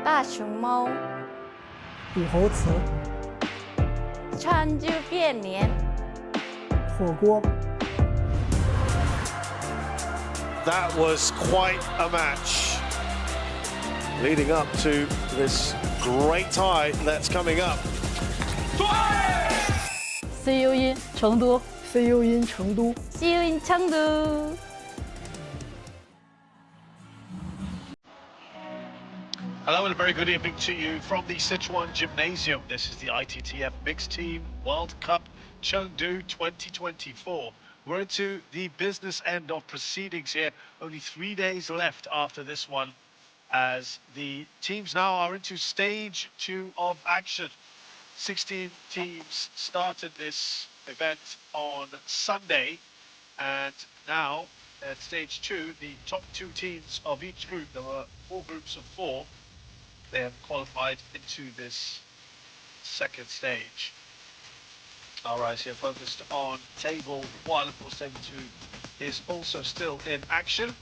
大熊猫、武侯祠、川剧变脸、火锅。 That was quite a match, leading up to this great tie that's coming up. See you in 成都。 See you in 成都。 See you in Chengdu. Hello and a very good evening to you from the Sichuan Gymnasium. This is the ITTF Mixed Team World Cup Chengdu 2024. We're into the business end of proceedings here. Only 3 days left after this one, as the teams now are into stage 2 of action. 16 teams started this event on Sunday, and now at stage 2, the top 2 teams of each group, there were 4 groups of 4, they have qualified into this second stage. Our eyes here focused on table 1. Of course, table 2 is also still in action.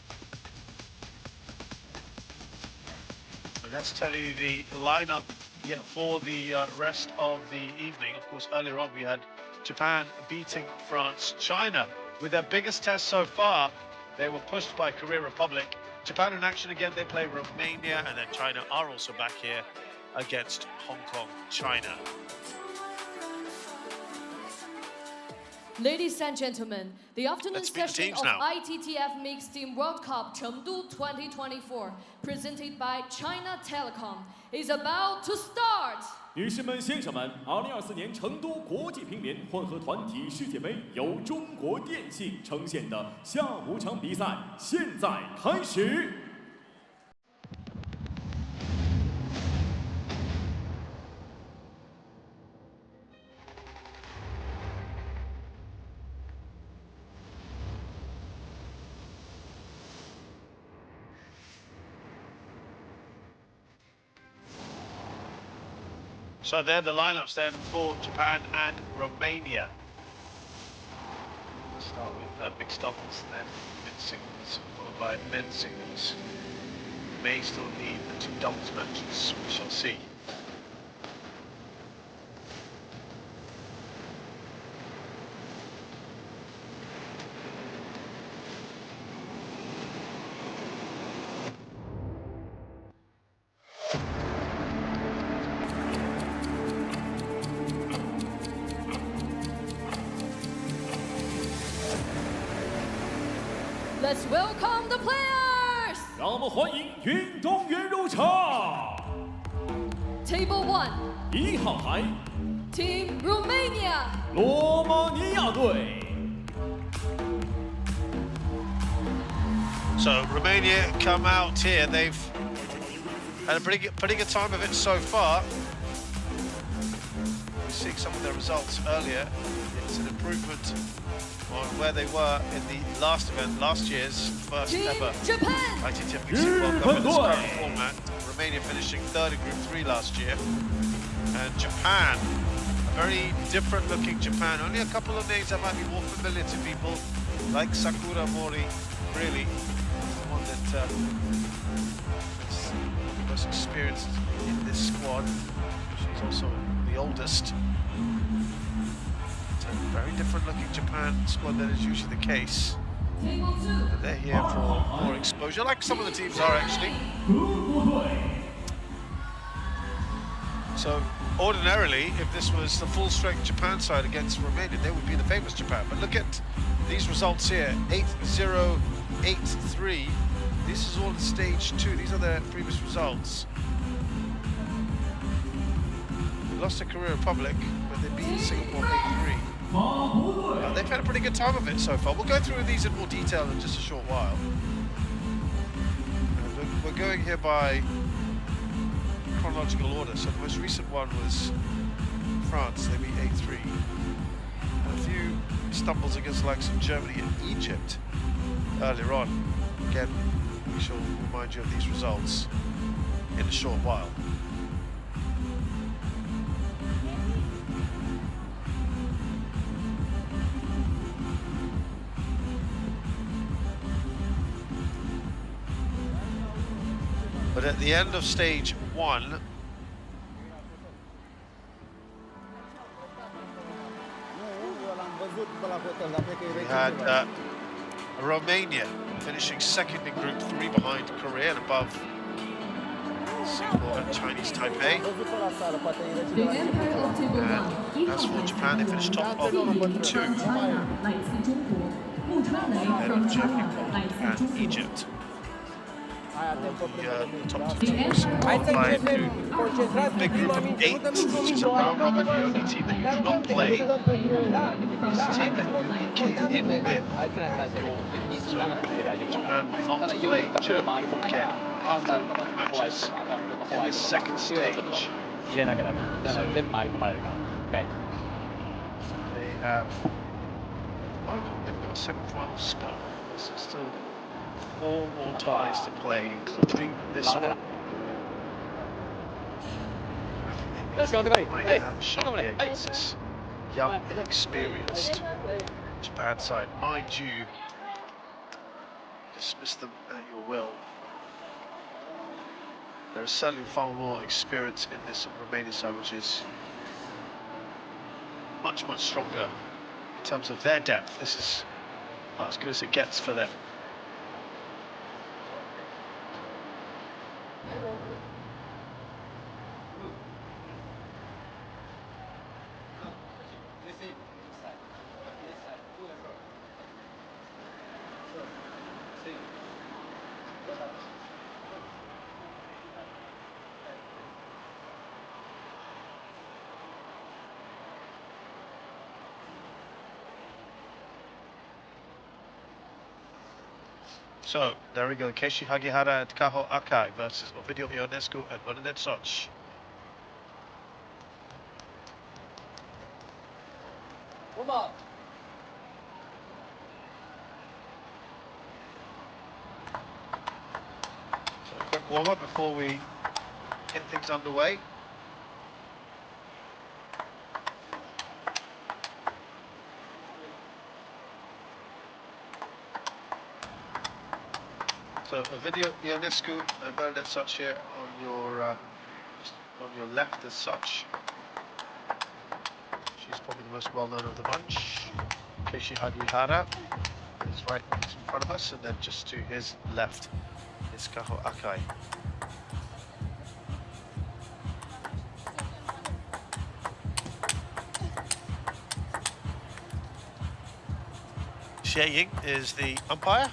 And let's tell you the lineup for the rest of the evening. Of course, earlier on we had Japan beating France. China, with their biggest test so far, they were pushed by Korea Republic. Japan in action again, they play Romania, and then China are also back here against Hong Kong, China. Ladies and gentlemen, the afternoon Let's meet the session teams of now. ITTF Mixed Team World Cup Chengdu 2024, presented by China Telecom, is about to start. 女士们、先生们，2024年成都国际乒联混合团体世界杯由中国电信呈现的下午场比赛现在开始。 So they're the lineups then for Japan and Romania. Start with mixed doubles, then men's singles, followed by men's singles. May still need the 2 doubles matches, we shall see. Let's welcome the players. 让我们欢迎运动员入场。 Table 1, 1号台， Team Romania. 罗马尼亚队。 So Romania come out here. They've had a pretty good time of it so far. We're seeing some of their results earlier. It's an improvement on where they were in the last event, last year's first Team ever Japan. ITTF Mixed Team World Cup in this current format. Romania finishing 3rd in Group 3 last year. And Japan, a very different looking Japan. Only a couple of names that might be more familiar to people, like Sakura Mori, really. The one that is most experienced in this squad. She's also the oldest. It's a very different looking Japan squad than is usually the case. Table 2. But they're here for more exposure, like some of the teams are actually. So ordinarily, if this was the full-strength Japan side against Romania, they would be the famous Japan. But look at these results here: 8-0, 8-3. This is all in stage 2. These are their previous results. They lost to Korea Republic, but they beat Singapore 8-3. They've had a pretty good time of it so far. We'll go through these in more detail in just a short while. We're going here by chronological order. So the most recent one was France. They beat 8-3. A few stumbles against the likes of Germany and Egypt earlier on. Again, we shall remind you of these results in a short while. But But at the end of stage 1, we had Romania finishing second in Group 3 behind Korea and above Singapore and Chinese Taipei. And as for Japan, they finished top of Group 2 ahead of Germany, Poland and Egypt. The top 2 teams qualified to big group of 8. So round robin, the only team that you do not play is the team that you came in with. So Japan will not play Germany or Ken after matches in this second stage. So they have they've got a semi-final spot. So still 4 more ties to play, including this one. Let's go, Might have a shot here against this young, inexperienced Japan side. Mind you, dismiss them at your will. There is certainly far more experience in this Romanian side, which is much, much stronger in terms of their depth. This is as good as it gets for them. So, there we go. Keishi Hagihara and Kaho Akai versus Ovidio Ionescu and Bernadette Soch. So, a quick warm-up before we get things underway. So Ovidio Ionescu and Bernadette Soch here on your left as such. She's probably the most well-known of the bunch. Keishi Hagihara is right in front of us, and then just to his left is Kaho Akai. Xie Ying is the umpire.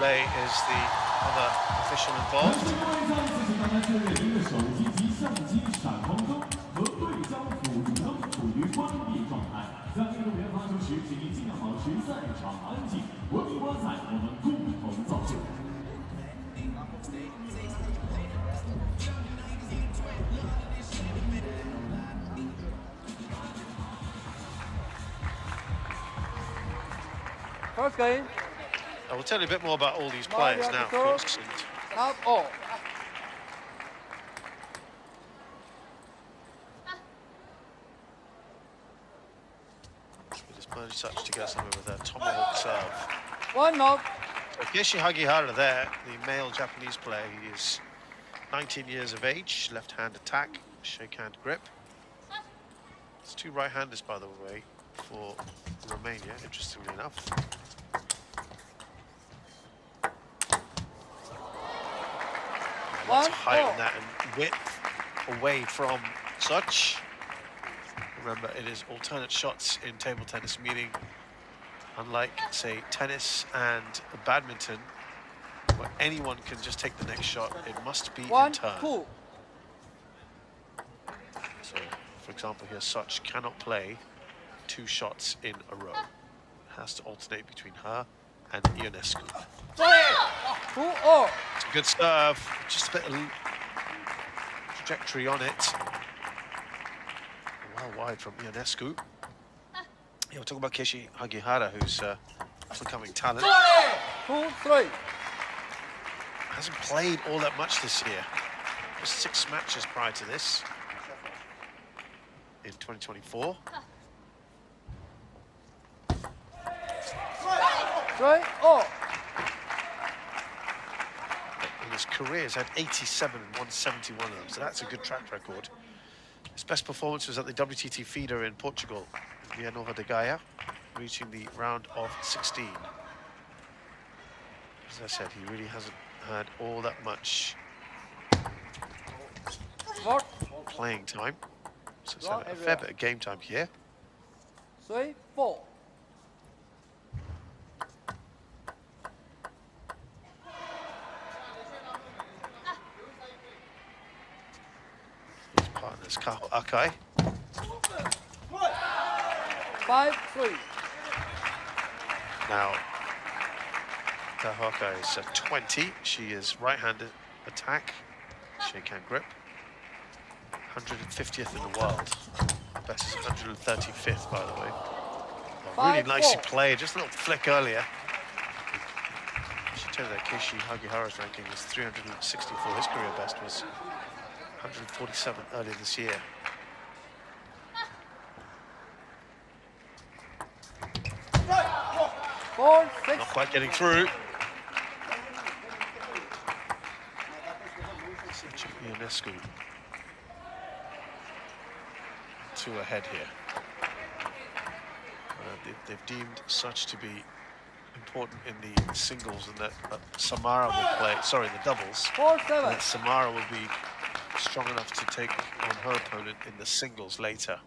Lei is the other official involved. First game. I will tell you a bit more about all these players now, of course. Not all. We just managed to get somewhere with a tomahawk serve. 1-0. So Keishi Hagihara there, the male Japanese player. He is 19 years of age, left-hand attack, shake-hand grip. It's 2 right-handers, by the way, for Romania, interestingly enough. Lots of height on that and width away from Soch. Remember, it is alternate shots in table tennis, meaning unlike, say, tennis and badminton, where anyone can just take the next shot, it must be in turn. 1-2. So, for example, here Soch cannot play 2 shots in a row. It has to alternate between her and Ionescu. 2-0. It's a good serve, just a bit of trajectory on it. Well wide from Ionescu. Yeah, we're talking about Keishi Hagihara, who's up-and-coming talent. 2-3. hasn't played all that much this year. Just 6 matches prior to this in 2024. Right. Oh. In his career, he's had 87 and 171 of them, so that's a good track record. His best performance was at the WTT feeder in Portugal, Via Nova de Gaia, reaching the round of 16. As I said, he really hasn't had all that much playing time. So he's had a fair bit of game time here. 3, 4. His partner's Kaho Akai. 5-3. Now, Kaho Akai is 20. She is right-handed attack, shake hand grip. 150th in the world. Best is 135th, by the way. Oh, really nicely played. Just a little flick earlier. I should tell you that Keishi Hagihara's ranking was 364. His career best was 147 earlier this year. Not quite getting through. Ionescu. 2 ahead here. They've deemed such to be important in the singles, and that Samara will play, sorry, the doubles. 4-7. That Samara will be strong enough to take on her opponent in the singles later.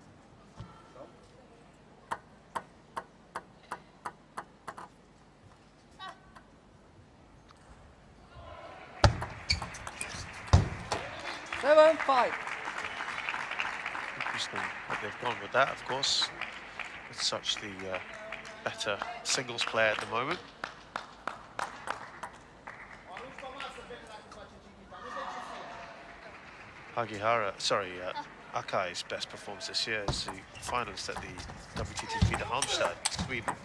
Interesting that they've gone with that, of course. It's such the better singles player at the moment. Akai's best performance this year is the finalist at the WTT feeder Halmstad, Sweden.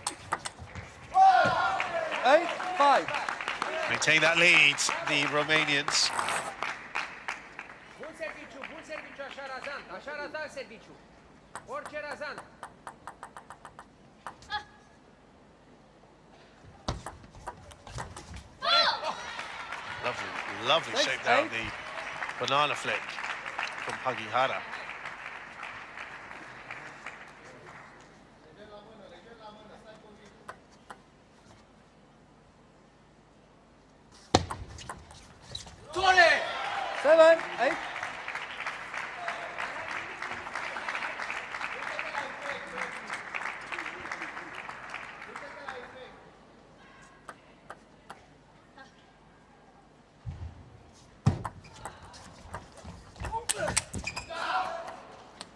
8-5. Maintain that lead, the Romanians. Bun serviciu, așa Razan serviciu. Orice Razan. Lovely shake down the banana flick from Hagihara. Seven, 8.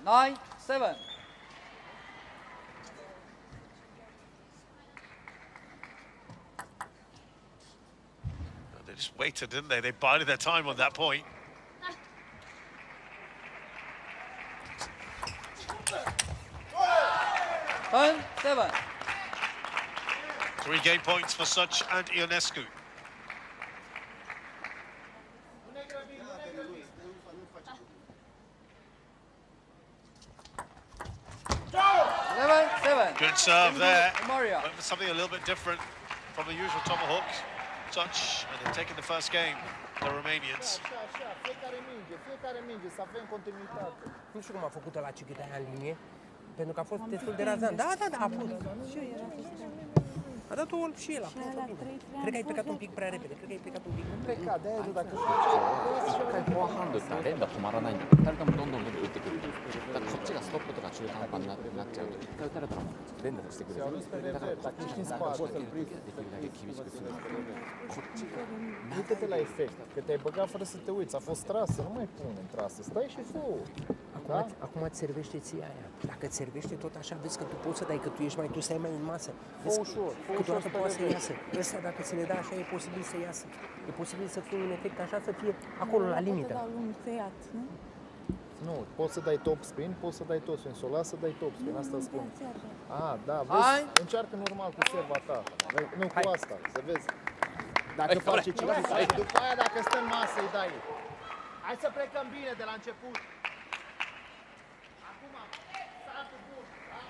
Nine, 7. They just waited, didn't they? They bided their time on that point. 10-7. 3 game points for Such and Ionescu. Good serve there. Went for something a little bit different from the usual tomahawk. Such, and they've taken the first game, the Romanians. Fiecare minge, să avem continuitate. Nu știu cum a făcut la Cichita aia în linie, pentru că a fost destul de razant. Da, a fost. A dat-o și el, a fost. Cred că ai plecat un pic prea repede, cred că ai plecat un pic. Nu plecat, de-aia dacă... しっかりフォアハンドって連打止まらないんだけど、2人ともどんどん打ってくる。だからこっちがストップとか中途半端になっちゃうと、1回打たれたらもう連打してくれる。だからこっちができるだけ厳しくする。こっちが Uite-te la efect, că te-ai băgat fără să te uiți, a fost trasă, nu mai pune trasă, stai și fă. Acum îți servește ție aia. Dacă îți servește tot așa, vezi că tu poți să dai, că tu ești mai, tu stai mai în masă. Fă ușor, câteodată poate să iasă. Ăsta, dacă ți le dai așa, e posibil să iasă. E posibil să fie un efect așa, să fie acolo, la limită. Nu, poți să dai top spin, poți să dai top spin, să o las să dai top spin, asta spun. Da, vezi, încearcă normal cu serva ta, nu cu asta, să vezi. Dacă face ce face, după aia dacă stă în masă îi dai. Hai să plecăm bine de la început. Acum, startul bun, da?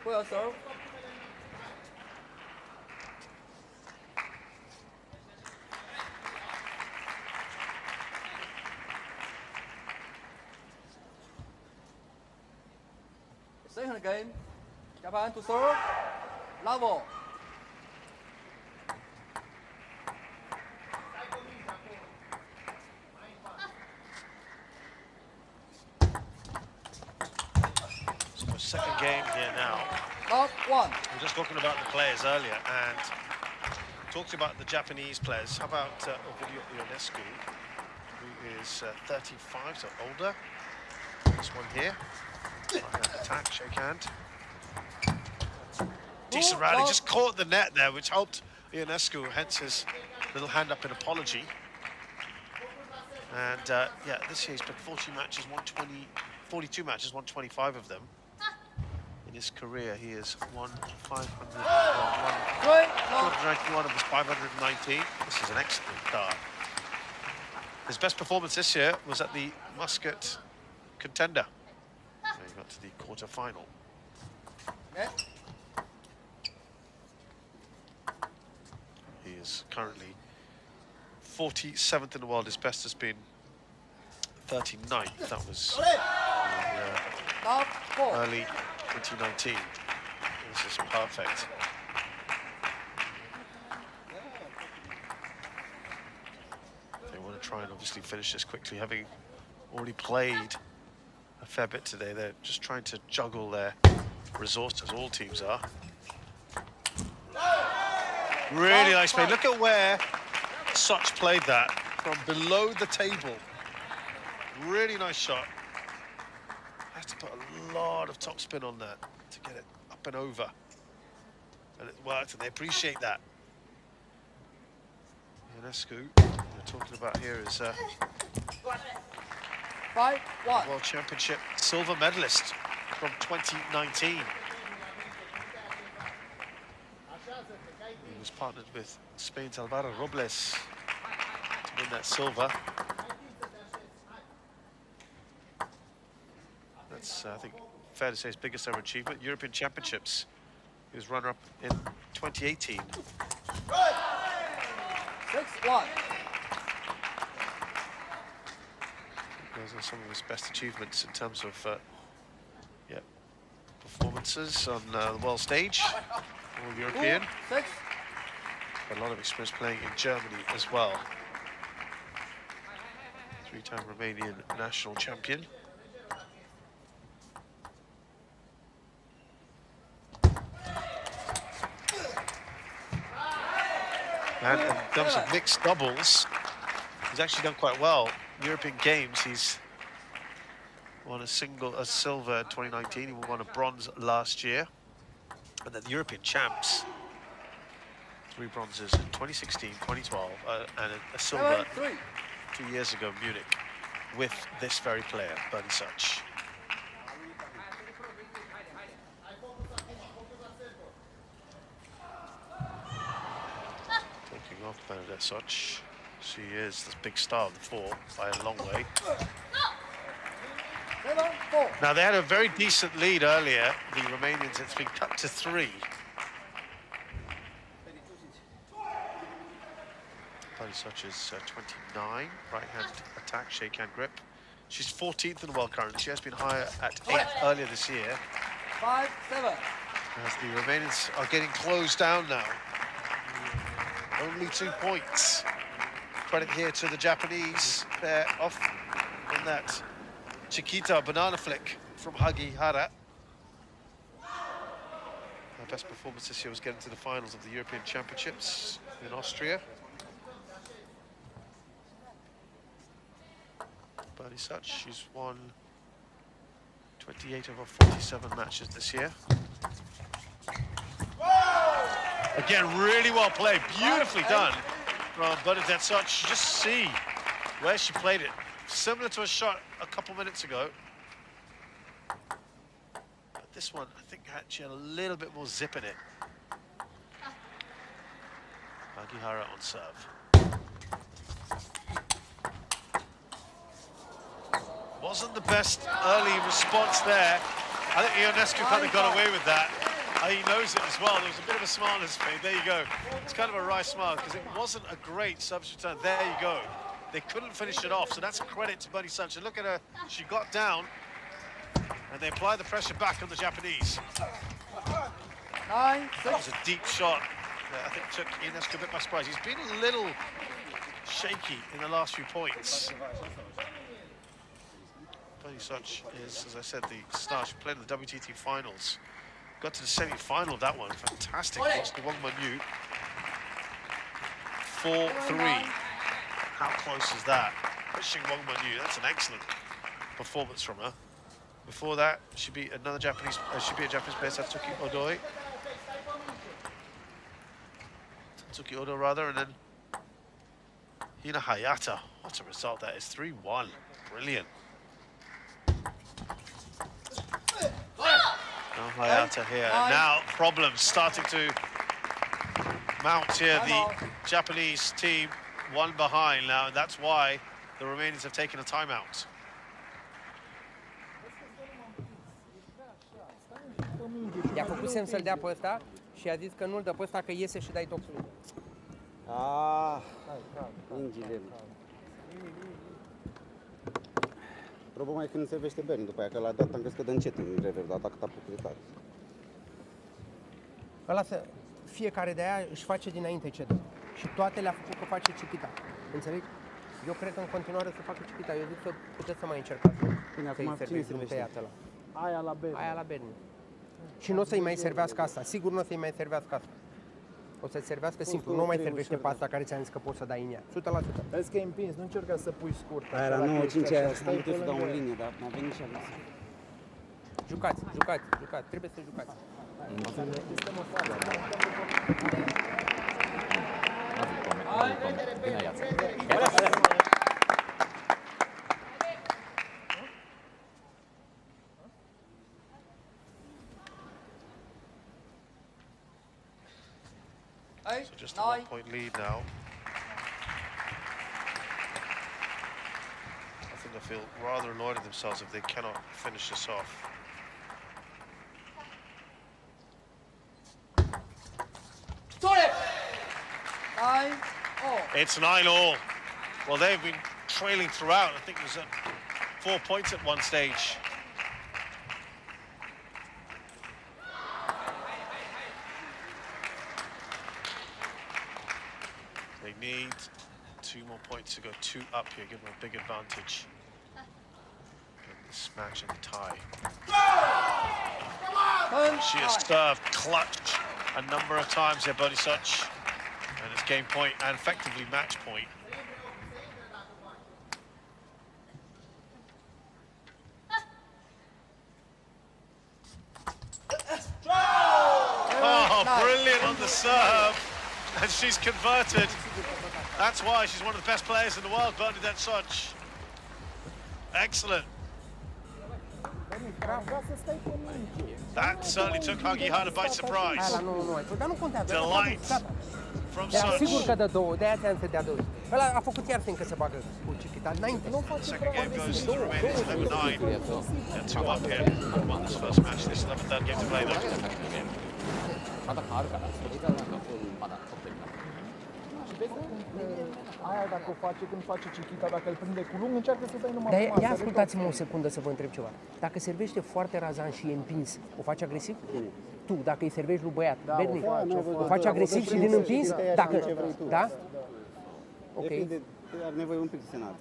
不要手。Second game, Japan to serve. Level. So second game here now. Last one. We were just talking about the players earlier and talking about the Japanese players. How about Ovidio Ionescu, who is 35, so older. This one here. Attack, shake hand. Decent rally, just caught the net there, which helped Ionescu, hence his little hand up in apology. And yeah, this year he's played 40 matches, 42 matches, 125 of them. In his career, he has won 291 of his 519. This is an excellent start. His best performance this year was at the Muscat Contender. He got to the quarter-final. He is currently 47th in the world. His best has been 39th. That was early 2019. This is perfect. They want to try and obviously finish this quickly, having already played a fair bit today. They're just trying to juggle their resources, all teams are. Really nice play. Look at where Such played that, from below the table. Really nice shot. Has to put a lot of topspin on that to get it up and over. And it worked, and they appreciate that. Ionescu, we're talking about here is 5-1. World Championship silver medalist from 2019. He was partnered with Spain's Alvaro Robles to win that silver. That's, I think, fair to say his biggest ever achievement. European Championships. He was runner-up in 2018. 6-1. Those are some of his best achievements in terms of performances on the world stage, all European. 6. Got a lot of experience playing in Germany as well. Three-time Romanian national champion. And in terms of mixed doubles, he's actually done quite well. European Games, he's won a silver in 2019. He won a bronze last year. And then the European Champs, 3 bronzes in 2016, 2012, and a silver 2 years ago in Munich with this very player, Bernie Such. Taking off Bernadette Such. She is the big star of the 4 by a long way. Now, they had a very decent lead earlier, the Romanians. It's been cut to 3. Bernie Such is 29, right-hand attack, shake-hand grip. She's 14th in the world currently. She has been higher at 8th earlier this year. 5-7. As the Romanians are getting closed down now. Only 2 points. Credit here to the Japanese. They're off on that Chiquita banana flick from Hagihara. Her best performance this year was getting to the finals of the European Championships in Austria. Bernie Such, she's won 28 of her 47 matches this year. Again, really well played, beautifully done from Bernadette Such. You just see where she played it. Similar to a shot a couple minutes ago. But this one, I think, she had a little bit more zip in it. Agihara on serve. Wasn't the best early response there. I think Ionescu kind of got away with that. He knows it as well. There was a bit of a smile on his face. There you go. It's kind of a wry smile because it wasn't a great service return. There you go. They couldn't finish it off, so that's a credit to Bernie Sanchez. Look at her. She got down, and they apply the pressure back on the Japanese. That was a deep shot. I think took Ionescu a bit by surprise. He's been a little shaky in the last few points. Bernie Sanchez is, as I said, the star. She played in the WTT finals. Got to the semi-final of that one. Fantastic. Lost to Wang Manyu. 4-3. How close is that? Pushing Wang Manyu. That's an excellent performance from her. Before that, she beat another Japanese. She beat a Japanese player, Tatsuki Odoi. Tatsuki Odo rather, and then Hina Hayata. What a result that is. 3-1. Brilliant. Now Hayata here. And now problems starting to mount here. The Japanese team one behind now, and that's why the Romanians have taken a timeout. I-a făcut semn să-l dea pe ăsta și a zis că nu-l dă pe ăsta, că iese și dai topul. Ingile. Problema e când servește Berni după aia, că l-a dat, am crezut că dă încet în rever, dar atacă apucă Ăla fiecare de aia își face dinainte ce dă. Și toate le-a făcut că face Chiquita. Înțelegi? Eu cred că în continuare să facă Chiquita. Eu zic că puteți să mai încercați. Să-i servești pe ăla. Aia la Berni. Aia la Berni. Și nu o să-i mai servească asta. Sigur nu o să-i mai servească asta. O să-ți servească simplu. Nu mai servește pe asta care ți-am zis că poți să dai în ea. 100%. Vezi că e împins, nu încerca să pui scurt. Aia la 9-5 aia am putut să dau în linie, dar mi-a venit și a Jucați. Trebuie să jucați. So just a 1-point lead now. I think they feel rather annoyed at themselves if they cannot finish this off. It's 9-all. Well, they've been trailing throughout. I think it was at 4 points at one stage. They need 2 more points to go 2 up here, give them a big advantage in this match and the tie. She has served clutch a number of times here, Bernie Such. And it's game point and effectively match point. Oh, brilliant on the serve. And she's converted. That's why she's one of the best players in the world, Bernadette Such. Excellent. That certainly took Hagihara by surprise. Delight from Such. Sigur că dă două, de-aia ți-am să dea două. Ăla a făcut iar fiindcă se bagă cu Chiquita înainte. Second game goes to the Romanians, 11-9. They're 2 up here. Won this first match. This is the third game to play though. Aia dacă o face, când face Chiquita, dacă îl prinde cu lung, încearcă să dai numai Dar cu masă. ia ascultați-mă o secundă să vă întreb ceva. Dacă servește foarte razan și e împins, o faci agresiv? Tu, dacă îi servești lui băiat, Berni, o faci agresiv și din împins? Dacă, da? Ok. Depinde, are nevoie un pic să se înalți.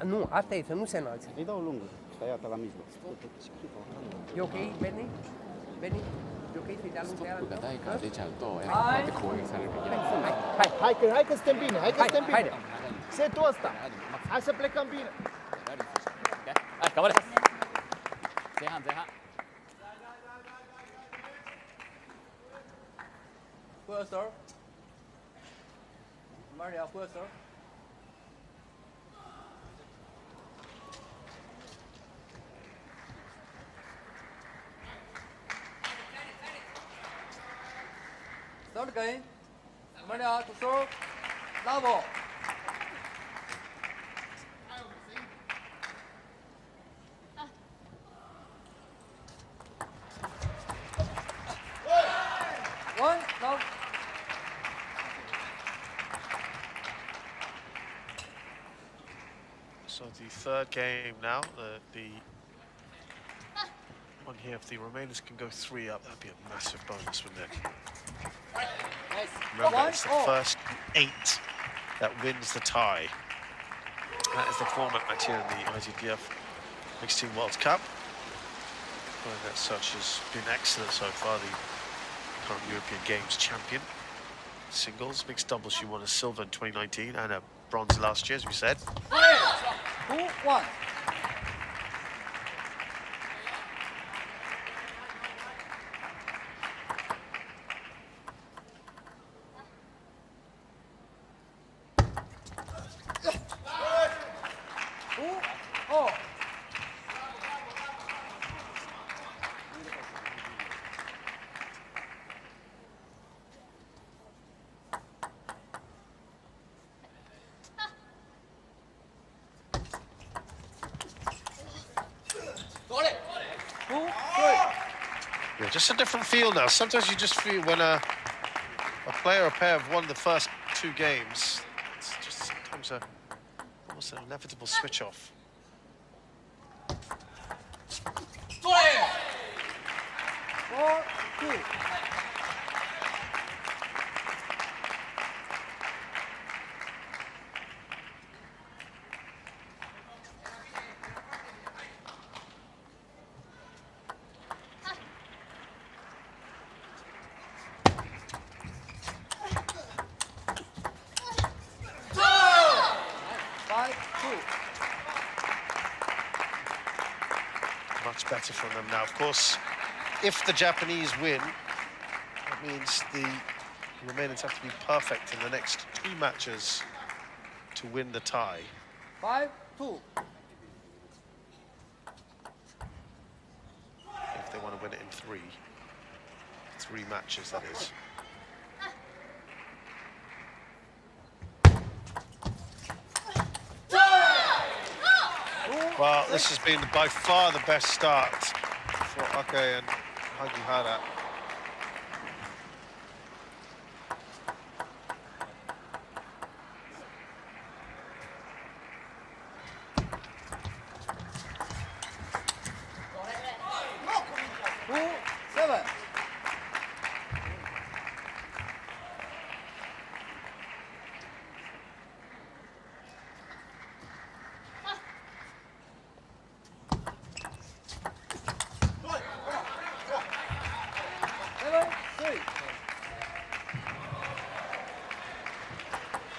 Nu, asta e, să nu se înalți. Îi dau lungă și tăiată la mijloc. E ok, Berni? Berni? E ok să-i dea lungă aia? Hai că suntem bine, hai că suntem bine. Setul ăsta. Hai să plecăm bine. First Maria, first Third game. Romania to serve. Bravo. One, love. So the third game now, the one here, if the Romanians can go 3 up, that'd be a massive bonus, wouldn't it? Remember, it's the first 8 that wins the tie. That is the format here in the ITTF Mixed Team World Cup. And that such has been excellent so far, the current European Games champion. Singles, mixed doubles, she won a silver in 2019 and a bronze last year, as we said. 2-1. Yeah, just a different feel now. Sometimes you just feel when a player or pair have won the first 2 games, it's just sometimes almost an inevitable switch off. Much better from them now. Of course, if the Japanese win, that means the Romanians have to be perfect in the next 2 matches to win the tie. 5-2. If they want to win it in 3 matches, that is. Well, this has been by far the best start for Ake and Hagihara.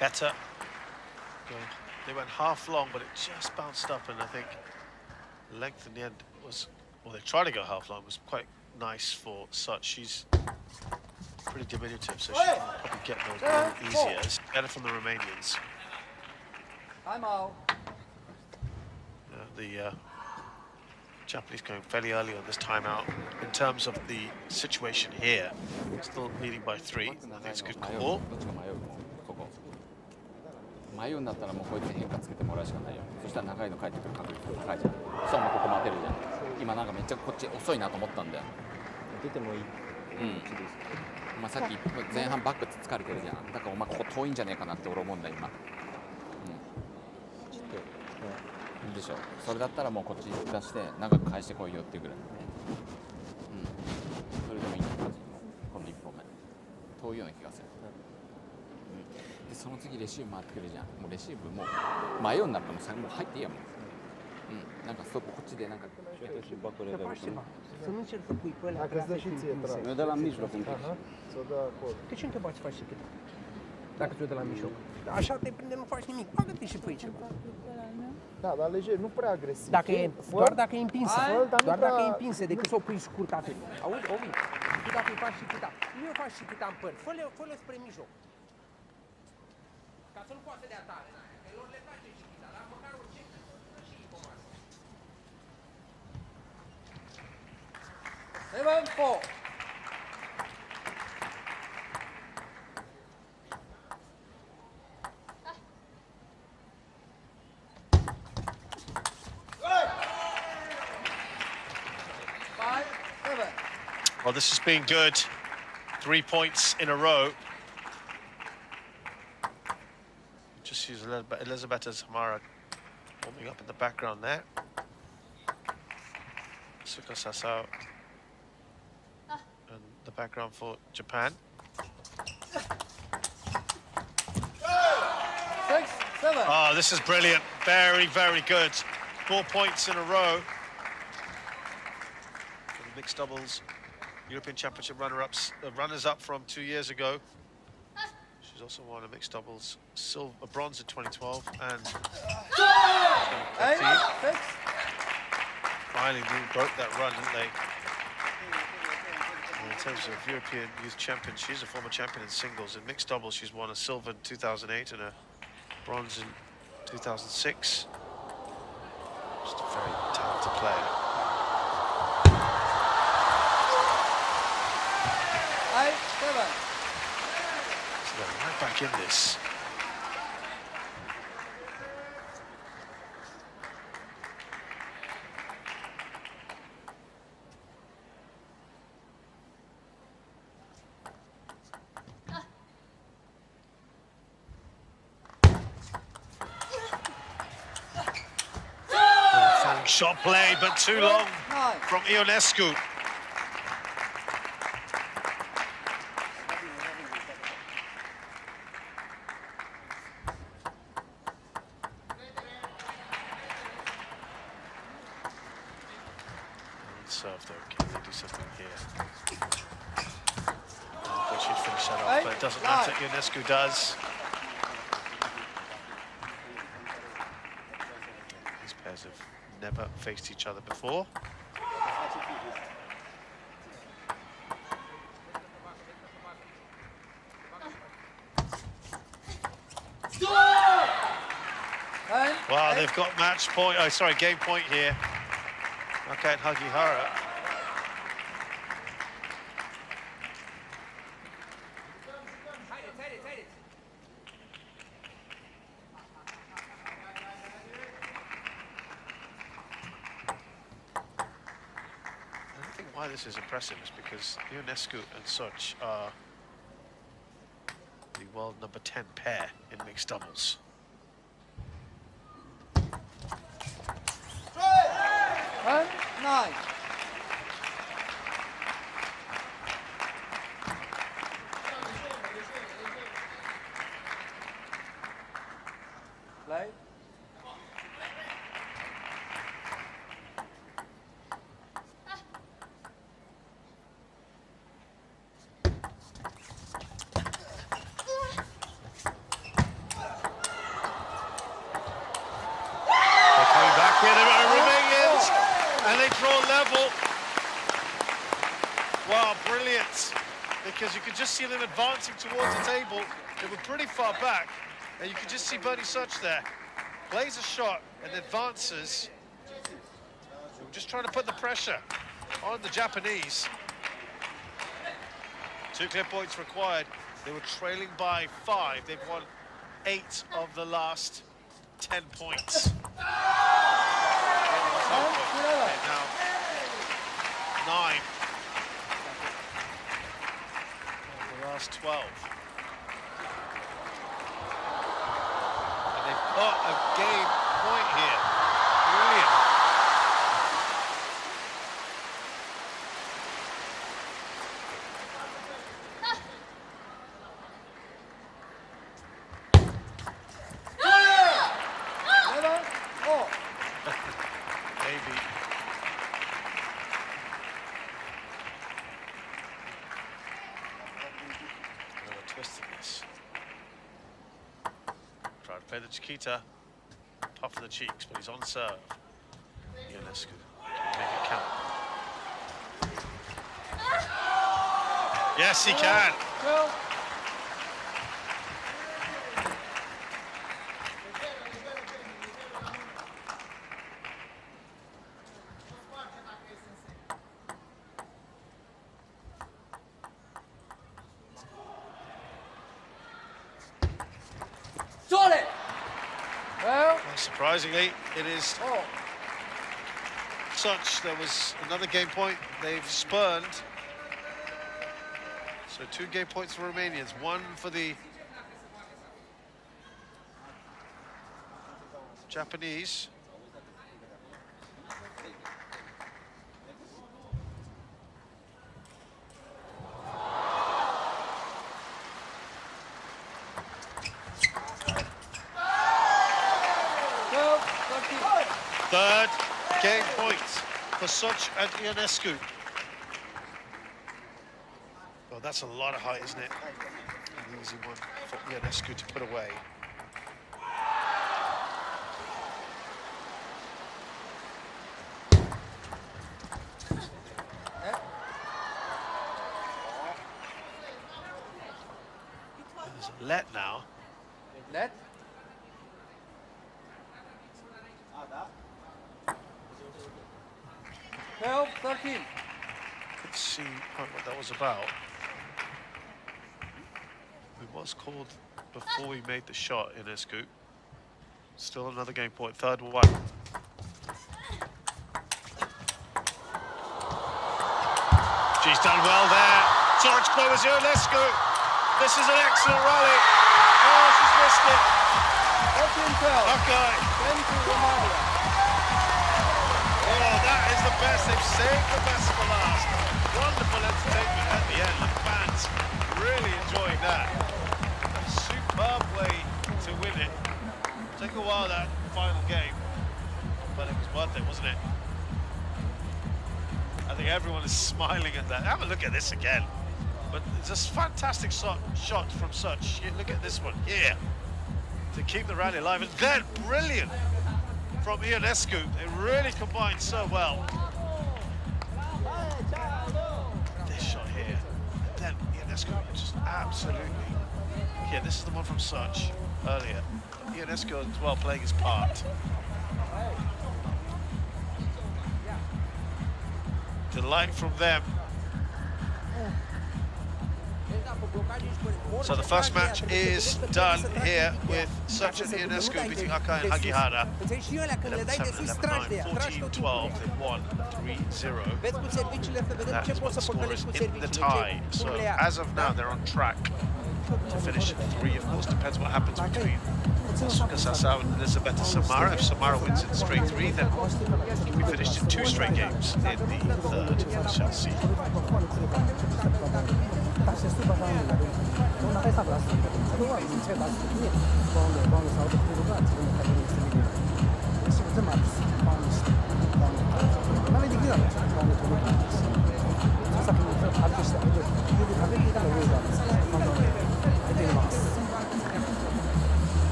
Better. They went half long, but it just bounced up, and I think the length in the end was, well, they tried to go half long, was quite nice for Such. She's pretty diminutive, so she can probably get those a little easier. It's better from the Romanians. Time out. The Japanese going fairly early on this timeout. In terms of the situation here, still leading by 3. I think it's a good call. 迷うんだったらもうこうやって変化つけてもらうしかないよ。そしたら長いの返ってくる確率が高いじゃん。そうもここ待てるじゃん。今なんかめっちゃこっち遅いなと思ったんだよ。出てもいい。まあさっき前半バックつつかれてるじゃん。だからお前ここ遠いんじゃねえかなって俺思うんだ今。でしょ。それだったらもうこっち出して長く返してこいよっていうぐらい。それでもいいんだはず。今度1本目。遠いような気がする。でその次レシーブ回ってくるじゃん。もうレシーブもう迷うんだったらもう入っていいやもん。なんかそここっちでなんか Să nu încerc să pui pe ălea. Dacă îți dă și ție, trag. Eu de la mijloc un pic. Să dă acolo. De ce întrebați să faci și cât? Dacă ți-o de la mijloc. Așa te prinde, nu faci nimic. Bagă-te și pui ceva. Da, dar lejer, nu prea agresiv. Dacă e, doar dacă e împinsă. Doar dacă e împinsă, decât să o pui scurt atât. Auzi, Ovi? Tu dacă îi faci și câta. Nu îi faci și câta în păr. Fă-le spre mijloc. Ca să nu poată de atare. Că lor le place și câta, dar măcar o ce și îi pomasă. 7-4. Well, this has been good. 3 points in a row. Just use Elisabetta Samara warming up in the background there. Suka Sasao in the background for Japan. 6, 7. Oh, this is brilliant. Very, very good. 4 points in a row. For the mixed doubles European Championship runners-up from 2 years ago. She's also won a mixed doubles bronze in 2012 and 2013. Finally, they broke that run, didn't they? And in terms of European Youth Champion, she's a former champion in singles. In mixed doubles, she's won a silver in 2008 and a bronze in 2006. Just a very talented player. So they're right back in this. Shot played, but too long from Ionescu. Serve though, can they do something here? I thought she'd finish that off, but it doesn't matter. Ionescu does. These pairs have never faced each other before. Wow, they've got match point, game point here. Okay, Hagihara. I think why this is impressive is because Ionescu and Soch are the world number 10 pair in mixed doubles. 9. Play. They're coming back here, they're Romanians, and they draw level. Wow, brilliant. Because you could just see them advancing towards the table. They were pretty far back, and you could just see Bernie Such there. Plays a shot and advances. They were just trying to put the pressure on the Japanese. 2 clear points required. They were trailing by 5. They've won 8 of the last 10 points. Okay, now 9 of the last 12. And they've got a game point here. Brilliant. Maybe. Another twist in this. Try to play the Chiquita. Tough in the cheeks, but he's on serve. Ionescu. Can he make it count? Yes, he can. Well, surprisingly, it is Such. There was another game point they've spurned. So 2 game points for Romanians, 1 for the Japanese. Third game points for Such and Ionescu. Well, that's a lot of height, isn't it? An easy one for Ionescu to put away. There's a let now. Let. 12-13. Let's see what that was about. It was called before we made the shot in Ionescu. Still another game point, third one. She's done well there. Torch covers Ionescu. This is an excellent rally. Oh, she's missed it. 14-12. Okay. 10 to Romania. Oh, that is the best. They've saved the best for last. Wonderful entertainment at the end. The fans really enjoying that. A superb way to win it. Took a while, that final game, but it was worth it, wasn't it? I think everyone is smiling at that. Have a look at this again. But it's a fantastic shot from Such. Look at this one here to keep the rally alive. And then brilliant from Ionescu. They really combined so well. This shot here. And then Ionescu just absolutely. Yeah, this is the one from Such earlier. Ionescu as well playing his part. Delight from them. So the first match is done here with Such and Ionescu beating Akai and Hagihara. 11-7, 11-9, 14-12. They won 3-0. That is what the score is in the tie. So as of now, they're on track to finish at 3. Of course, depends what happens between Asuka Sasao and Elisabetta Samara. If Samara wins in straight 3, then we finished in 2 straight games in the third. We shall see.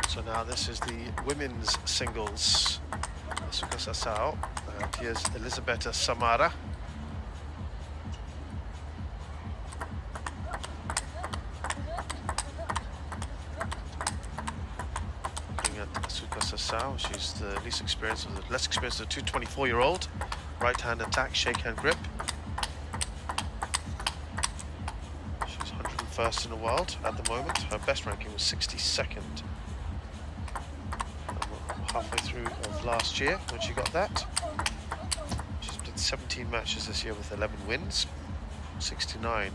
So now this is the women's singles. Asuka Sasao, here's Elisabetta Samara. Looking at Asuka Sasao, she's the least experienced, the less experienced of the 24-year-old. Right hand attack, shake hand grip. She's 101st in the world at the moment. Her best ranking was 62nd. Halfway through of last year when she got that. She's played 17 matches this year with 11 wins, 69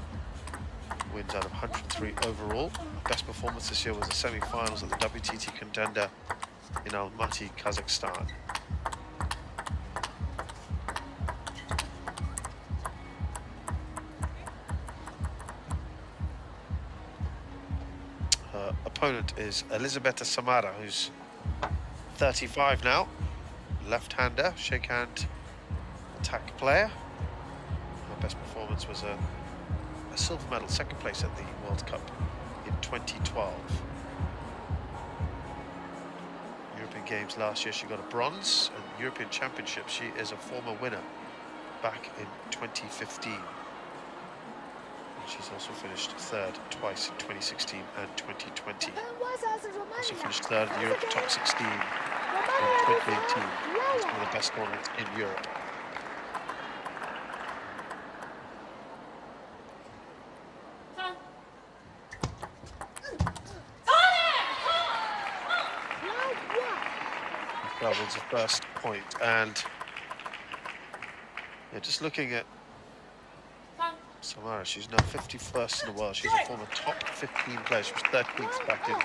wins out of 103 overall. Best performance this year was the semi-finals of the WTT contender in Almaty, Kazakhstan. opponent is Elisabetta Samara, who's 35 now. Left-hander, shake-hand attack player. Her best performance was a silver medal, second place at the World Cup in 2012. European Games last year she got a bronze, and European Championship she is a former winner back in 2015. And she's also finished third twice in 2016 and 2020. Also finished third in the Europe Top 16 in 2018. It's one of the best tournaments in Europe. That was the first point, and yeah, just looking at Samara, she's now 51st in the world. She's a former top 15 player. She was 13th back in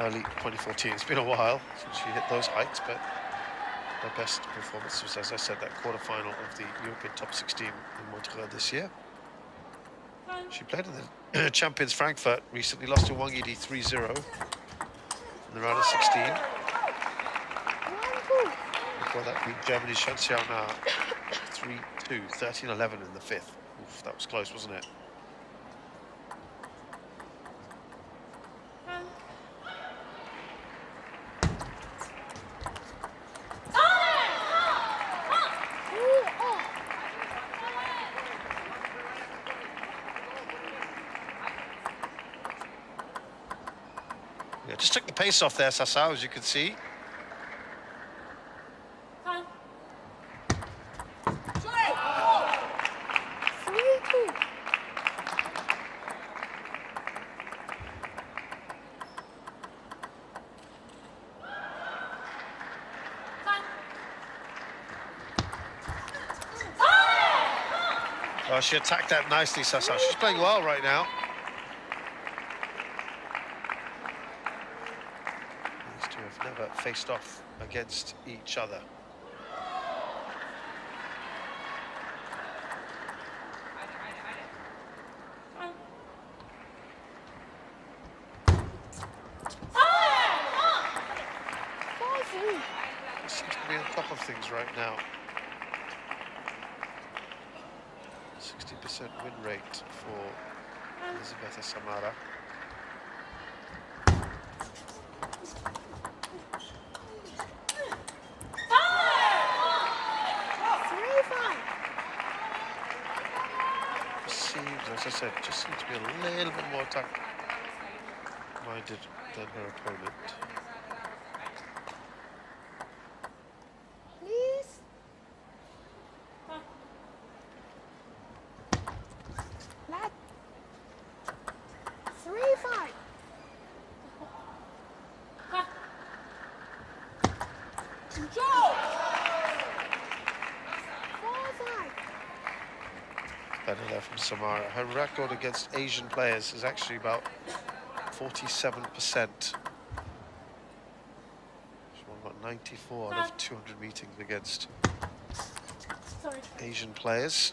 early 2014. It's been a while since she hit those heights, but her best performance was, as I said, that quarterfinal of the European Top 16 in Montreux this year. She played in the Champions Frankfurt recently, lost to Wang Yidi 3-0 in the round of 16. Before that, beat Germany's Shan Xiaona 3-2, 13-11 in the fifth. Oof, that was close, wasn't it? Yeah, just took the pace off there, Sassao, as you can see. Oh, she attacked that nicely, Sassao. She's playing well right now. These two have never faced off against each other. Seems to be on top of things right now. 60% win rate for Elisabetta Samara. Seems, as I said, just seems to be a little bit more attack-minded than her opponent. Better there from Samara. Her record against Asian players is actually about 47%. She won about 94 out of 200 meetings against Asian players.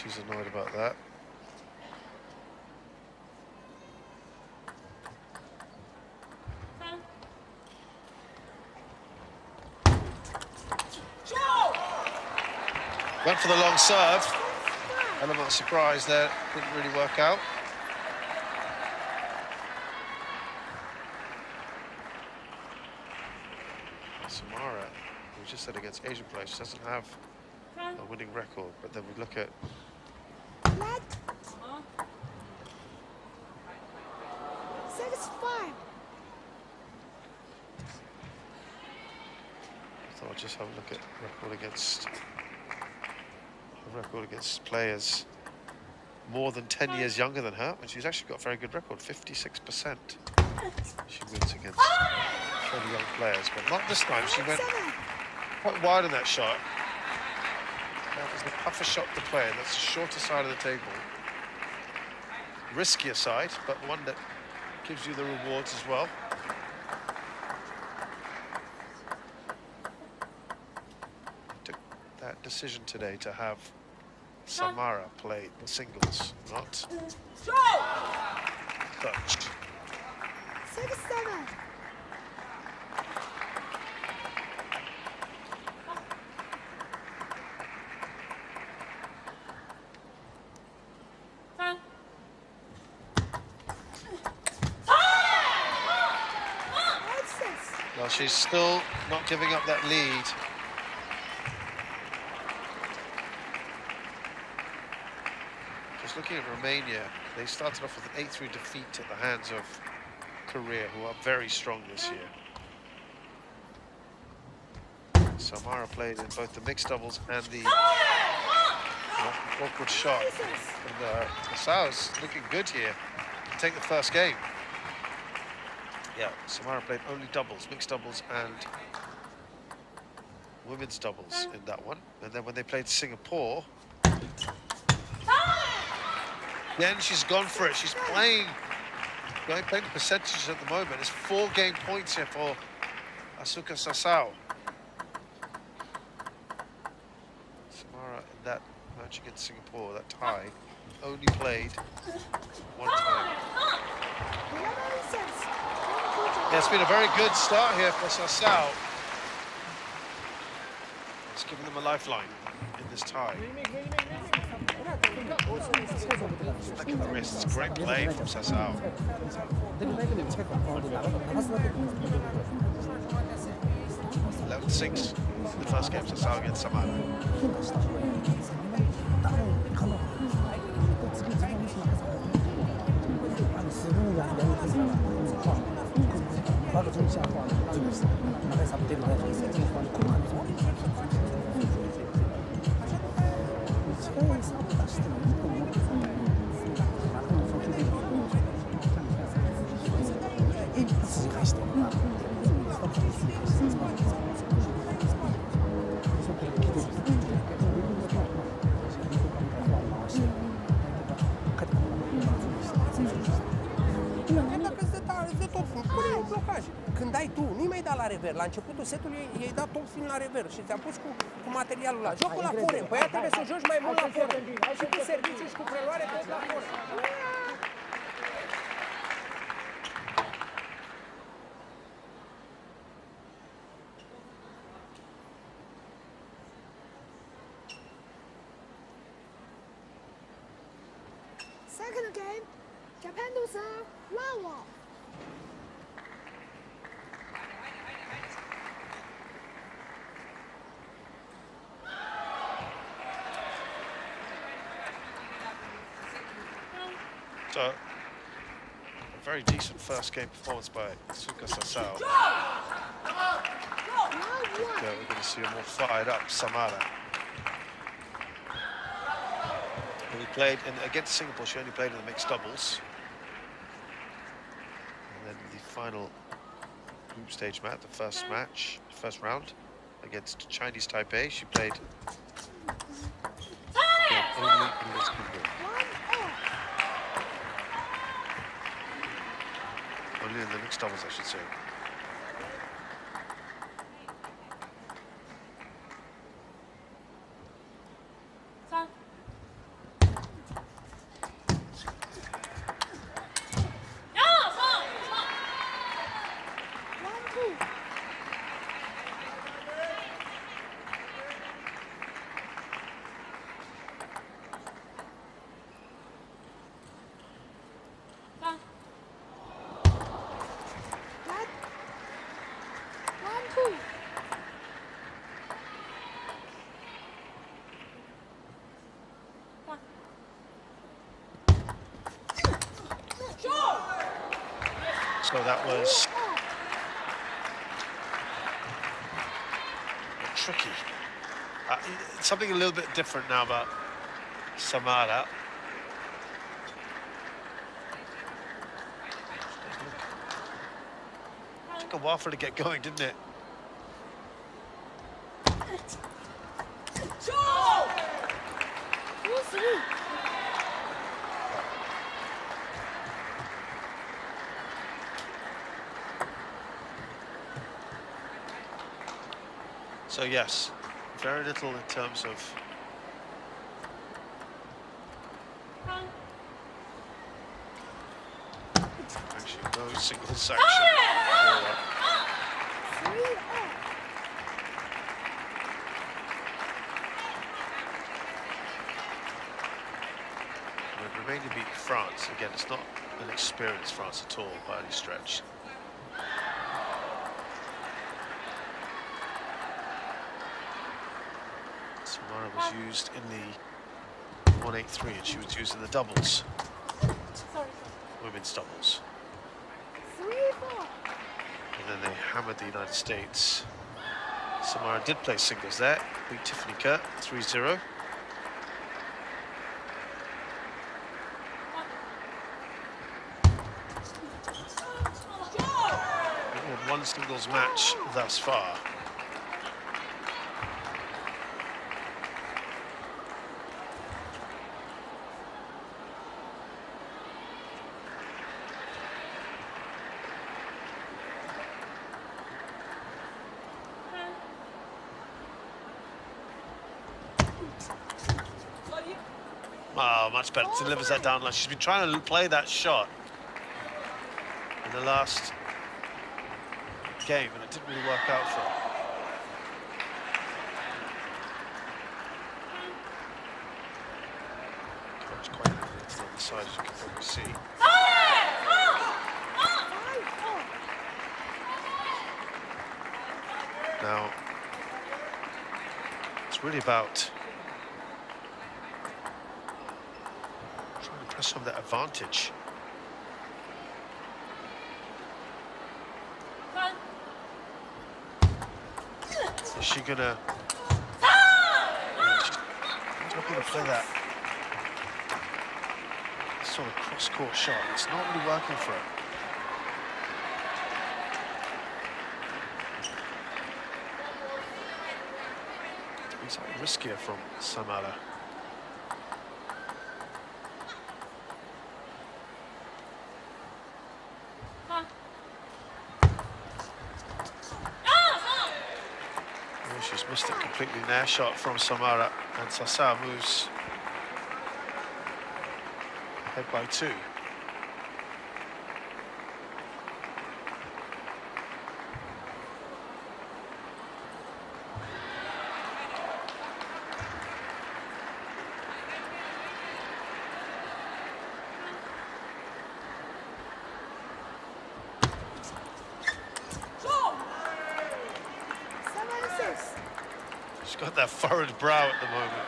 She's annoyed about that. Went for the long serve. Element of surprise there, didn't really work out. Samara, we just said against Asian players, she doesn't have a winning record, but then we look at I'll just have a look at record against players more than 10 years younger than her, and she's actually got a very good record, 56%. She wins against fairly young players, but not this time. She went quite wide on that shot. That was the tougher shot to play, and that's the shorter side of the table. Riskier side, but one that gives you the rewards as well. Took that decision today to have Samara played singles, not touch. 6-7. Well, she's still not giving up that lead. Just looking at Romania, they started off with an 8-3 defeat at the hands of Korea, who are very strong this year. Samara played in both the mixed doubles and the awkward shot. And Massao's looking good here to take the first game. Yeah, Samara played only doubles, mixed doubles and women's doubles in that one. And then when they played Singapore, then she's gone for it. She's playing percentages at the moment. It's 4 game points here for Asuka Sasao. Samara in that match against Singapore, that tie, only played 1 time. Yeah, it's been a very good start here for Sasao. It's given them a lifeline in this tie. Look at the wrists, great play from Sasao. 11-6 in the first game, Sasao against Samara. Când ai tu, nu-i mai dat la rever. La începutul setului i-ai dat tot film la rever și ți-am pus cu materialul ăla. Jocul la forehand. Păi aia trebuie să joci mai mult la forehand. Și cu serviciu și cu preluare tot la forehand. Second game, Japan to serve, 1-1. So, a very decent first game performance by Asuka Sasao. We're going to see a more fired up Samara. And we played against Singapore. She only played in the mixed doubles. And then the final group stage match, the first round against Chinese Taipei, she played only in this group. Only in the mixed doubles, I should say. So that was tricky. Something a little bit different now about Samara. Took a while for her to get going, didn't it? So yes, very little in terms of Actually, no single sanction. When Romania beat France, again, it's not an experienced France at all by any stretch. Samara was used in the 183 and she was used in the doubles. Women's doubles. And then they hammered the United States. Samara did play singles there, beat Tiffany Kerr 3-0. One singles match thus far. Oh, much better. Delivers that down line. She's been trying to play that shot in the last game, and it didn't really work out for her. Coach quite angry on the side, as you can probably see. Now, it's really about trying to press some of that advantage. Is she gonna? She's not gonna play that sort of cross-court shot. It's not really working for her. It's slightly riskier from Samara. She's missed it completely. Nair shot from Samara, and Sasa moves ahead by 2. She's got that furrowed brow at the moment.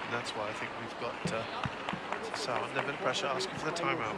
And that's why I think we've got Sasa under a bit of pressure, asking for the timeout.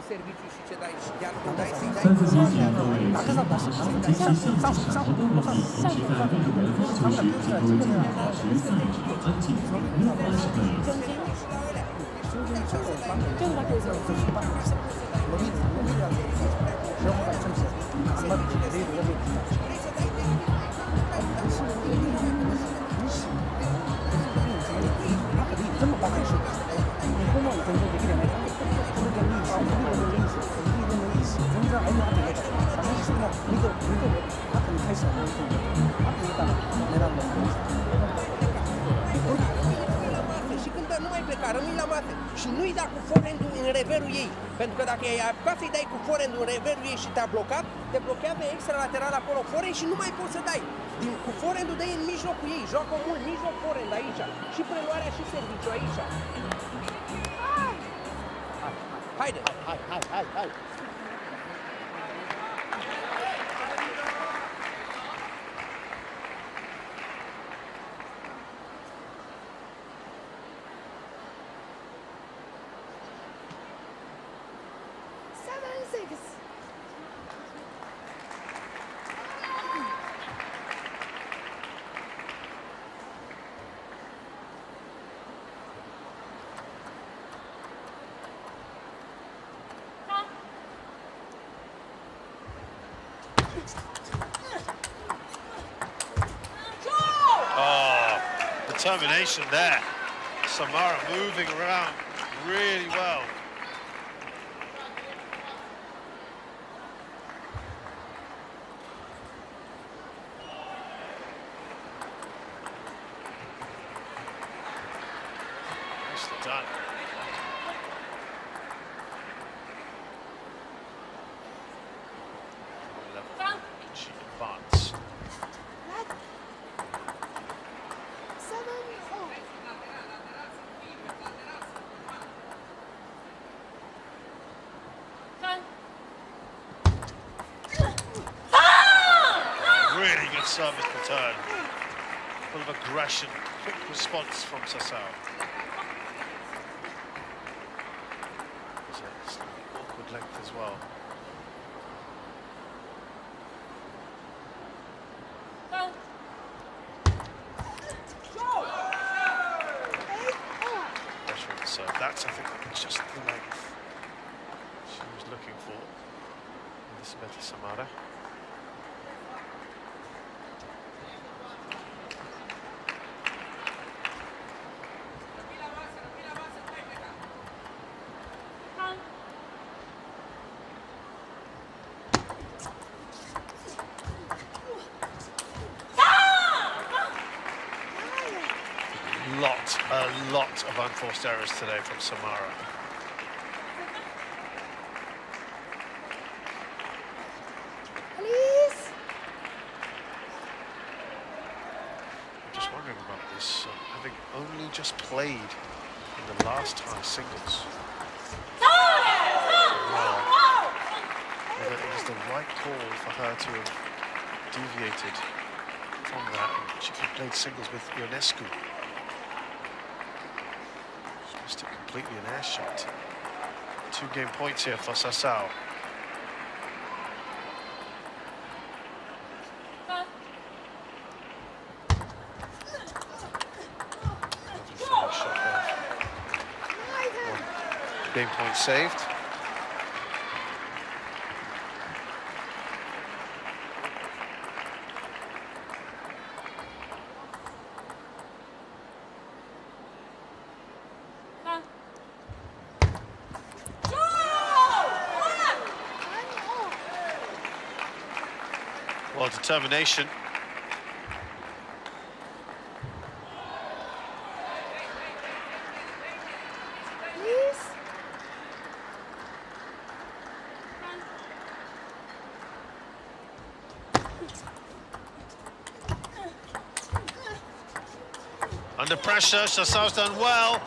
Și când nu mai pleca, rămâi la masă și nu-i da cu forehandul în reverul ei. Pentru că dacă ai apucat să-i dai cu forehandul în reverul ei și te-a blocat, te blochează extralateral acolo forehand și nu mai poți să dai. Cu forehandul dai în mijlocul ei, joacă mult mijloc forehand aici. Și preluarea și serviciu aici. Haide! Hai! Oh, determination there. Samara moving around really well. Nicely done. service return. Full of aggression, quick response from Sassao. It's a slightly awkward length as well. Pressure on the serve. That's, I think, just the length she was looking for. Elisabetta Samara. A lot of unforced errors today from Samara. Please. I'm just wondering about this, having only just played in the last high singles. Whether it was the right call for her to have deviated from that, and she could have played singles with Ionescu. Missed it completely an air shot. 2 game points here for Sassao. Shot there. 1 game point saved. Well, determination. Please. Under pressure, Sassao's done well.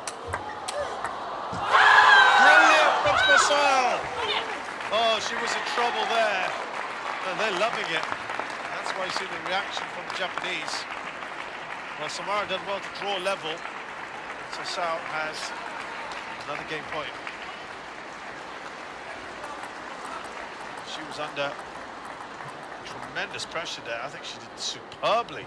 Brilliant from Sassao. Oh, she was in trouble there. And they're loving it. That's why you see the reaction from the Japanese. Well, Samara done well to draw level. Sassao has another game point. She was under tremendous pressure there. I think she did superbly.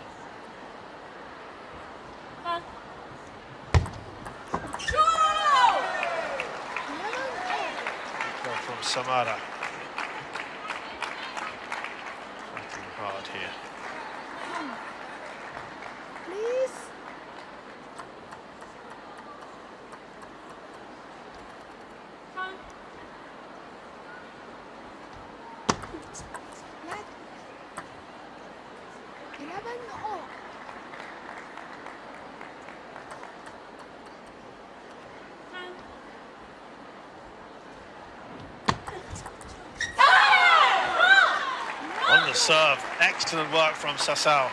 From Samara. Fighting hard here. Please. On the serve, excellent work from Sassao.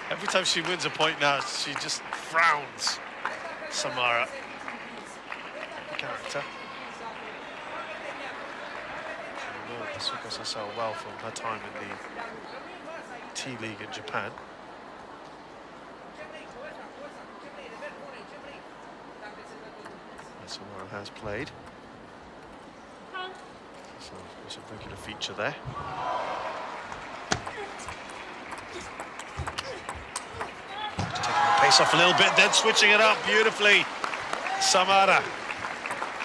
Every time she wins a point now, she just frowns. Samara. Character. I know Asuka Sassao well from her time in the T-League in Japan. Samara has played. So it's a regular feature there. Pace off a little bit, then switching it up beautifully. Samara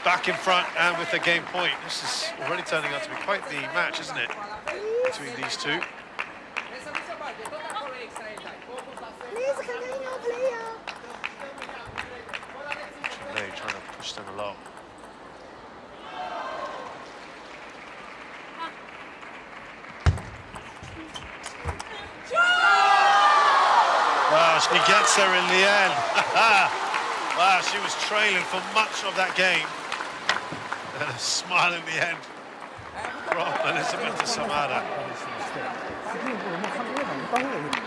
back in front and with the game point. This is already turning out to be quite the match, isn't it, between these two? They're trying to push them along. He gets there in the end. Wow, she was trailing for much of that game. And a smile in the end from Elizabeth Samara.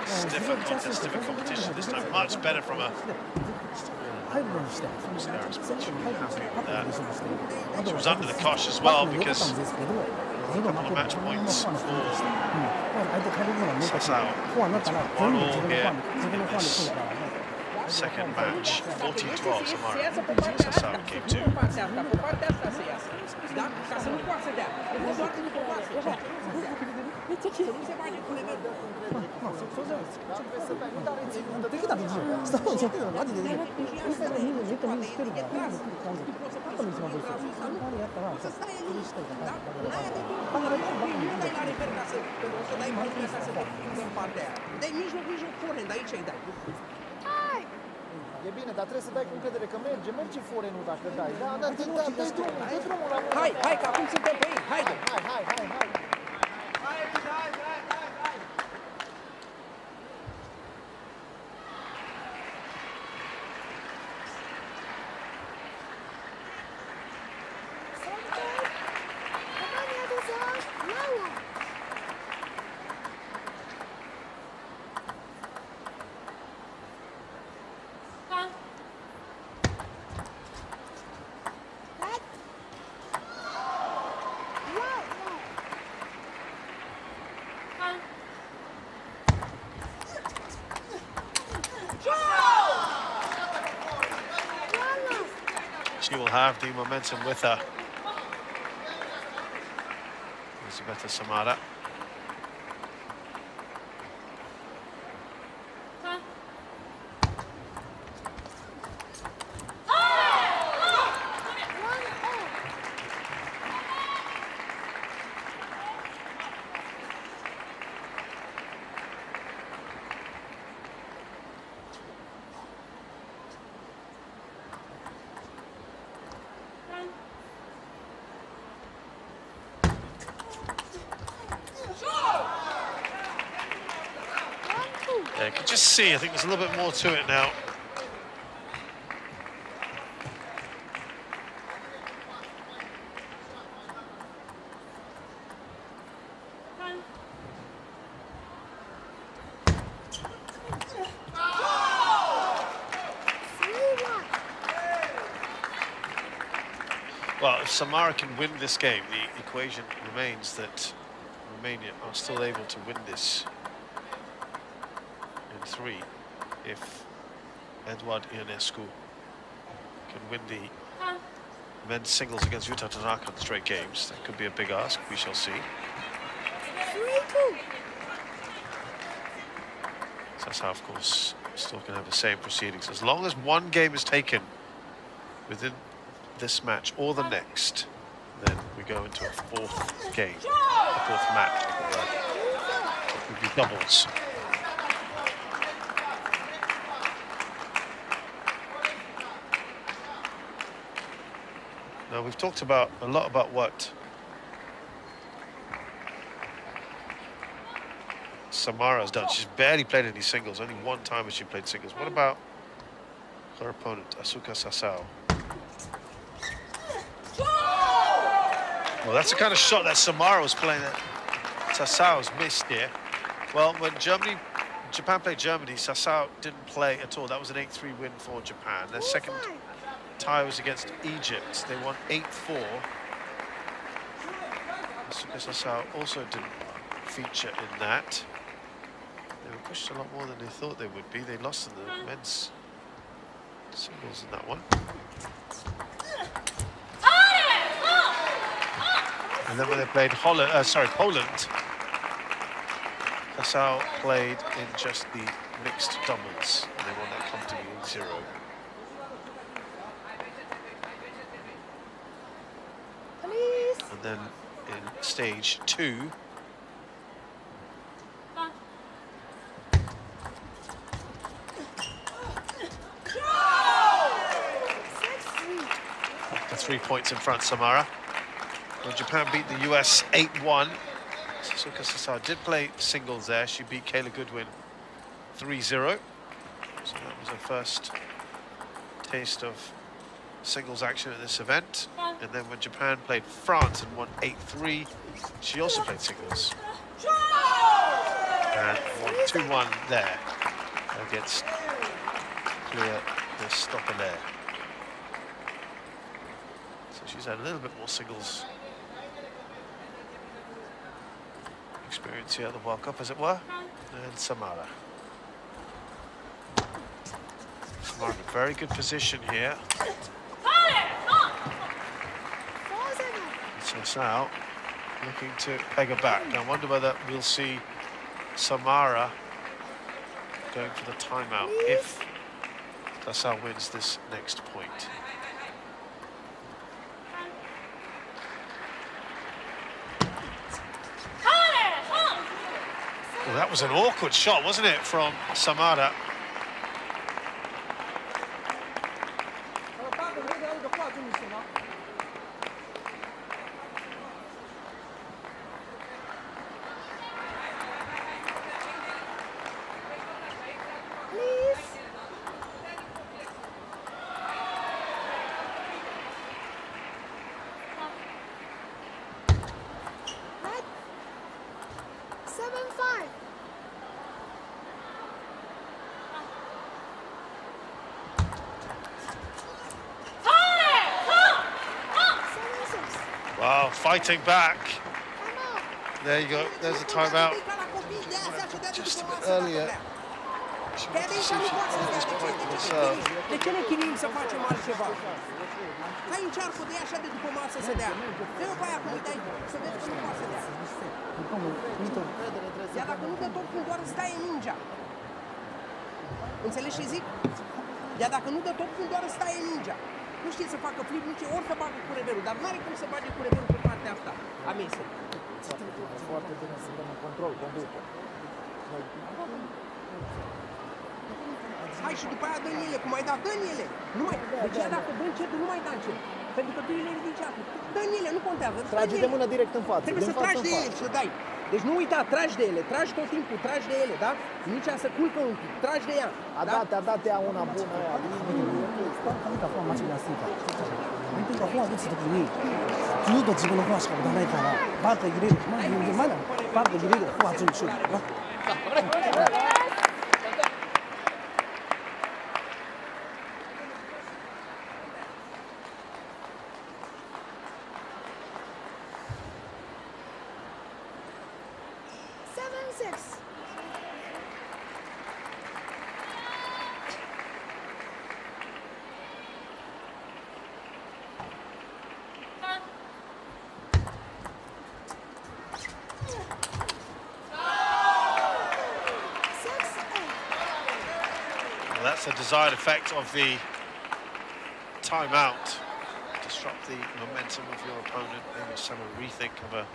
Stiffer contest, stiffer competition this time. Much better from her. She was under the cosh as well because a couple of match points for Sasao. 1-1 here in this second match. 14-12 Samara. Sasao game 2. E bine, dar trebuie să dai cu încredere că merge forenul dacă dai. Da, dă drumul la mână. Hai, că acum suntem pe ei, haide! Hai. She will have the momentum with her. Elizabeth Samara. Yeah, you can just see, I think there's a little bit more to it now. Well, if Samara can win this game, the equation remains that Romania are still able to win this in 3 if Eduard Ionescu can win the men's singles against Yuta Tanaka in straight games. That could be a big ask, we shall see. Sasao, of course, still can have the same proceedings. As long as one game is taken within this match or the next, then we go into a fourth game, a fourth match. It would be doubles. Now, we've talked a lot about what Samara has done. She's barely played any singles. Only one time has she played singles. What about her opponent, Asuka Sasao? Well, that's the kind of shot that Samara was playing that Sasao has missed here. Well, when Japan played Germany, Sasao didn't play at all. That was an 8-3 win for Japan. Their second tie was against Egypt. They won 8-4. Asuka Sasao also didn't feature in that. They were pushed a lot more than they thought they would be. They lost in the men's singles in that one. And then when they played Poland, Sasao played in just the mixed doubles, and they won that comfortably 8-0. And then in stage 2, the 3 points in front, Samara. When Japan beat the US 8-1, Asuka Sasao did play singles there. She beat Kayla Goodwin 3-0. So that was her first taste of singles action at this event. And then when Japan played France and won 8-3, she also played singles. And won 2-1 there against Clear the stopper there. So she's had a little bit more singles experience here at the World Cup, as it were. And Samara. Samara in a very good position here. So Sao looking to peg her back. I wonder whether we'll see Samara going for the timeout if Sao wins this next point. Well, that was an awkward shot, wasn't it, from Samara? Wow, fighting back. There you go, there's a timeout. Just a bit earlier. She wanted to see if she could get this point with herself. De ce ne chinuim să facem altceva? Hai încearcă de așa de după masă să dea. Dă-o pe aia cum îi dai, să vezi că nu poate să dea. Iar dacă nu dă tot când doar îți taie mingea. Înțelegi ce zic? Iar dacă nu dă tot când doar îți taie mingea. Nu știe să facă flip, nu știe ori să bagă cu reverul, dar nu are cum să bage cu reverul pe partea asta a mesei. Foarte bine să dăm în control, conducă. Hai și după aia dă-n ele, cum ai dat, dă-n ele. Nu mai, deci dacă dă încetul, nu mai da încet. Pentru că tu le ridici atât. Dă-n ele, nu contează. Trage de mână direct în față. Trebuie să tragi de ele și să dai. Deci nu uita, tragi de ele, tragi tot timpul, tragi de ele, da? Nici să culcă un pic, tragi de ea. A dat ea una bună aia. That's the desired effect of the timeout. Disrupt the momentum of your opponent, maybe just have a rethink of a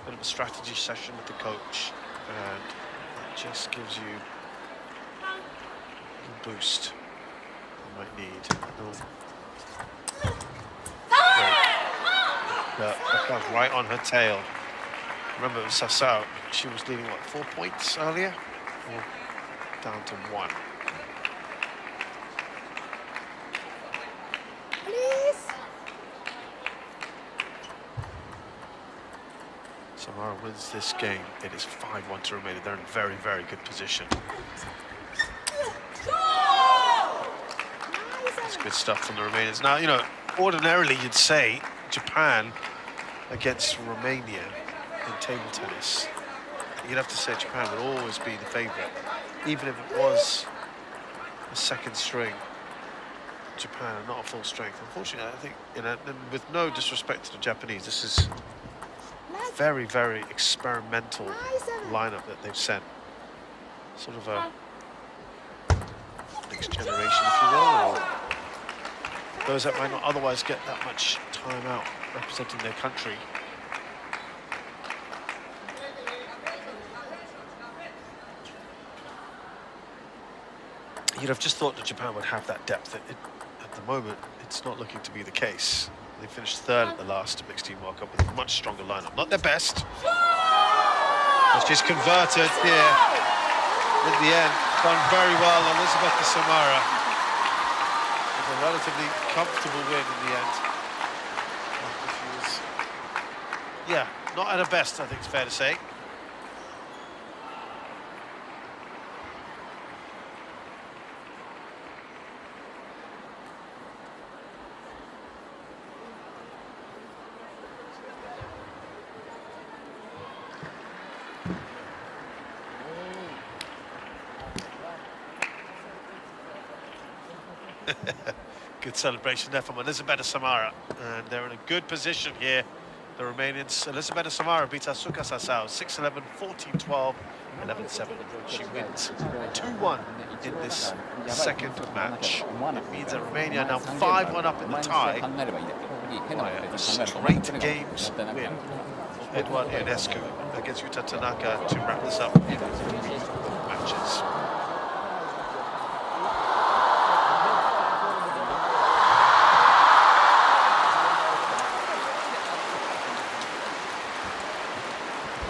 bit of a strategy session with the coach, and that just gives you a boost you might need. That comes right on her tail. Remember, it was Sasao. She was leading, what, 4 points earlier? Or down to 1. Samara wins this game. It is 5-1 to Romania. They're in very, very good position. That's good stuff from the Romanians. Now, you know, ordinarily you'd say Japan against Romania in table tennis. You'd have to say Japan would always be the favourite, even if it was a second string. Japan are not a full strength. Unfortunately, I think, you know, and with no disrespect to the Japanese, this is very, very experimental lineup that they've sent. Sort of a next generation, if you will, or those that might not otherwise get that much time out representing their country. You'd have just thought that Japan would have that depth. At the moment, it's not looking to be the case. They finished third at the last Mixed Team World Cup with a much stronger lineup. Not their best. But she's converted here. in the end, done very well. Elizabeth de Samara with a relatively comfortable win in the end. She was, yeah, not at her best, I think it's fair to say. Good celebration there from Elizabeth Samara, and they're in a good position here. The Romanians, Elizabeth Samara beats Asuka Sasau 6-11, 14-12, 11-7. She wins 2-1 in this second match. It means that Romania are now 5-1 up in the tie by a straight games win. Eduard Ionescu against Yuta Tanaka to wrap this up in 3 matches.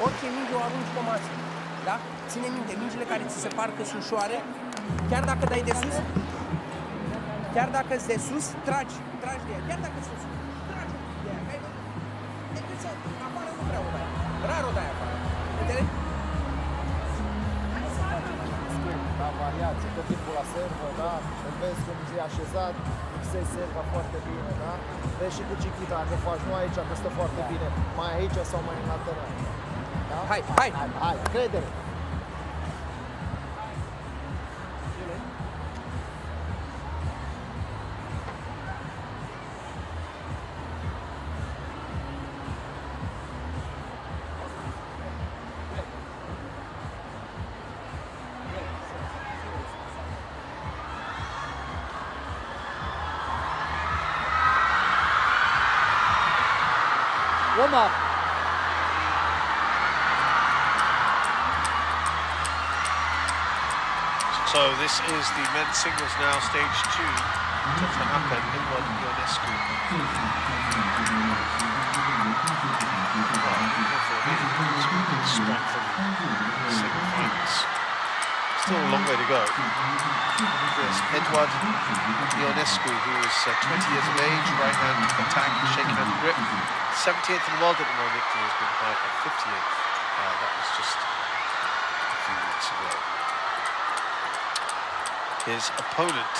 Orice minge o arunci pe masă, da? Ține minte, mingile care ți se par că sunt ușoare, chiar dacă dai de sus, chiar dacă-s de sus, tragi de ea, chiar dacă-s de sus, tragi de ea, că ai văzut? Decât să, afară nu prea o dai, rar o dai afară, înțelegi? Da, variație, tot timpul la servă, da? Îl vezi cum e așezat, fixezi serva foarte bine, da? Vezi și cu Chiquita, dacă faci nu aici, că stă foarte bine, mai aici sau mai în lateral. Da? Hai, crede-le! Warm up. So this is the men's singles now, stage 2. Tanaka and Eduard Ionescu. Spot for the semi-finals. Still a long way to go. There's Eduard Ionescu, who is 20 years of age, right hand attack, shake hand grip. 70th in the world at the moment. He has been high at 50th. That was just a few weeks ago. His opponent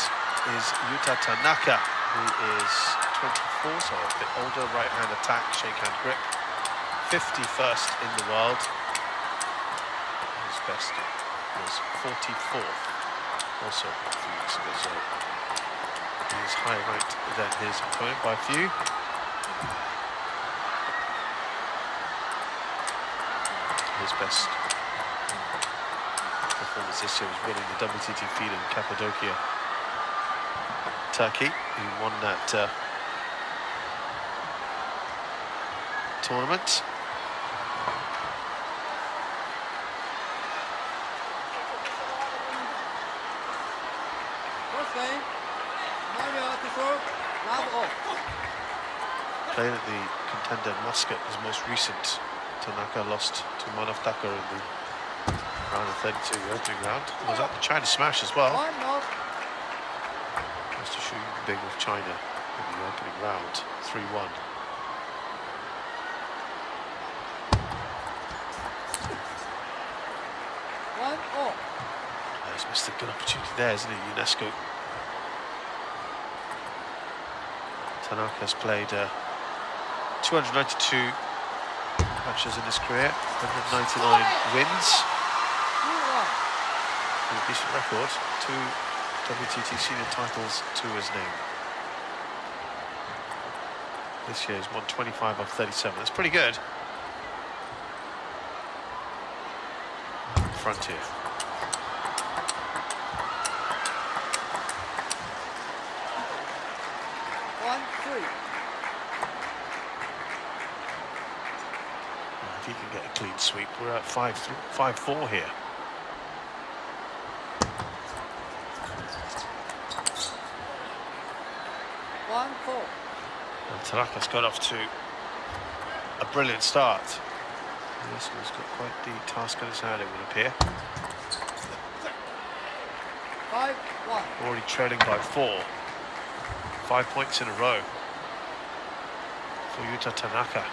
is Yuta Tanaka, who is 24, so a bit older, right hand attack, shake hand grip. 51st in the world. His best was 44th, also a few weeks ago, so he is higher ranked than his opponent by a few. His best performance this year was winning the WTT feed in Cappadocia, Turkey. He won that tournament. First game, Mario to serve, love off. Playing at the contender Muscat, his most recent. Tanaka lost to Manov Dakar in the round of 32, the opening round. He was at the China Smash as well. Just to show you big of China in the opening round, 3-1. He's missed a good opportunity there, isn't he, Ionescu? Tanaka's played 292 matches in his career, 199 wins. A decent record, 2 WTT senior titles to his name. This year he's won 25 of 37. That's pretty good. Front here. If he can get a clean sweep, we're at 5-4 here. And Tanaka's got off to a brilliant start. This one's got quite the task on his hand, it would appear. Already trailing by 4. 5 points in a row for Yuta Tanaka.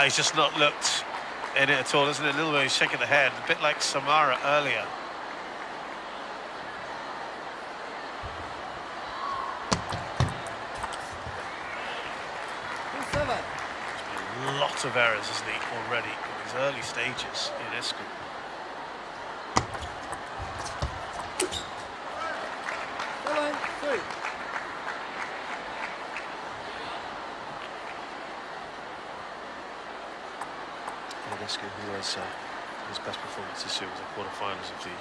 He's just not looked in it at all, isn't it? A little bit, he's shaking the head, a bit like Samara earlier. A lot of errors, isn't he, already in his early stages in Escu. Who has his best performance this year was the quarterfinals of the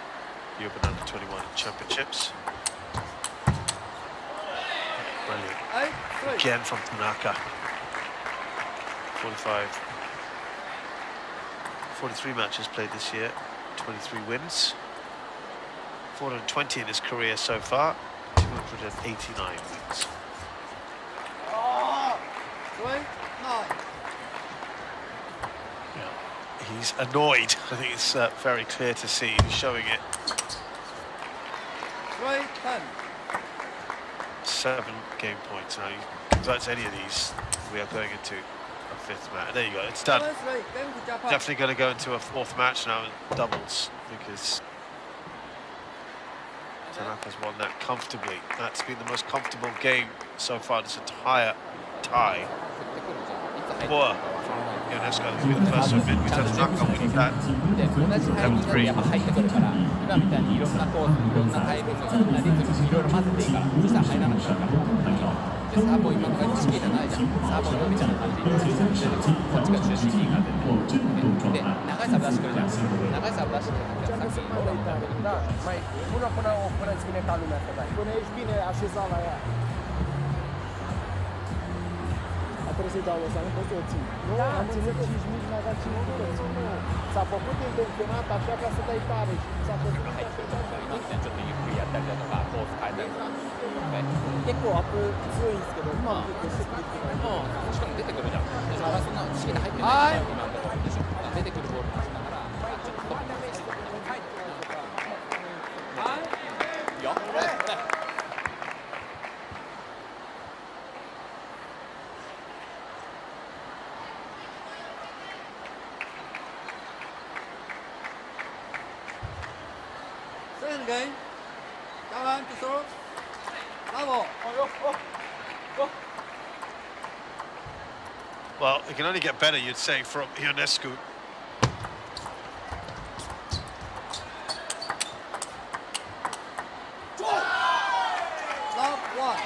European Under-21 Championships. Brilliant. Again from Tanaka. 43 matches played this year, 23 wins. 420 in his career so far, 289 wins. He's annoyed. I think it's very clear to see. He's showing it. 7 game points. Now, he converts any of these, we are going into a 5th match. There you go. It's done. Definitely going to go into a 4th match now in doubles because Tanaka's won that comfortably. That's been the most comfortable game so far this entire tie. Poor. Ionesco will be the first to admit we turn Tanaka winning that. 同じタイミングでやっぱ入ってくるから今みたいにいろんなコースいろんなタイミングいろんなリズムいろいろ混ぜていいからそしたら入らなくなるからでサーブを今のがチキじゃないじゃんサーブを今みたいな感じでこっちが中心にいいからで長いサーブ出してくるじゃん長いサーブ出してくるじゃんさっき Da, mai până îți vine ca lumea să dai. Până ești bine așezat la ea. Trebuie să-i dau ăsta, nu poți să o ții. Nu, am ținut 5 mici, n-a dat 5 minute. S-a făcut intenționat așa ca să dai tare și s-a făcut今みたいにちょっとゆっくりやったりだとかコース変えたりとか結構アップ強いんですけど、まあしかも出てくるじゃんでそれはそんなチキで入ってない今のところでしょ出てくるボールだからちょっとトップにしてよっ Second game. Come on, to serve. Bravo. Well, it can only get better, you'd say, from Ionescu. Love 1.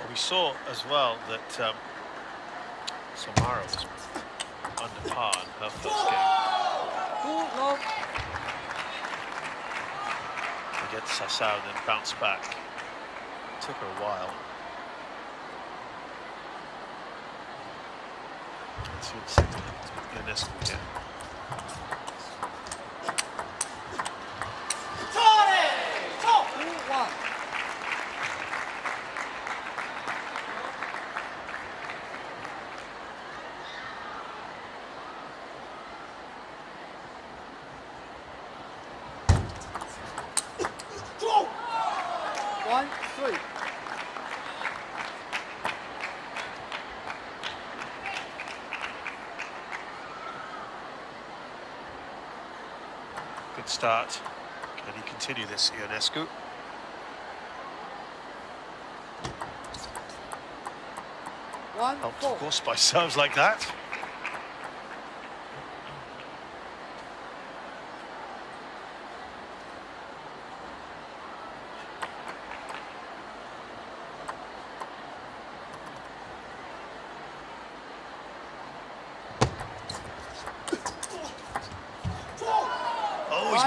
We saw as well that Samara was under par in her first game against Sassao and then bounced back. Took her a while. Let's see what's in this one here. Good start. Can he continue this, Ionescu? Helped, of course, by serves like that.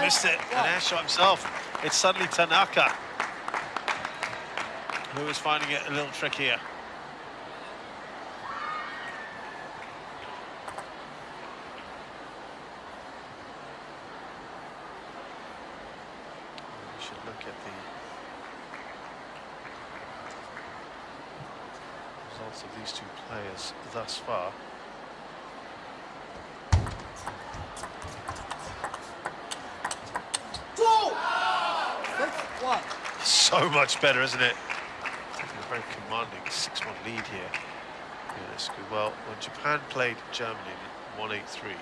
missed it. An air shot himself. It's suddenly Tanaka who is finding it a little trickier. We should look at the results of these two players thus far. So much better, isn't it? Taking a very commanding 6-1 lead here. Well, when Japan played Germany in 1-8-3,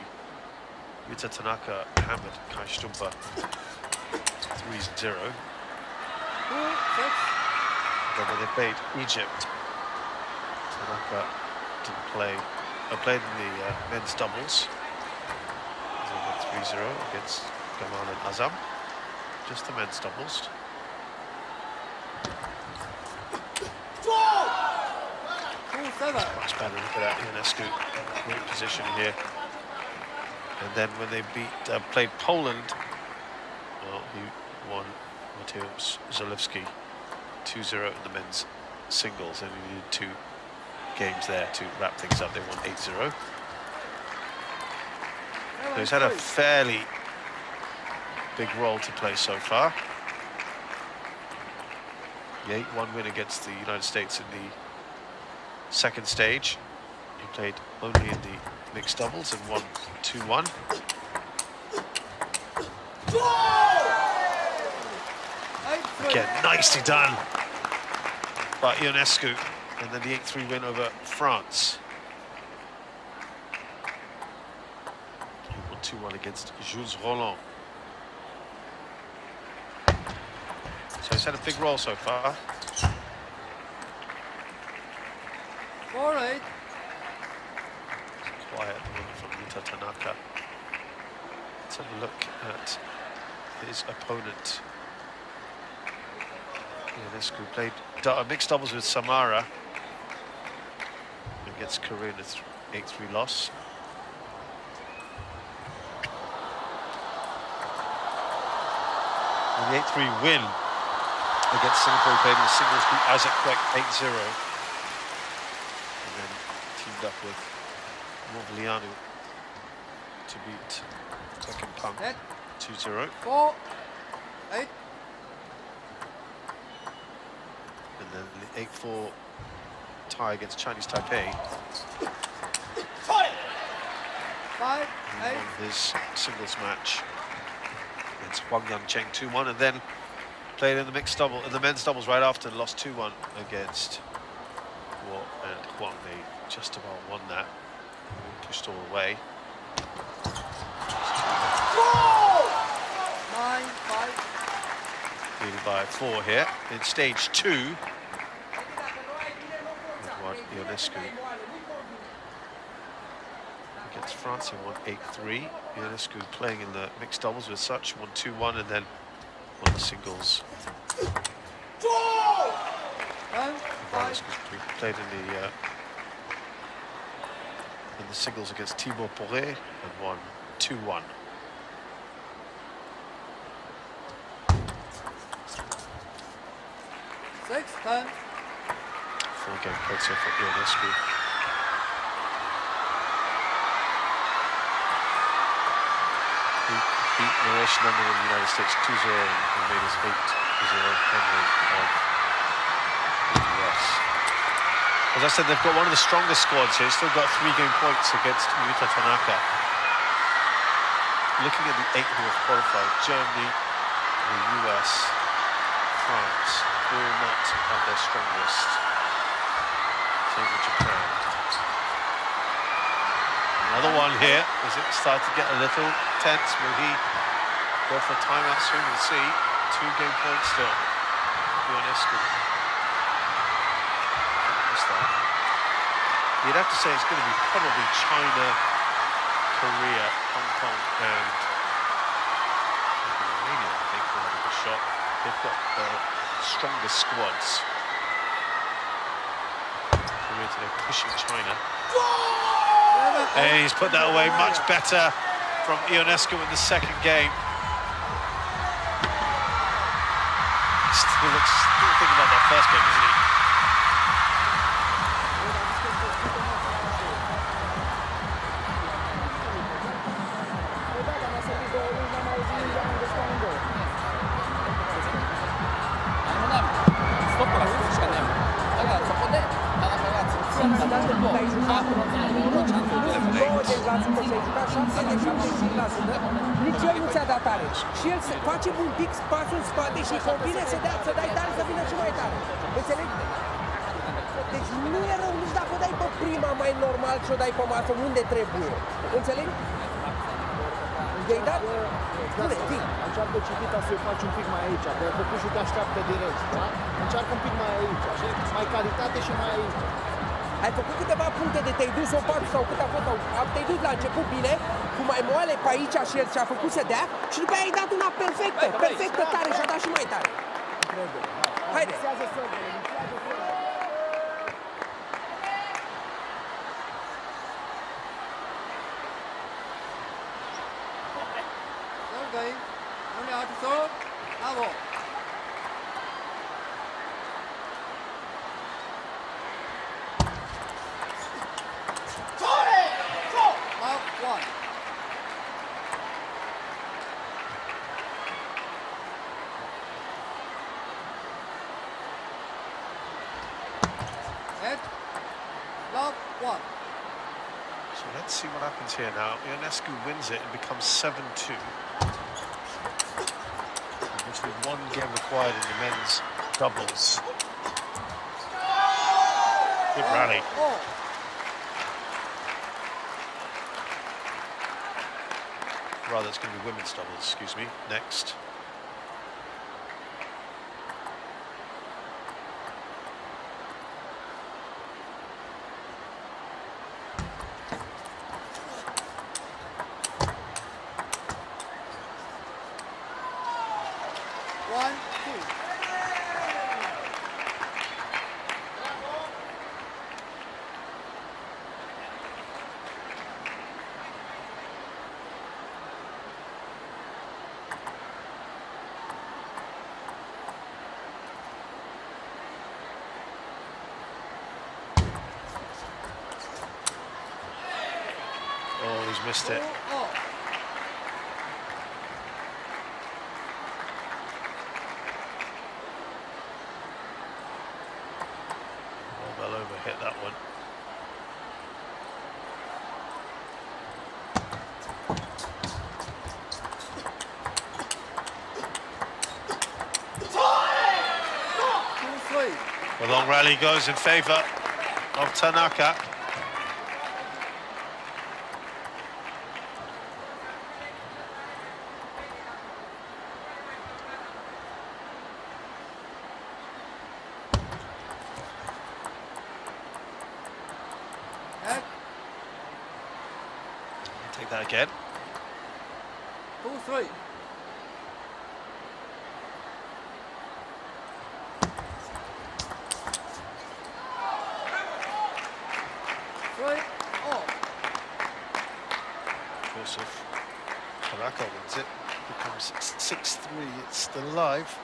Yuta Tanaka hammered Kai Stumper 3-0. Then when they played Egypt, Tanaka didn't play. Played in the men's doubles. 3-0 against Gamal and Azam. Just the men's doubles. Much better. Look at that, Ionescu, great position here. And then when they played Poland, well, he won Mateusz Zalewski 2-0 in the men's singles, and he needed 2 games there to wrap things up. They won 8-0. So he's had a fairly big role to play so far. The 8-1 win against the United States in the second stage. He played only in the mixed doubles and won 2-1. Again, nicely done by Ionescu. And then the 8-3 win over France. He won 2-1 against Jules Roland. So he's had a big role so far. All right. Quiet one from Yuta Tanaka. Let's have a look at his opponent. Ionescu played mixed doubles with Samara against Korea in an 8-3 loss. And the 8-3 win against Singapore, he played in the singles beat Isaac Kwek 8-0. And then teamed up with Morvilianu to beat Tekken Punk 2-0. 4-8. And then the 8-4 tie against Chinese Taipei. 5-8. He won his singles match against Huang Yangcheng 2-1, and then played in the mixed double, in the men's doubles right after, and lost 2-1 against Guo and Huang. They just about won that. Pushed all the way. 9-5. Leading by 4 here in stage 2. Ionescu against France, he won 8-3. Ionescu playing in the mixed doubles with Such, won 2-1, and then won the singles. Played in the singles against Thibaut Poré and won 2-1. Six-10. 4-game play so for Ionescu. He beat Naresh Nandan in the United States 2-0 and made his 8-0 handling of the US. As I said, they've got one of the strongest squads here. Still got 3-game points against Yuta Tanaka. Looking at the 8 who have qualified, Germany, the US, France, all not at their strongest. Same with Japan. Another one here. Is it starting to get a little tense? Will he go for a timeout soon? We'll see. 2-game points still. Ionescu. You'd have to say it's going to be probably China, Korea, Hong Kong, and Romania, I think, will have a good shot. They've got the strongest squads. Korea today pushing China. And he's put that away much better from Ionescu in the second game. still thinking about that first game, isn't he? Nici el nu ți-a dat tare. Și el se face un pic spațiu în spate și convine să dai tare să vină și mai tare. Înțelegi? Deci nu e rău nici dacă o dai pe prima mai normal și o dai pe masă unde trebuie. Înțelegi? I-ai dat? Spune, zi. Încearcă Cipita să-i faci un pic mai aici, că ai făcut și te așteaptă direct, da? Încearcă un pic mai aici, așa? Mai calitate și mai aici. Ai făcut câteva puncte de te-ai dus o parte sau cât a fost, sau te-ai dus la început bine, cu mai moale pe aici și el și-a făcut să dea și după aia ai dat una perfectă, perfectă tare și-a dat și mai tare. Haide! game. Only out to serve. Bravo. Love 1. Head. Love 1. So let's see what happens here now. Ionescu wins it and becomes 7-2. With one game required in the men's doubles. Good rally. Rather, it's going to be women's doubles, excuse me, next. Oh, he's missed it. Well overhit that one. The long rally goes in favour of Tanaka. Take that again. 2-3. Joseph Tanaka wins it. Becomes 6-3. It's still live.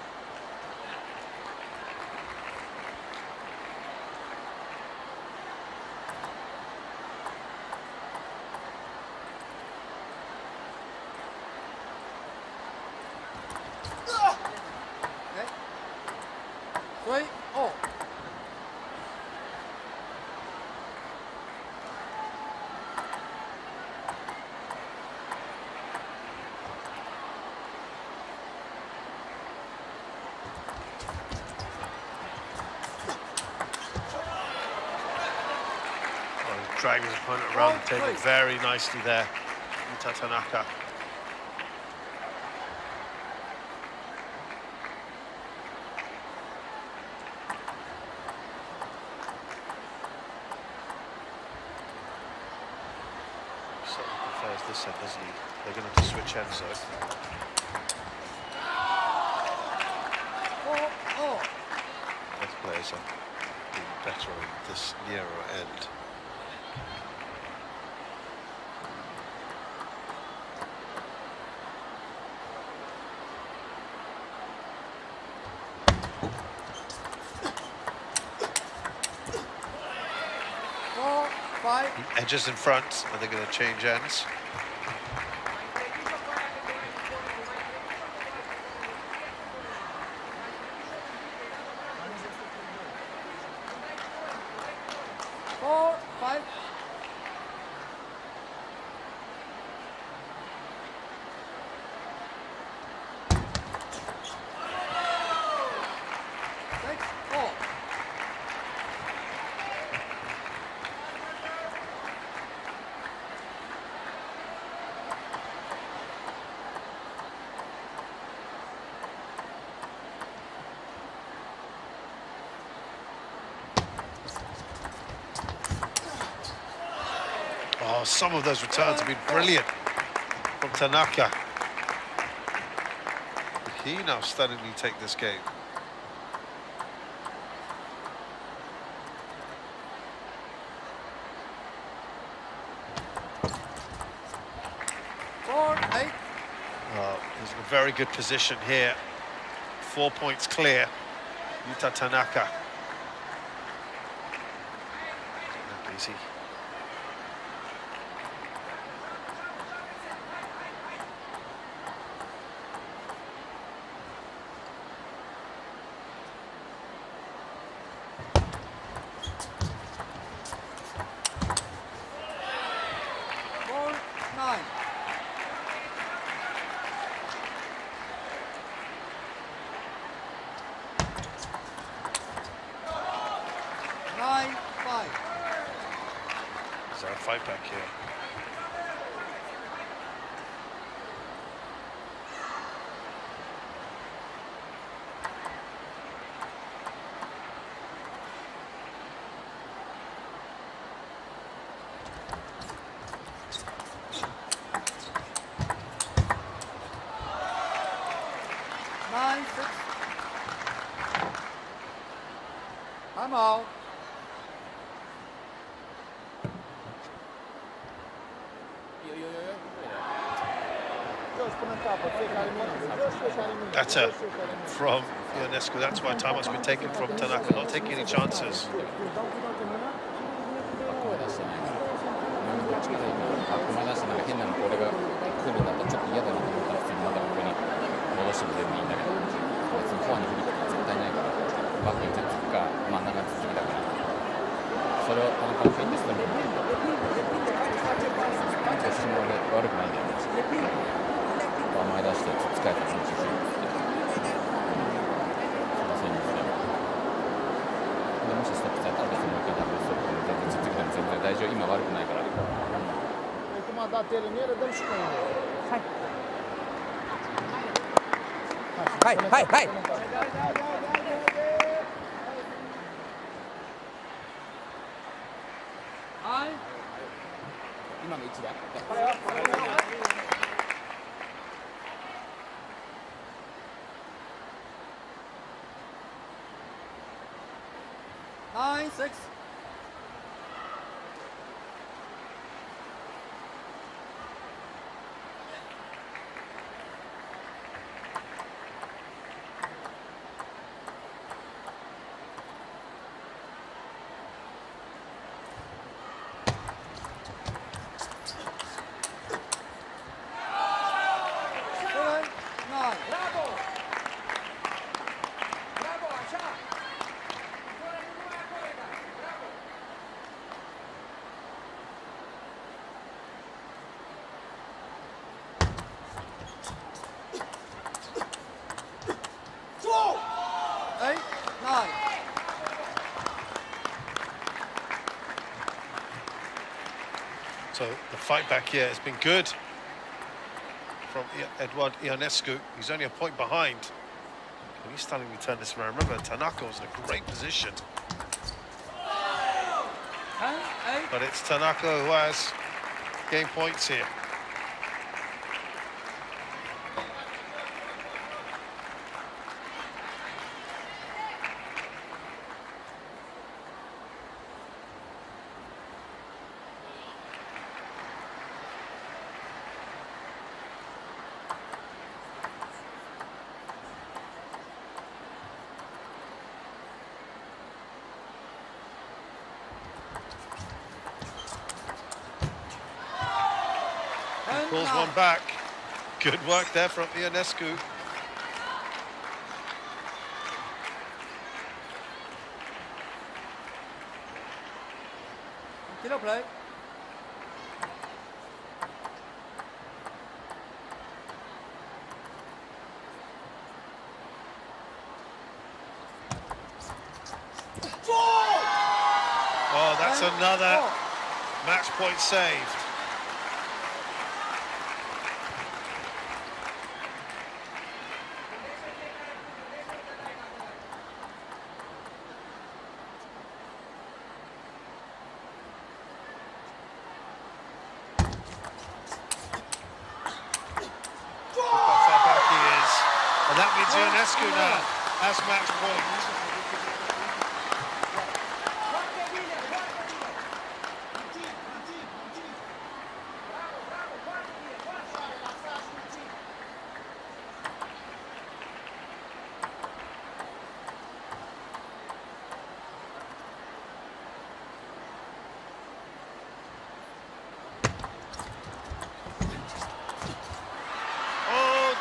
Dragging his opponent around the table very nicely there, Yuta Tanaka. Certainly prefers this end, doesn't he? They're going to have to switch ends though. Both players are doing better on this nearer end. The edges in front, and they're going to change ends. Four, five. Six, four. Oh, some of those returns have been brilliant from Tanaka. He now steadily take this game. Four, eight. He's in a very good position here. 4 points clear. Yuta Tanaka. Not easy. Four, nine. Nine, five. Is there a fight back here? Nine, six. I'm out. Better from Ionescu. That's why timeout's been taken from Tanaka, not taking any chances. バック前出してなんか変なのこれが来るんだったらちょっと嫌だなと思ったら普通にまたここに戻しても全然いいんだけど別にフォアに振りとか絶対ないからバックに続くか真ん中に続きだからそれを田中のフェイントしても腰も悪くないんだよね前出して使えたら気持ちいいってその戦術でもしストップされたら別にもう一回ダブルストップでも全然続きでも全然大丈夫今悪くないから Cum a dat el în ele, dăm și noi în ele. Hai! Hai, hai, hai! Hai! 今の位置だ Nine, six. Seven, nine. Eight, nine. So the fight back here has been good from Eduard Ionescu. He's only a point behind. Can he stylingly turn this around? Remember, Tanaka was in a great position. 10, 8. But it's Tanaka who has game points here. Pulls one back. Good work there from Ionescu. Killer play. Oh, that's another match point saved. Look how far back he is. And that means Ionescu now has match point.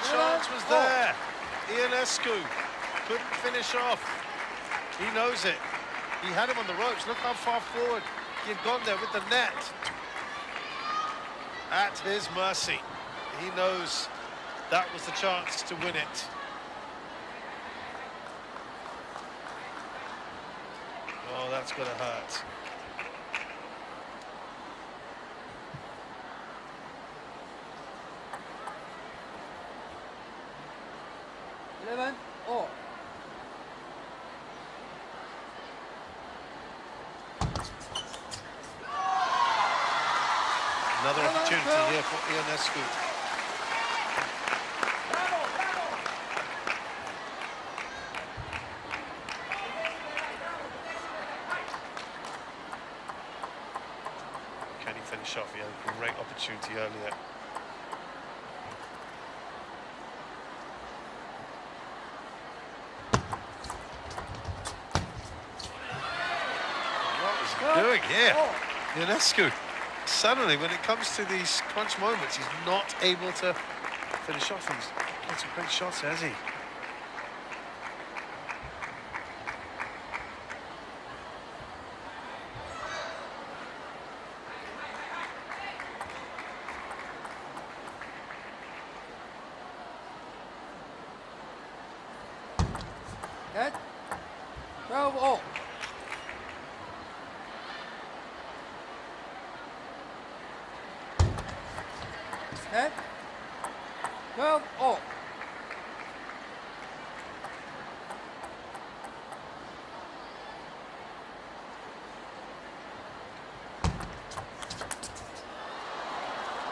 Chance was there. Ionescu couldn't finish off. He knows it. He had him on the ropes. Look how far forward he had gone there with the net. At his mercy. He knows that was the chance to win it. Oh, that's gonna hurt. Another opportunity here for Ionescu. Can he finish off? He had a great opportunity earlier. What is he doing here? Ionescu. Suddenly, when it comes to these crunch moments, he's not able to finish off. He's got some great shots, has he? Okay. 12-all. Okay. 12-all.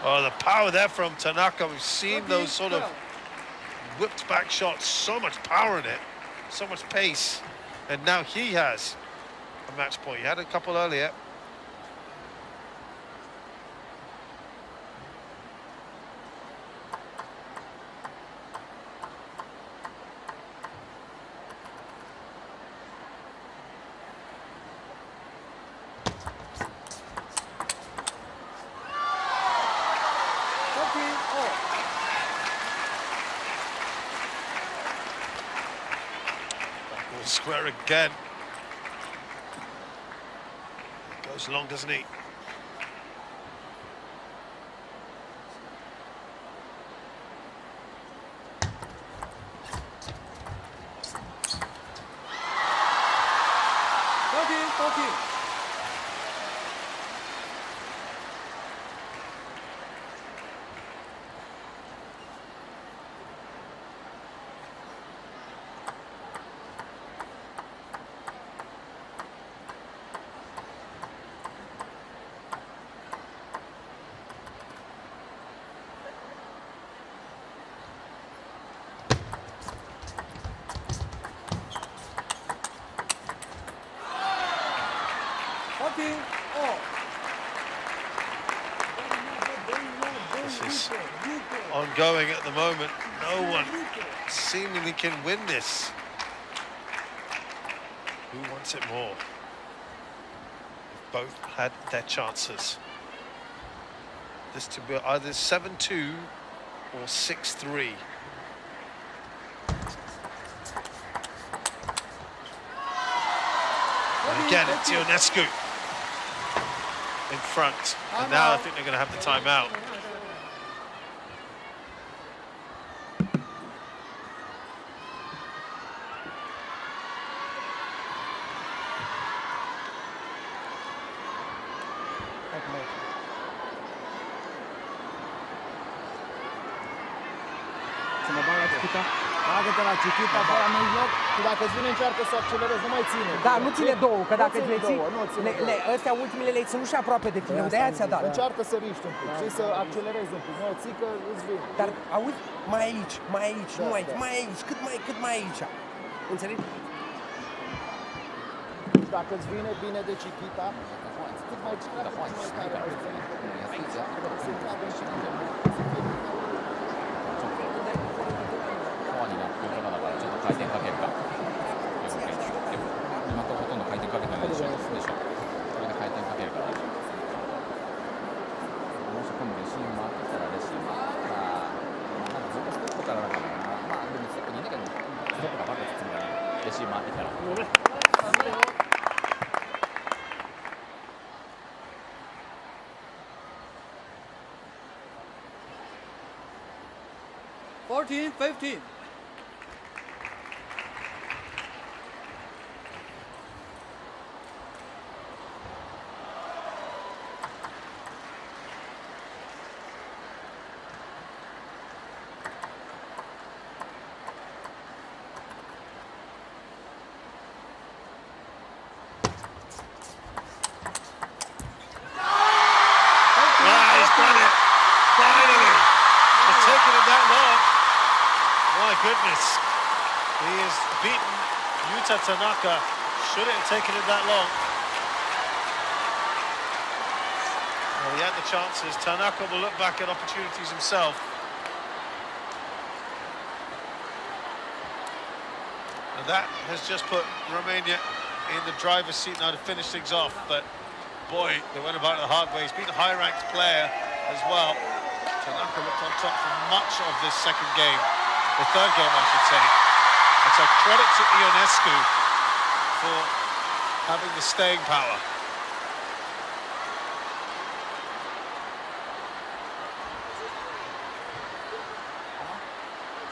Oh, the power there from Tanaka. We've seen those sort of whipped back shots. So much power in it. So much pace. And now he has a match point. He had a couple earlier. Square again. Goes long, doesn't he? This is ongoing at the moment. No one seemingly can win this. Who wants it more? They've both had their chances. this to be either 7-2 or 6-3. And again, it's Ionescu in front. And now I think they're going to have the timeout. Bagă-te la Chiquita, fără la mijloc și dacă îți vine încearcă să accelerezi, nu mai ține. Da, nu ține două, că dacă ține le ții, două, nu ține două. ăstea ultimele le-ai ținut și aproape de fileu, de-aia ți-a dat. Încearcă să riști un pic și să accelerezi un pic, nu ții că îți vine. Dar, auzi, mai aici, nu aici, mai aici, cât mai aici. Înțelegi? Dacă îți vine bine de Chiquita, cât mai tare. Fourteen, 15. Goodness, he has beaten Yuta Tanaka. Should it have taken him that long? Well, he had the chances. Tanaka will look back at opportunities himself. And that has just put Romania in the driver's seat now to finish things off. But boy, they went about it the hard way. He's been a high-ranked player as well. Tanaka looked on top for much of this second game. The third game, I should say. And so credit to Ionescu for having the staying power.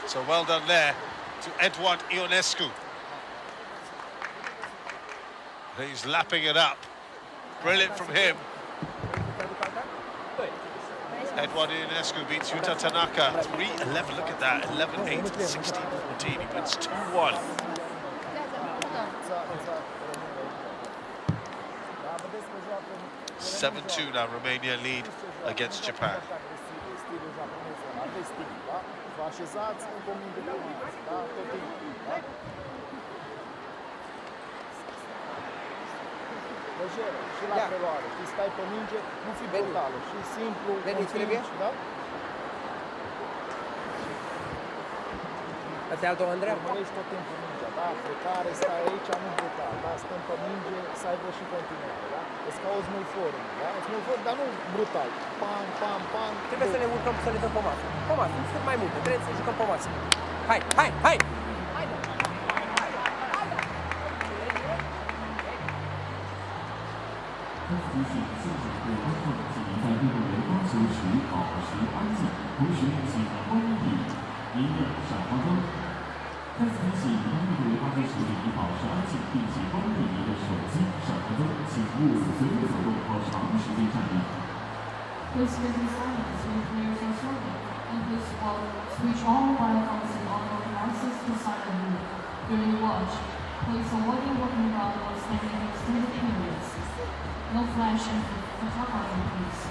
So well done there to Edward Ionescu. He's lapping it up. Brilliant from him. Edward Ionescu beats Yuta Tanaka 3-11. Look at that, 11-8, 16-14. He wins 2-1. (7-2) now. Romania lead against Japan. Și la preluare, și stai pe minge, nu fi brutală, și simplu, continuu, da? Asta e altul, Andrei? Urmărești tot timpul mingea, da? Frecare, stai aici, nu brutal, da? Stăm pe minge, să aibă și continuare, da? Îți cauți mulforul, da? Îți mulforul, dar nu brutal. Pam, pam, pam. Trebuie să le urcăm, să le dăm pe masă. Pe masă, cât mai multe, trebuie să jucăm pe masă. Hai, hai, hai!提醒现场对观众，请您在运动员发球时保持安静，同时请关闭音乐闪光灯。再次提醒，当运动员发球时，请您保持安静，并且关闭您的手机闪光灯，请勿随意走动或长时间站立。Please remain silent when players are serving, and please switch all mobile phones and audio devices to silent mode during the watch. Please avoid walking around or standing extended periods. No flash and photography, please.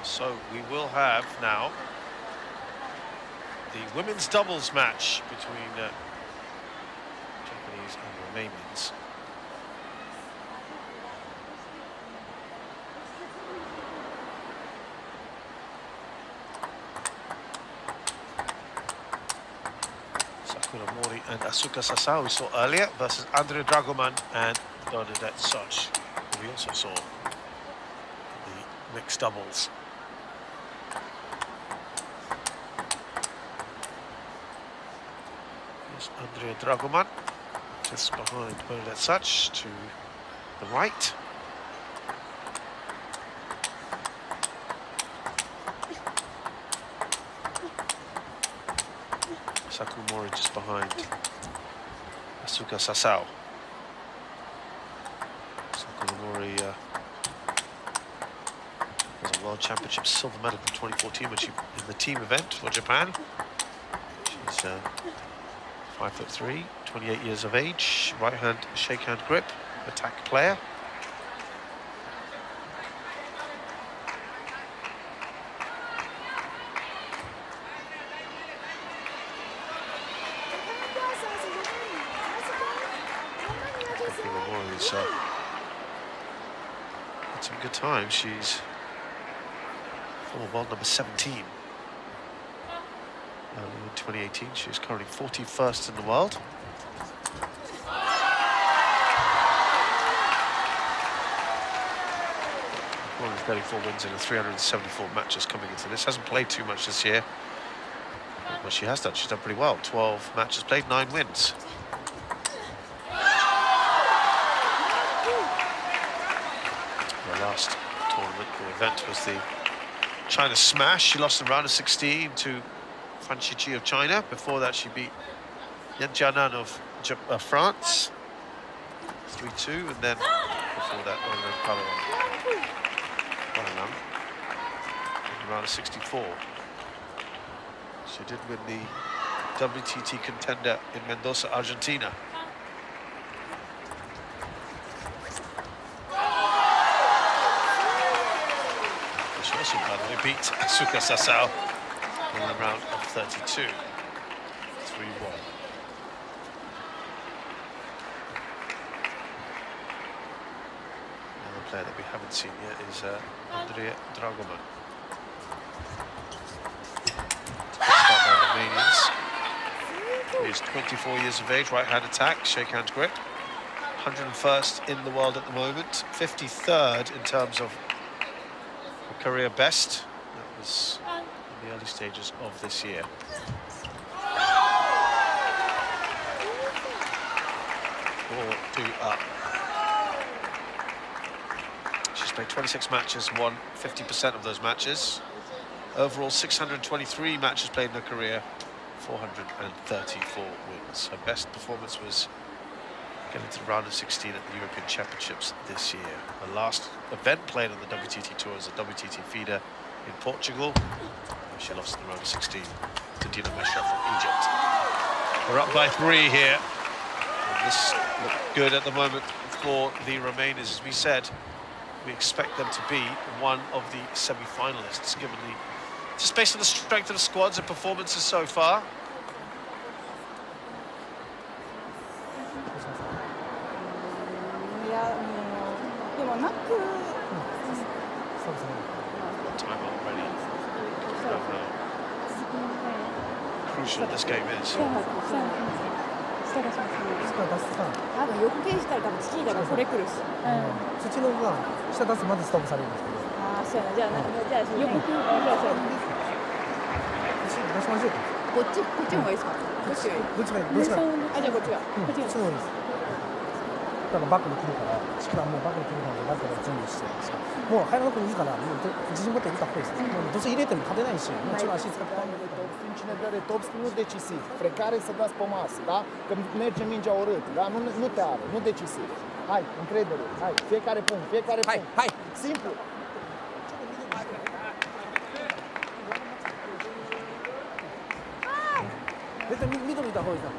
So we will have now the women's doubles match between Japanese Romanians. Sakura Mori and Asuka Sasao we saw earlier versus Andrea Dragoman and Bernadette Soch, who we also saw in the mixed doubles. Here's Andrea Dragoman, just behind Bernadette Soch to the right. Sakumori just behind Asuka Sasao. Sakumori was a World Championship silver medal in 2014 when she in the team event for Japan. She's 5'3", 28 years of age, right hand shake hand grip, attack player. Had some good times. She's former world number 17. In 2018, she's currently 41st in the world. Well, 34 wins in 374 matches coming into this. Hasn't played too much this year. But she has done. She's done pretty well. 12 matches played, 9 wins. The last tournament or event was the China Smash. She lost in round of 16 to Fan Shiqi of China. Before that, she beat Yan Jianan of France 3-2, and then before that, in round of 64. She did win the WTT contender in Mendoza, Argentina. She also, by the way, beat Asuka Sasao in the round of 32, 3-1. Another player that we haven't seen yet is Andrea Dragoman. Romanians. He's 24 years of age, right hand attack, shake hand grip. 101st in the world at the moment, 53rd in terms of a career best. That was in the early stages of this year. Four, two up. She's played 26 matches, won 50% of those matches. Overall, 623 matches played in her career, 434 wins. Her best performance was getting to the round of 16 at the European Championships this year. Her last event played on the WTT Tour was a WTT feeder in Portugal, where she lost in the round of 16 to Dina Mesha from Egypt. We're up by 3 here. And this looked good at the moment for the Romanians. As we said, we expect them to be one of the semi-finalists, given the just based on the strength of the squads and performances so far. Time already. Crucial this game is. 多分横傾したら多分チキータがこれ来るし。土のが下出すまでストップされるんですけど。ああ、そうやな。じゃあ横傾。そう。出しましょうか。こっちの方がいいですか。どっちがいい？どっちがいい？あ、じゃあこっちが。こっちの方がいいです。だからバックに来るから、しかももうバックに来るからバックが準備してるんですよ。もう入らなくていいから、もう自信持って入れた方がいいです。もうどうせ入れても勝てないし、もちろん足使って。Cine dă retopst nu decisiv, frecare să dați pe masă, da? Că merge mingea urât, da? Nu te are, nu decisiv. Hai, încredere, hai, fiecare punct, fiecare punct. Hai, simplu. Uite, middle uita, uita.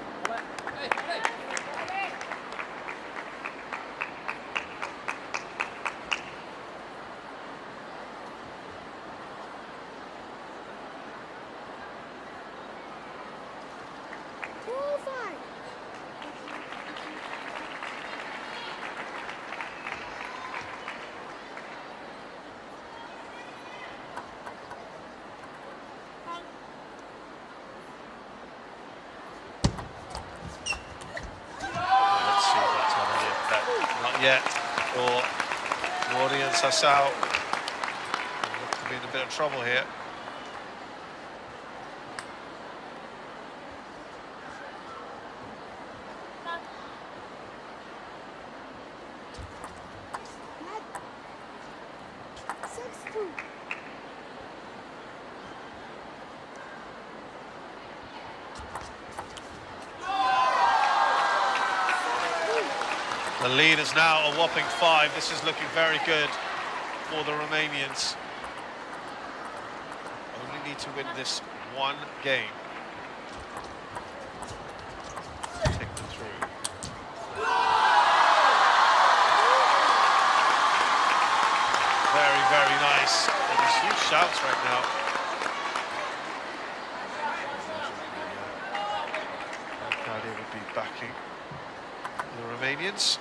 Not yet for Wardy and Sassau. Could be in a bit of trouble here. The lead is now a whopping 5. This is looking very good for the Romanians. Only need to win this one game. Take them through. Very, very nice. And there's huge shouts right now. Arcadia would be backing the Romanians.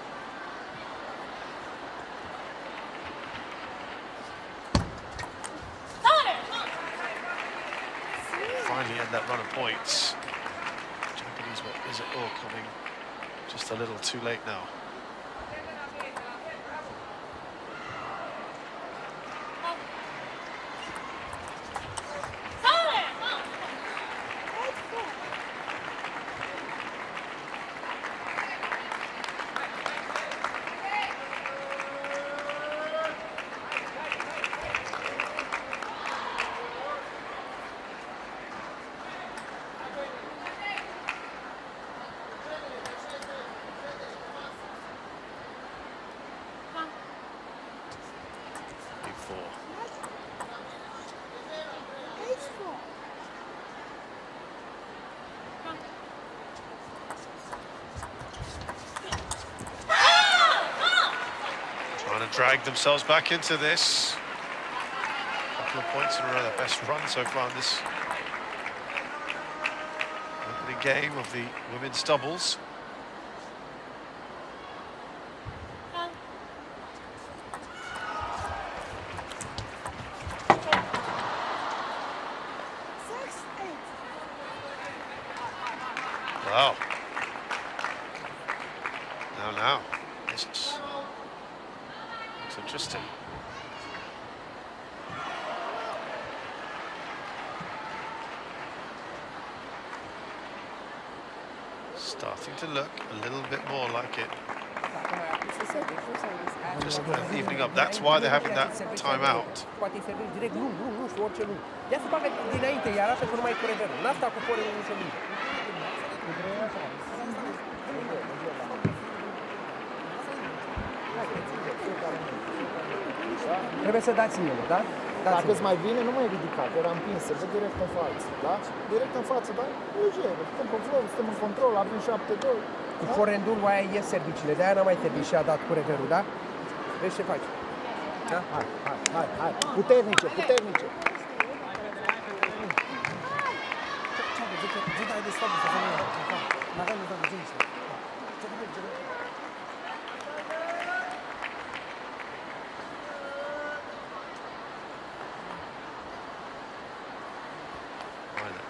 Finally end that run of points. Japanese, what is it all coming just a little too late now. Drag themselves back into this. A couple of points in a row, their best run so far in this opening game of the women's doubles. Wow. Now. This is interesting. Starting to look a little bit more like it. Just kind of evening up. That's why they're having that timeout. Trebuie să dați mie, da? Dacă îți mai vine, nu mai ridicat, era împins, se vă direct în față, da? Direct în față, da? Leger, suntem pe flow, suntem în control, avem 7-2. Cu forendul aia ies serviciile, de-aia n-a mai servit și a dat cu reverul, da? Vezi ce faci? Da? Hai, puternice.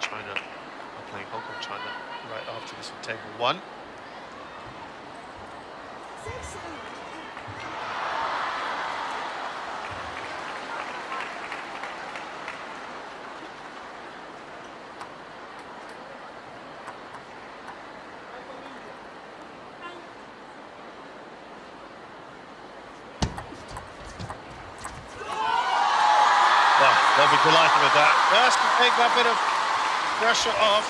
China are playing Hong Kong China right after this on table 1. Well, they'll be delighted with that. First to take that bit of pressure off.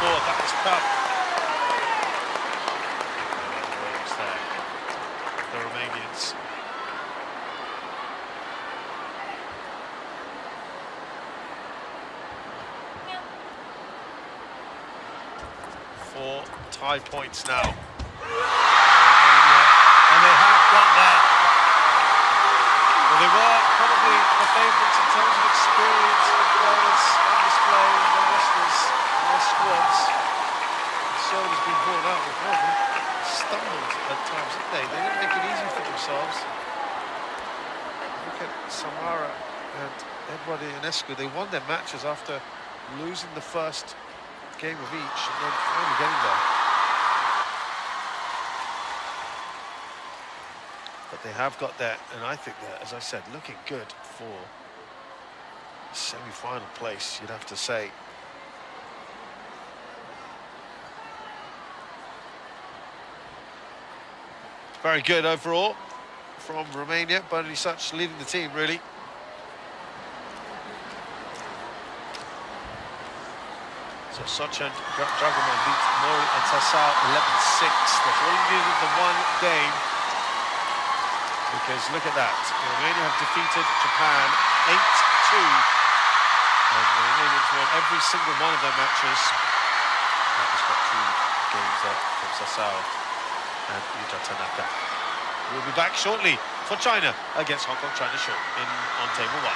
That was tough. The Romanians. Four tie points now. And they have got there. the favourites in terms of experience and players on display in their rosters and their squads. Seoul has been brought out with probably stumbled at times, didn't they? They didn't make it easy for themselves. Look at Samara and Edward Ionescu. They won their matches after losing the first game of each and then finally getting there. But they have got there, and I think they're, as I said, looking good for semi-final place, you'd have to say. Very good overall from Romania, but only such leading the team, really. So Soch and Dragoman beat Mori and Sassau 11-6. That's all you needed the one game. Because look at that, Romania have defeated Japan 8-2. And the Romanians won every single one of their matches. That was got 2 games there from Sassau and Yuta Tanaka. We'll be back shortly for China against Hong Kong China Short on table 1.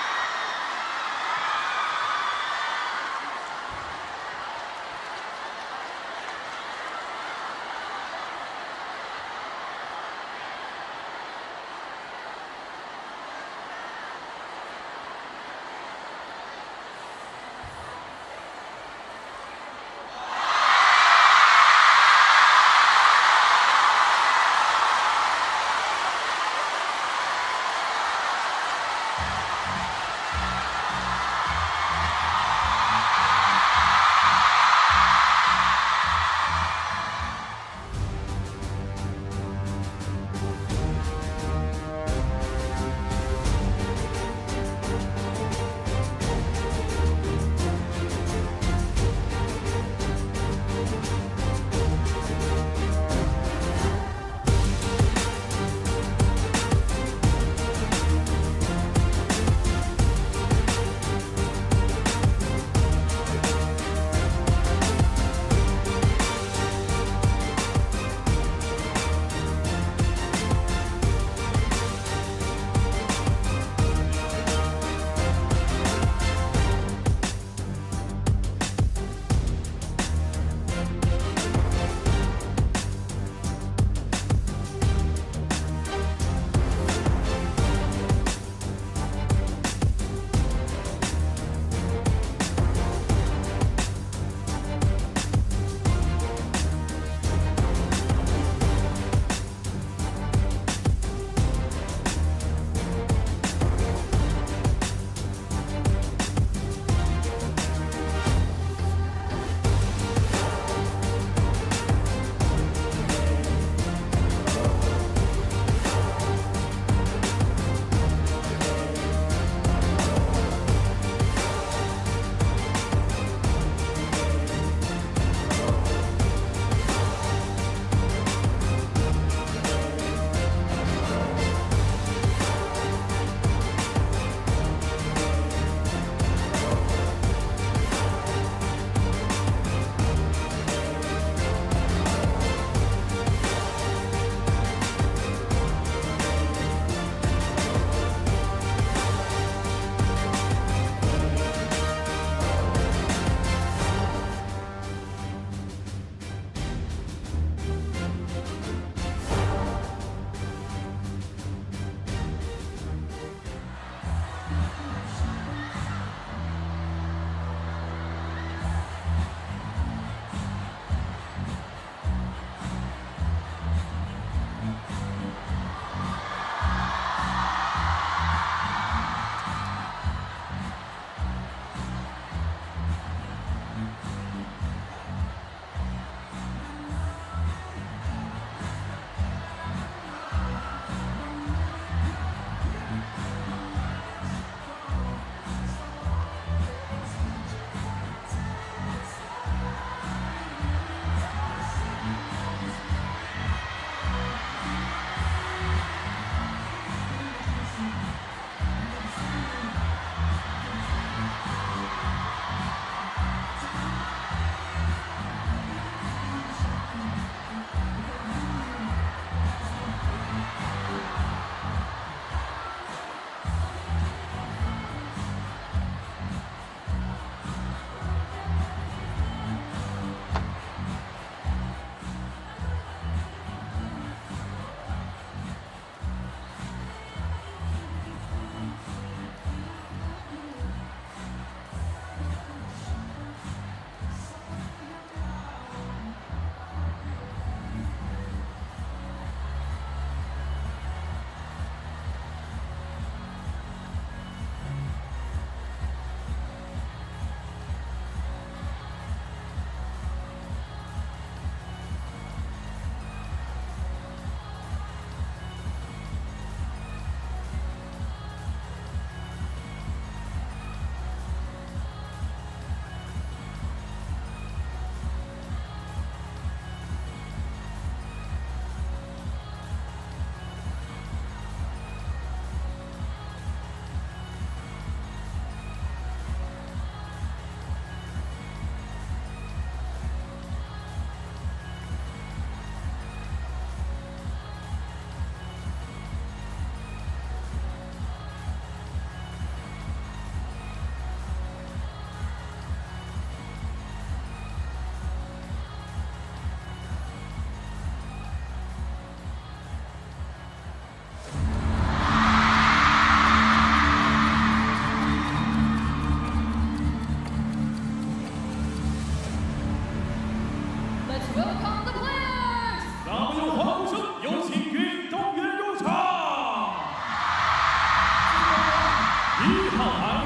号牌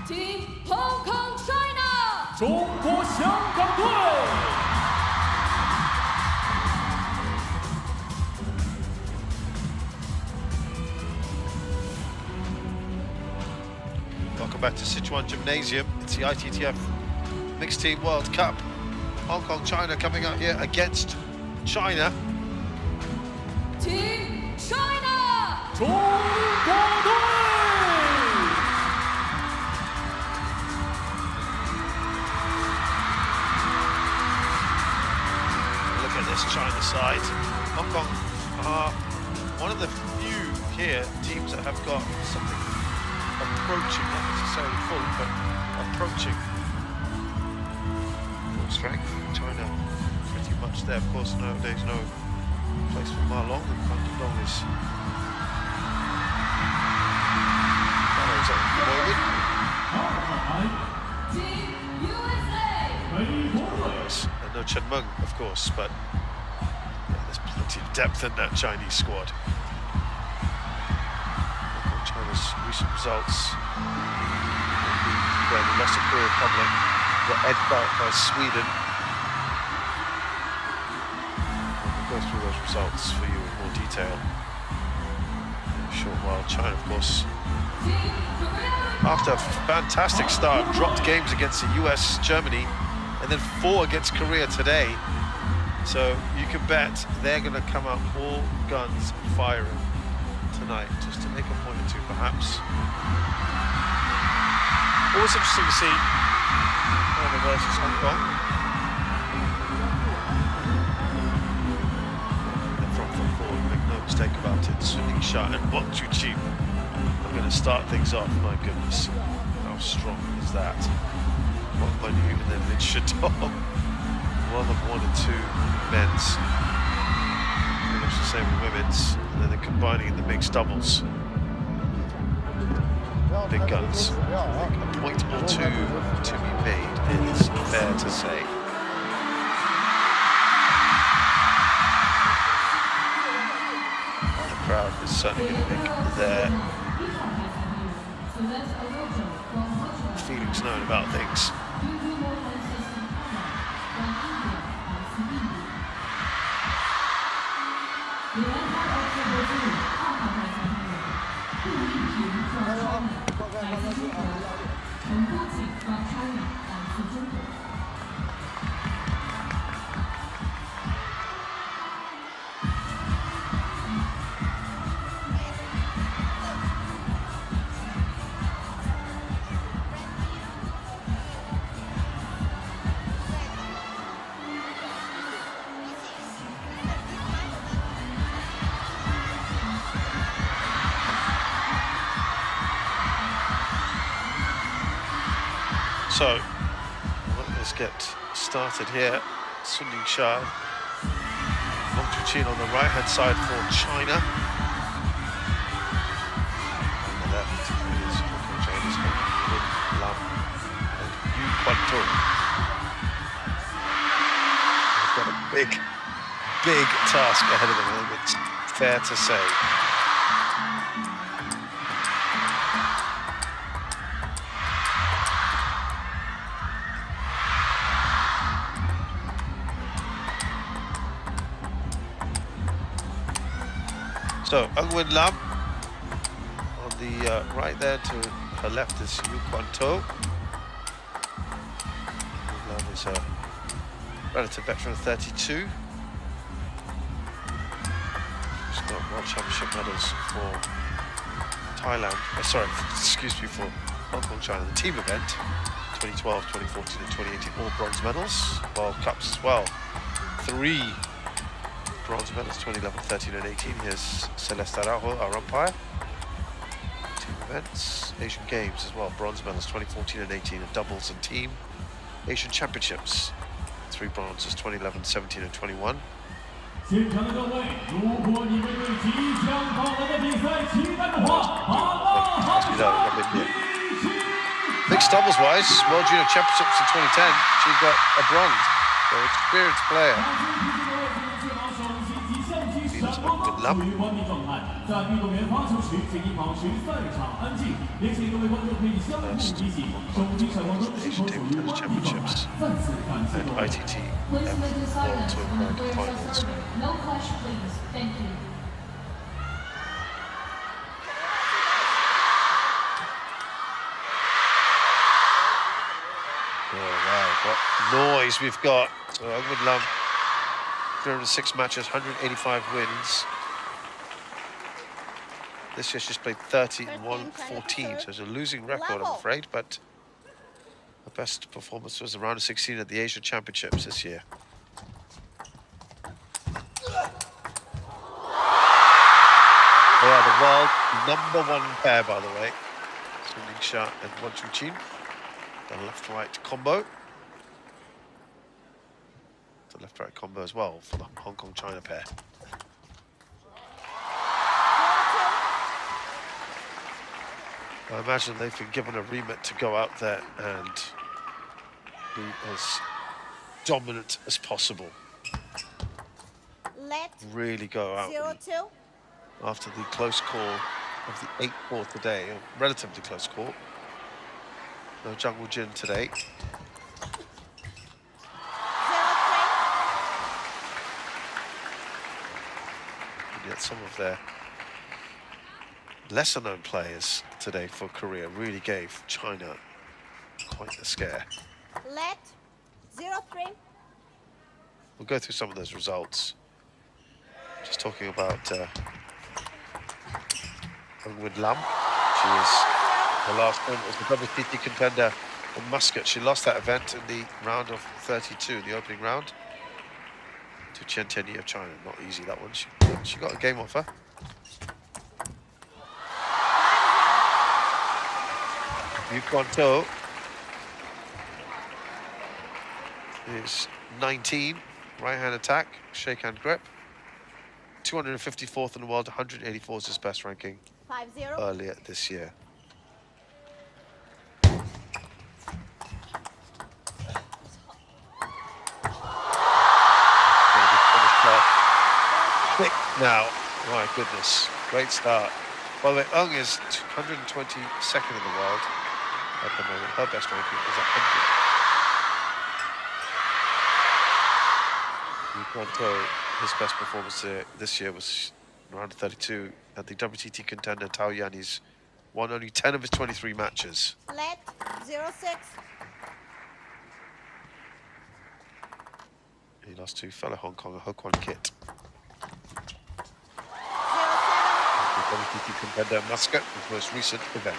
Team Hong Kong China 中国香港队。Welcome back to Sichuan Gymnasium. It's the ITTF Mixed Team World Cup. Hong Kong China coming out here against China. Team China 中国队。 Look at this China side. Hong Kong are one of the few here teams that have got something approaching, not necessarily full, but approaching full strength. China pretty much there. Of course, nowadays no place for Ma Long, and Dong is at the moment. Team USA And no Chen Meng, of course, but yeah, there's plenty of depth in that Chinese squad. China's recent results, where they lost to Korea Republic, were edged out by Sweden. We'll go through those results for you in more detail in a short while. China, of course, after a fantastic start, dropped games against the US, Germany, and then 4 against Korea today. So you can bet they're going to come out all guns firing tonight, just to make a point or two, perhaps. Always interesting to see China versus Hong Kong. The front foot forward, make no mistake about it. Sun Ying-sha and Wang Chuqin are going to start things off. My goodness, how strong is that? Wang Wenyu and then Lin Shidong. One of 1 and 2 men's. Pretty much the same with women's. And then they're combining in the mixed doubles. Big guns. A point or two to be made, it is fair to say. The crowd is certainly going to make their feelings known about things. So, let's get started here. Sun Ying-sha, Wang Chuqin on the right-hand side for China. On the left is Hong Kong China's Hong Lam and Yu Quanto. They've got a big task ahead of them, I think it's fair to say. So, Ungwen Lam on the right there, to her left is Yu Quanto. Lam is a relative veteran, 32. She's got World Championship medals for Thailand, for Hong Kong China, the team event, 2012, 2014 and 2018, all bronze medals, World Cups as well. 3 bronze medals, 2011, 13 and 18. Here's Celeste Araujo, our umpire. Team events, Asian Games as well, bronze medals, 2014 and 18, in doubles and team. Asian Championships, 3 bronzes, 2011, 17 and 21. 现场的各位，如果你们对即将到来的比赛期待的话，把大喊声一起！ Mixed doubles wise, World Junior Championships in 2010, she got a bronze. So experienced player. Lam. 处于关闭状态，在运动员发球时，请你保持赛场安静。也请各位观众可以相互提醒，手机闪光灯是否处于关闭状态。再次感谢 and 各位。 ITTF Please maintain World silence Tour when the Grand players are Finals. serving. No clash, please. Thank you. Oh wow, what noise we've got. So Ungwin Lam, 306 matches, 185 wins. This year she's played 30 and won 14, so it's a losing record, I'm afraid, but her best performance was the round of 16 at the Asian Championships this year. They are the world #1 pair, by the way. Swinging Xia and Wang Chuqin. The left-right combo. The left-right combo as well for the Hong Kong-China pair. I imagine they've been given a remit to go out there and be as dominant as possible. Really go out and, after the close call of the 8-4 today, a relatively close call. No Zhang Wujin today. And yet some of their lesser-known players today for Korea really gave China quite the scare. Let 0-3. We'll go through some of those results. Just talking about Ungwin Lam. She is her last win was the WTT contender in Muscat. She lost that event in the round of 32, the opening round, to Chen Tianyi of China. Not easy, that one. She got a game off her. Yu Kwan-to is 19, right-hand attack, shake-hand grip. 254th in the world, 184 is his best ranking 5-0. earlier this year. Quick now, my goodness, great start. By the way, Ung is 122nd in the world at the moment. Her best ranking is 100. Yu Kwan-to, his best performance this year was round 32 at the WTT contender Tao Yan. He's won only 10 of his 23 matches. Let 0-6. He lost to fellow Hong Konger Ho Kwan Kit. 0-7. The WTT contender Muscat, his most recent event.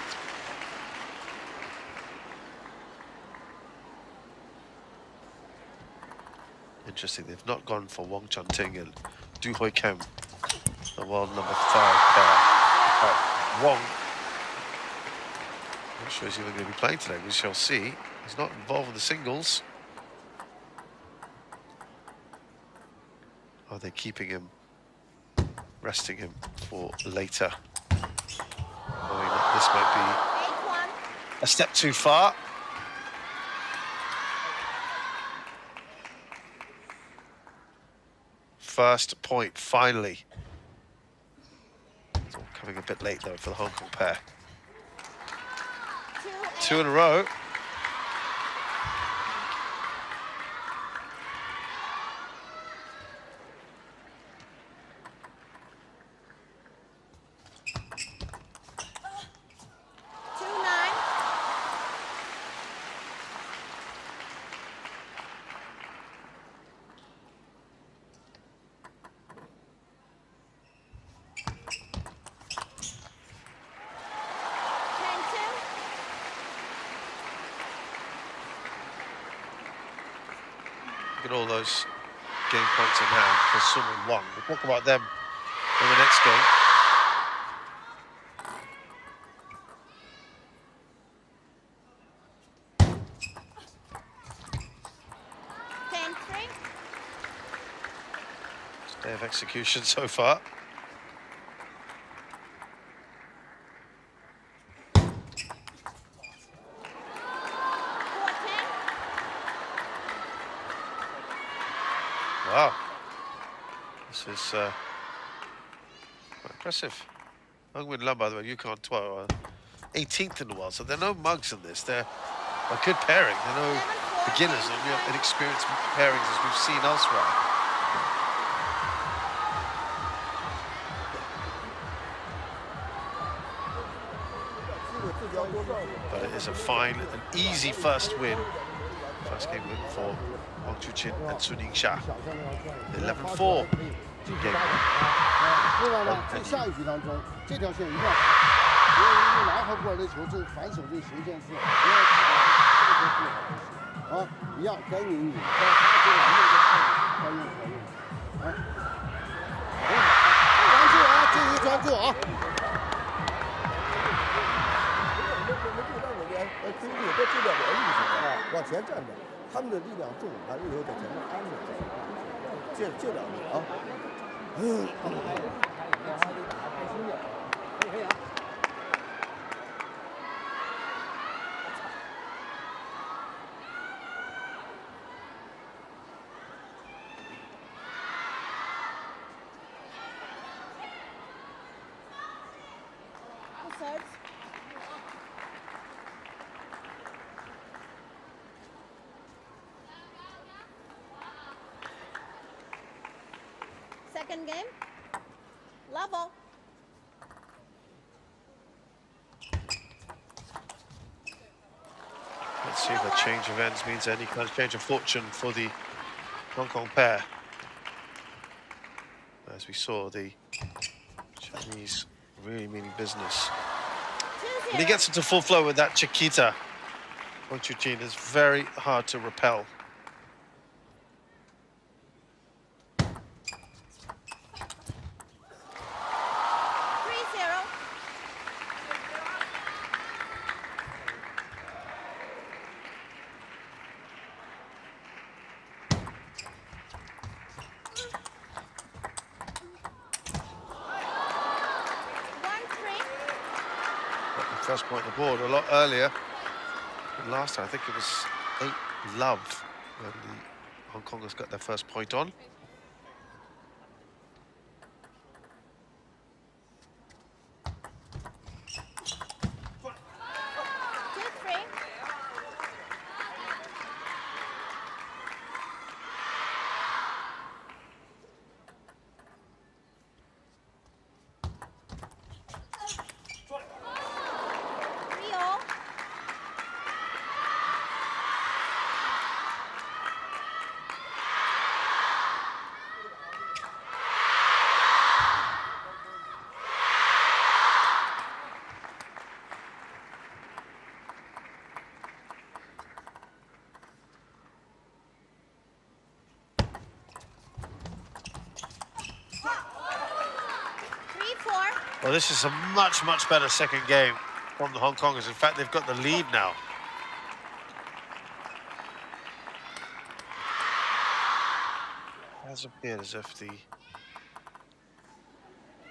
Interesting, they've not gone for Wang Chunting and Du Hoi Kem, the world #5 pair. Wang, I'm not sure he's even going to be playing today. We shall see. He's not involved in the singles. Are they keeping him, resting him for later? Knowing that this might be a step too far. First point, finally. It's all coming a bit late, though, for the Hong Kong pair. 2 in a row. Look at all those game points in hand for Sun and Wang. We'll talk about them in the next game. Day of execution so far. Wow, this is Impressive. Hungmin Lam, by the way, Yukon 12, 18th in the world, so there are no mugs in this. They're a good pairing. There are no beginners or inexperienced pairings as we've seen elsewhere. But it is a fine and easy first win. First game win for Wang Chuqin and Sun Yingsha. 11-4 game. 在下一局当中，这条线一定要跑，因为拿回过来的球，这反手这个形线是不要起的，这个是不好的啊，一样该拧拧，该发出来那个该用该用啊，专注啊，这一专注啊。经历和这两个力量啊，往前站着，他们的力量重，完了以后在前面安着，这两个啊。Second game, level. Let's see if a change of ends means any kind of change of fortune for the Hong Kong pair. As we saw, the Chinese really meaning business. When he gets into full flow with that Chiquita, Wang Chuqin is very hard to repel. First point on the board a lot earlier than last time. I think it was 8-love when the Hong Kongers got their first point on. Well, this is a much, much better second game from the Hong Kongers. In fact, they've got the lead now. It has appeared as if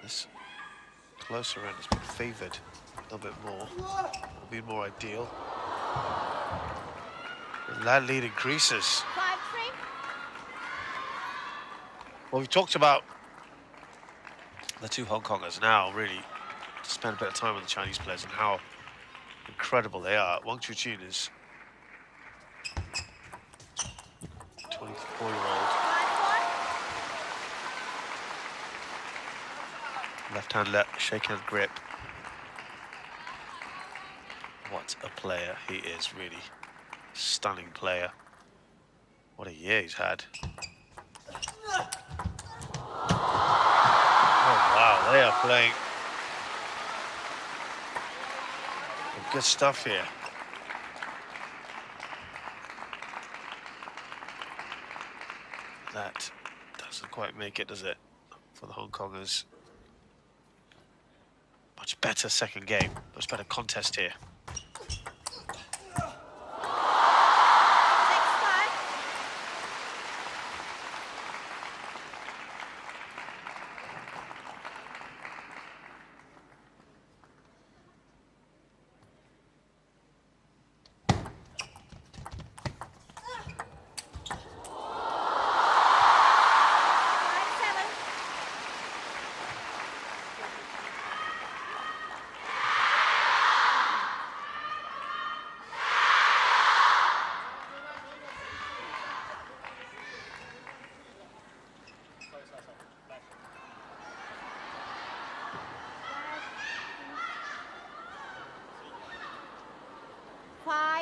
this closer end has been favoured a little bit more. Will be more ideal. And that lead increases. 5-3. Well, we've talked about the two Hong Kongers now really spend a bit of time with the Chinese players and how incredible they are. Wang Chuqin is 24-year-old. Left-hand shake-hand grip. What a player he is, really. Stunning player. What a year he's had. Oh, wow, they are playing good stuff here. That doesn't quite make it, does it, for the Hong Kongers? Much better second game, much better contest here.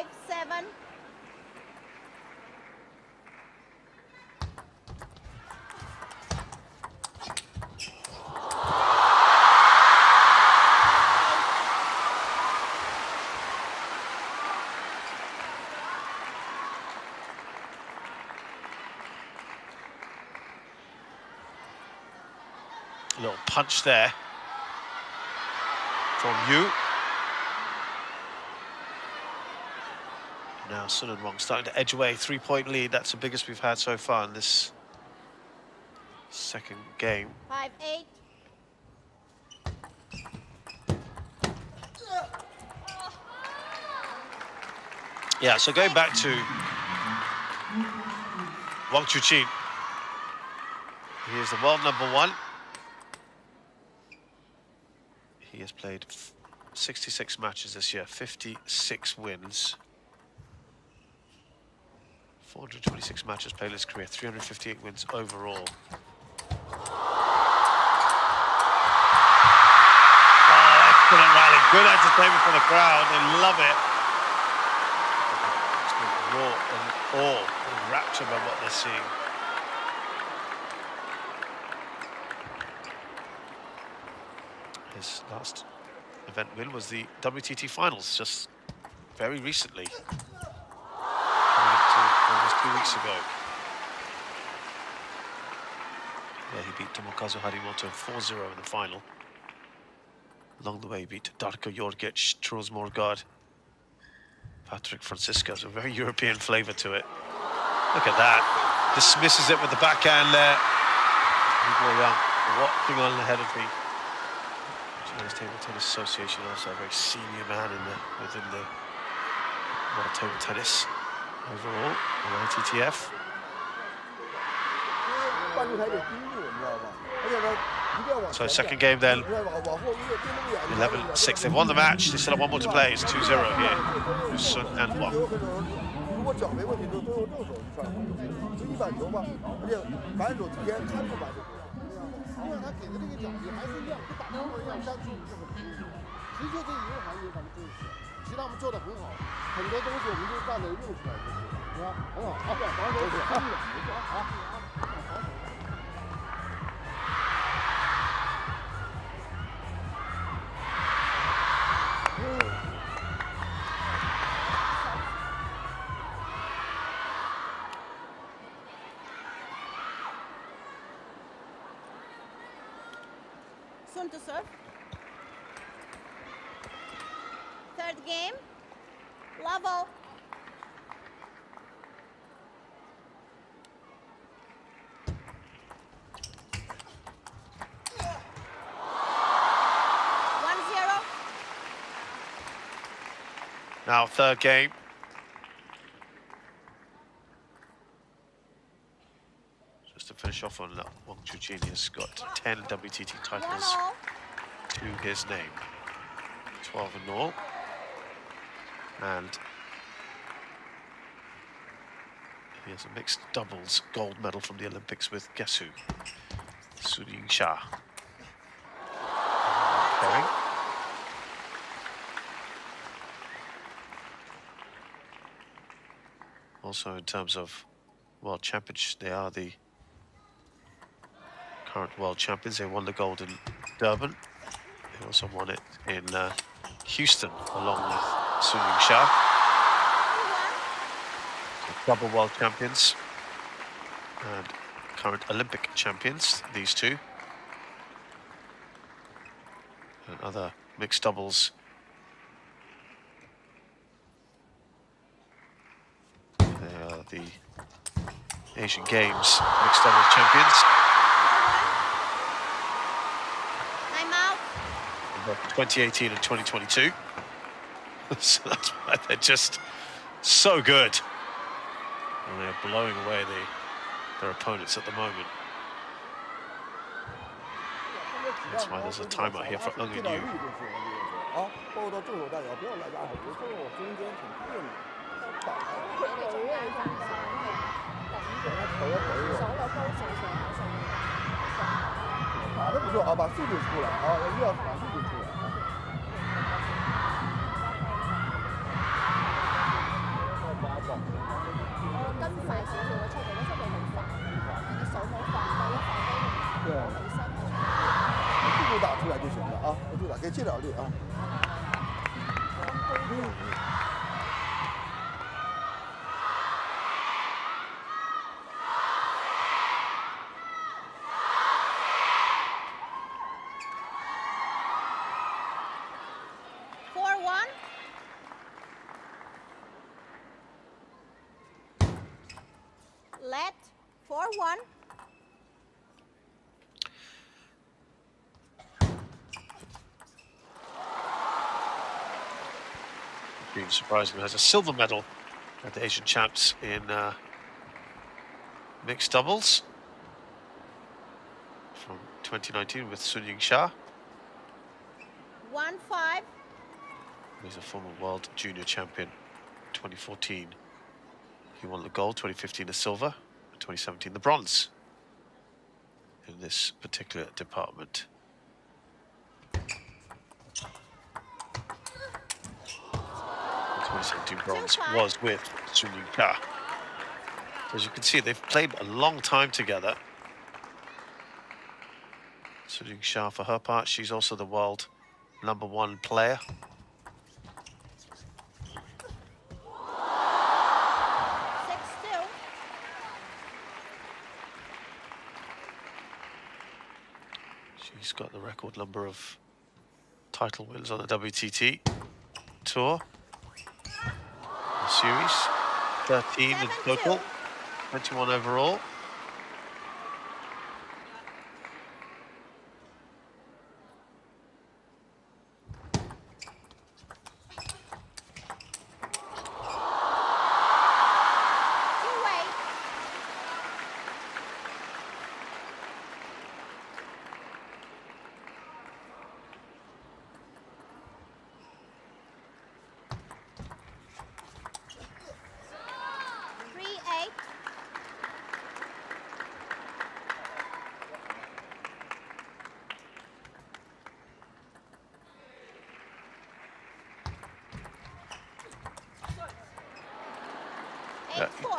5-7. A little punch there from Yu. Now Sun and Wong starting to edge away, 3-point lead. That's the biggest we've had so far in this second game. 5-8. Yeah, so going back to Wang Chuqin. He is the world #1. He has played 66 matches this year, 56 wins. 426 matches played in his career, 358 wins overall. Oh, excellent rally. Good entertainment for the crowd. They love it. Raw and awe and rapture by what they're seeing. His last event win was the WTT finals just very recently. Almost 2 weeks ago. Yeah, he beat Tomokazu Harimoto 4-0 in the final. Along the way, he beat Darko Jorgic, Truls Morgard, Patrick Francisco. So a very European flavour to it. Look at that. Dismisses it with the backhand there. People around watching on ahead of the Chinese Table Tennis Association, also a very senior man within the world table tennis. Overall, the ITTF. So second game then, 11-6. They've won the match. They still have one more to play. It's 2-0 here. Sun and Wang. Sun to serve. Third game. Level. Now third game. Just to finish off on that, Wang Chuqin has got 10 WTT titles to his name. 12 in all. And he has a mixed doubles gold medal from the Olympics with, guess who? Sun Ying-sha. Pairing. Also, in terms of world champions, they are the current world champions. They won the gold in Durban. They also won it in Houston, along with Sun Ying-sha. Double world champions and current Olympic champions, these two. And other mixed doubles. They are the Asian Games mixed doubles champions. I'm out. In 2018 and 2022. So that's why they're just so good. And they're blowing away their opponents at the moment. That's why there's a timeout here for Eng and Yu. 接了力啊。Let 4-1. Being surprisingly has a silver medal at the Asian Champs in mixed doubles from 2019 with Sun Ying-sha. 1-5. He's a former world junior champion 2014. He won the gold, 2015 the silver, 2017 the bronze in this particular department. 2017 bronze was with Sun Ying-sha. As you can see, they've played a long time together. Sun Ying-sha, for her part, she's also the world #1 player. She's got the record number of title wins on the WTT Tour. The series, 13 in total, 21 overall.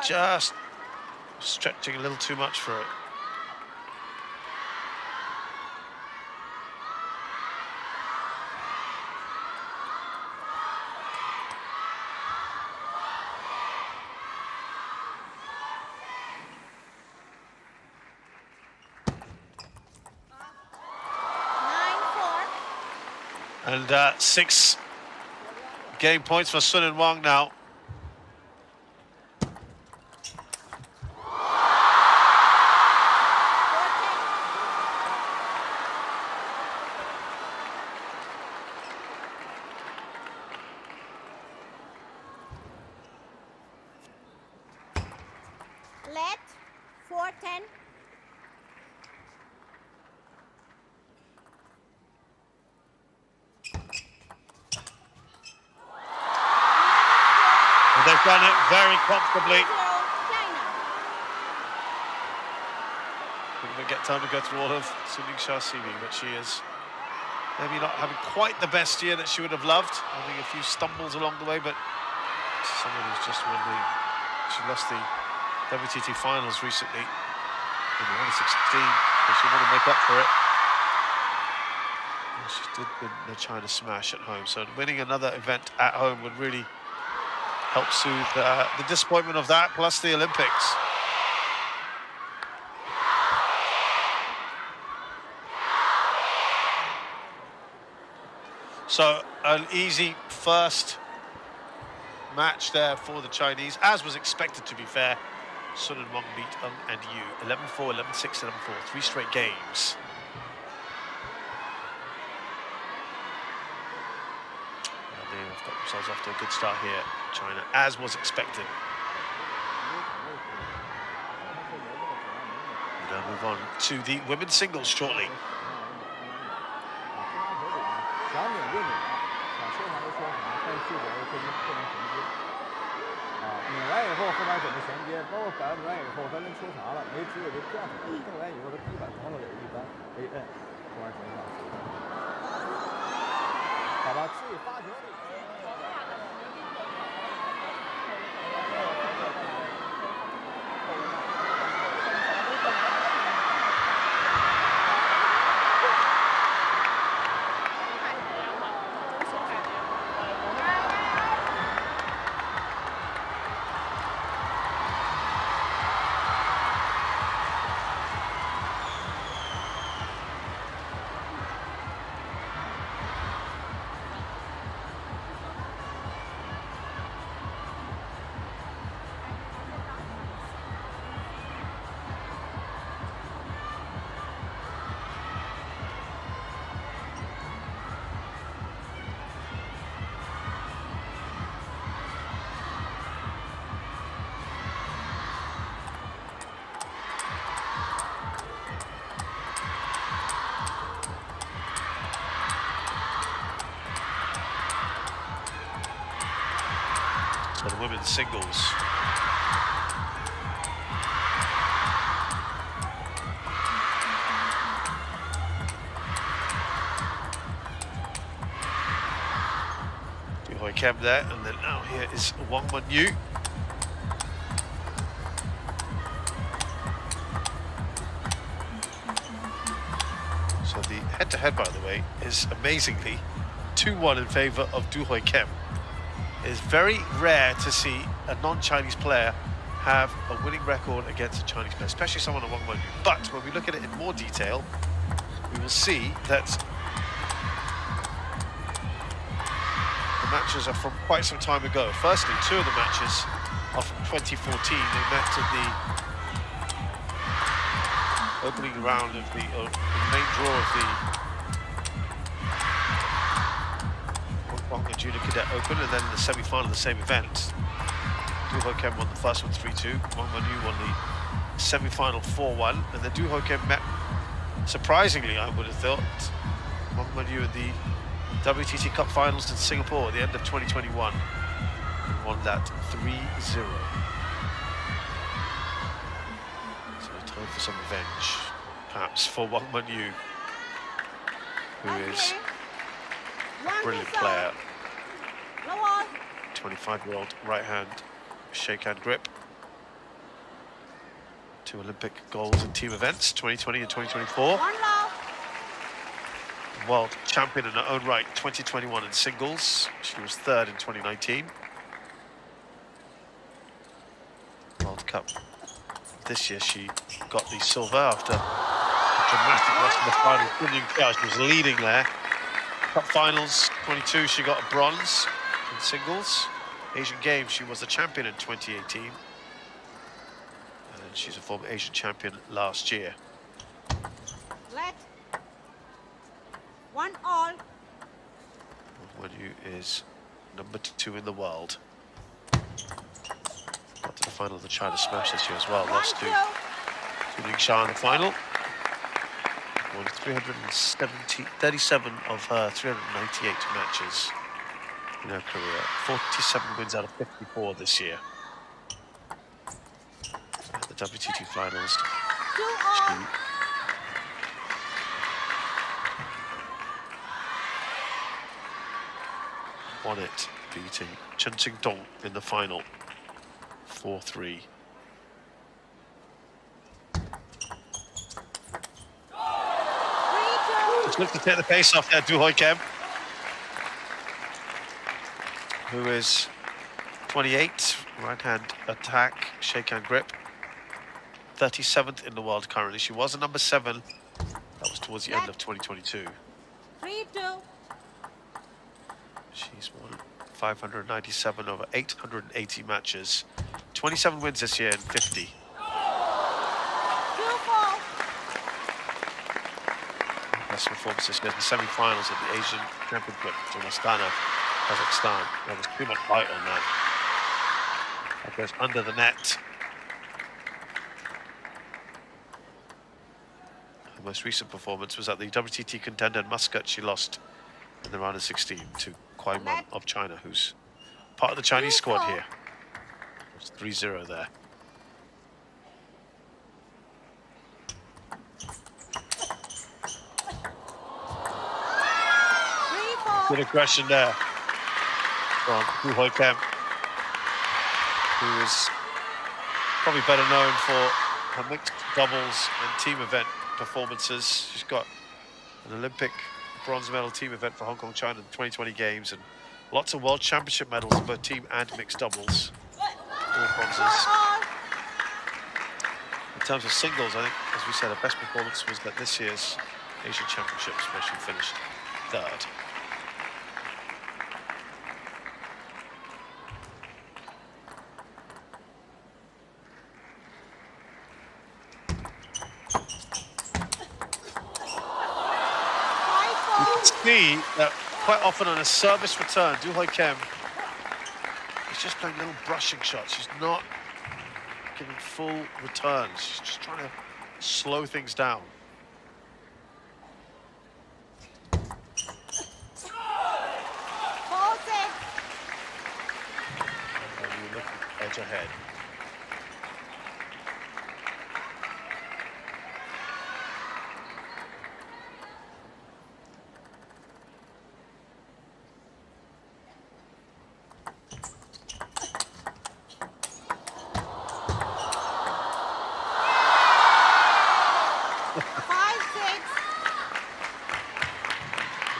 Just stretching a little too much for it. And 6 game points for Sun and Wang now. Let 4-10. And they've done it very comfortably. We're going to get time to go through all of Sun Ying-sha's CV, but she is maybe not having quite the best year that she would have loved. Having a few stumbles along the way, but someone who's just won she lost the WTT finals recently in the 1/16, so she wanted to make up for it. And she did win the China Smash at home, so winning another event at home would really help soothe the disappointment of that, plus the Olympics. So an easy first match there for the Chinese, as was expected, to be fair. Sun and Wang beat Ng and Yu 11-4, 11-6, 11-4, 3 straight games. And they've got themselves off to a good start here, China, as was expected. We'll now move on to the women's singles shortly. 拧完以后，后面怎么衔接？包括摆完以后，他能抽查了，没直接就这样子。弄完以后，他地板防守也一般，可以摁，后面停上。好吧，至于发球里。 1-5. So the women's singles. Du Hoi Kem there, and then now here is Wang Wenyu. So the head-to-head, by the way, is amazingly 2-1 in favour of Du Hoi Kem. It is very rare to see a non-Chinese player have a winning record against a Chinese player, especially someone like Wang Wenyu. But when we look at it in more detail, we will see that the matches are from quite some time ago. Firstly, 2 of the matches are from 2014. They met at the opening round of the main draw of the Hong Kong Junior Cadet Open, and then in the semi-final of the same event. Du Hoi Kem won the first one 3-2. Wang Wenyu won the semi-final 4-1, and then Du Hoi Kem met, surprisingly, I would have thought, Wang Wenyu in the WTT Cup Finals in Singapore at the end of 2021, and won that 3-0. Time for some revenge, perhaps, for Wang Wenyu, who is a brilliant player. 25-year-old right-hand shake-hand grip. 2 Olympic golds in team events, 2020 and 2024. World champion in her own right, 2021 in singles. She was 3rd in 2019. World Cup. This year she got the silver after a dramatic loss in the final. She was leading there. Cup finals 22, she got a bronze in singles. Asian Games, she was the champion in 2018. And she's a former Asian champion last year. Let 1 all. Wenyu is number 2 in the world. Got to the final of the China Smash this year as well. Lost to Ning Sha in the final. Won 37 of her 398 matches in her career. 47 wins out of 54 this year. At the WTT finals, she won it, beating Chen Xingdong in the final. 4-3. Just look to take the pace off there, Du Hoi Kem, who is 28, right-hand attack, shake-hand grip. 37th in the world currently. She was a number 7. That was towards the end of 2022. 3-2. She's won 597 over 880 matches. 27 wins this year in 50. Best performance this year in the semi-finals of the Asian Championship in Astana, Kazakhstan. There was too much bite on that. That goes under the net. Her most recent performance was at the WTT Contender in Muscat. She lost in the round of 16 to Kuai Man of China, who's part of the Chinese squad here. It's 3-0 there. Good aggression there from Du Hoi Kem, who is probably better known for her mixed doubles and team event performances. She's got an Olympic bronze medal team event for Hong Kong, China in the 2020 Games, and lots of World Championship medals in both team and mixed doubles. All bronzes. In terms of singles, I think, as we said, her best performance was at this year's Asian Championships, where she finished 3rd. You can see that quite often on a service return, Du Hoi Kem is just playing little brushing shots. She's not giving full returns. She's just trying to slow things down. charge ahead.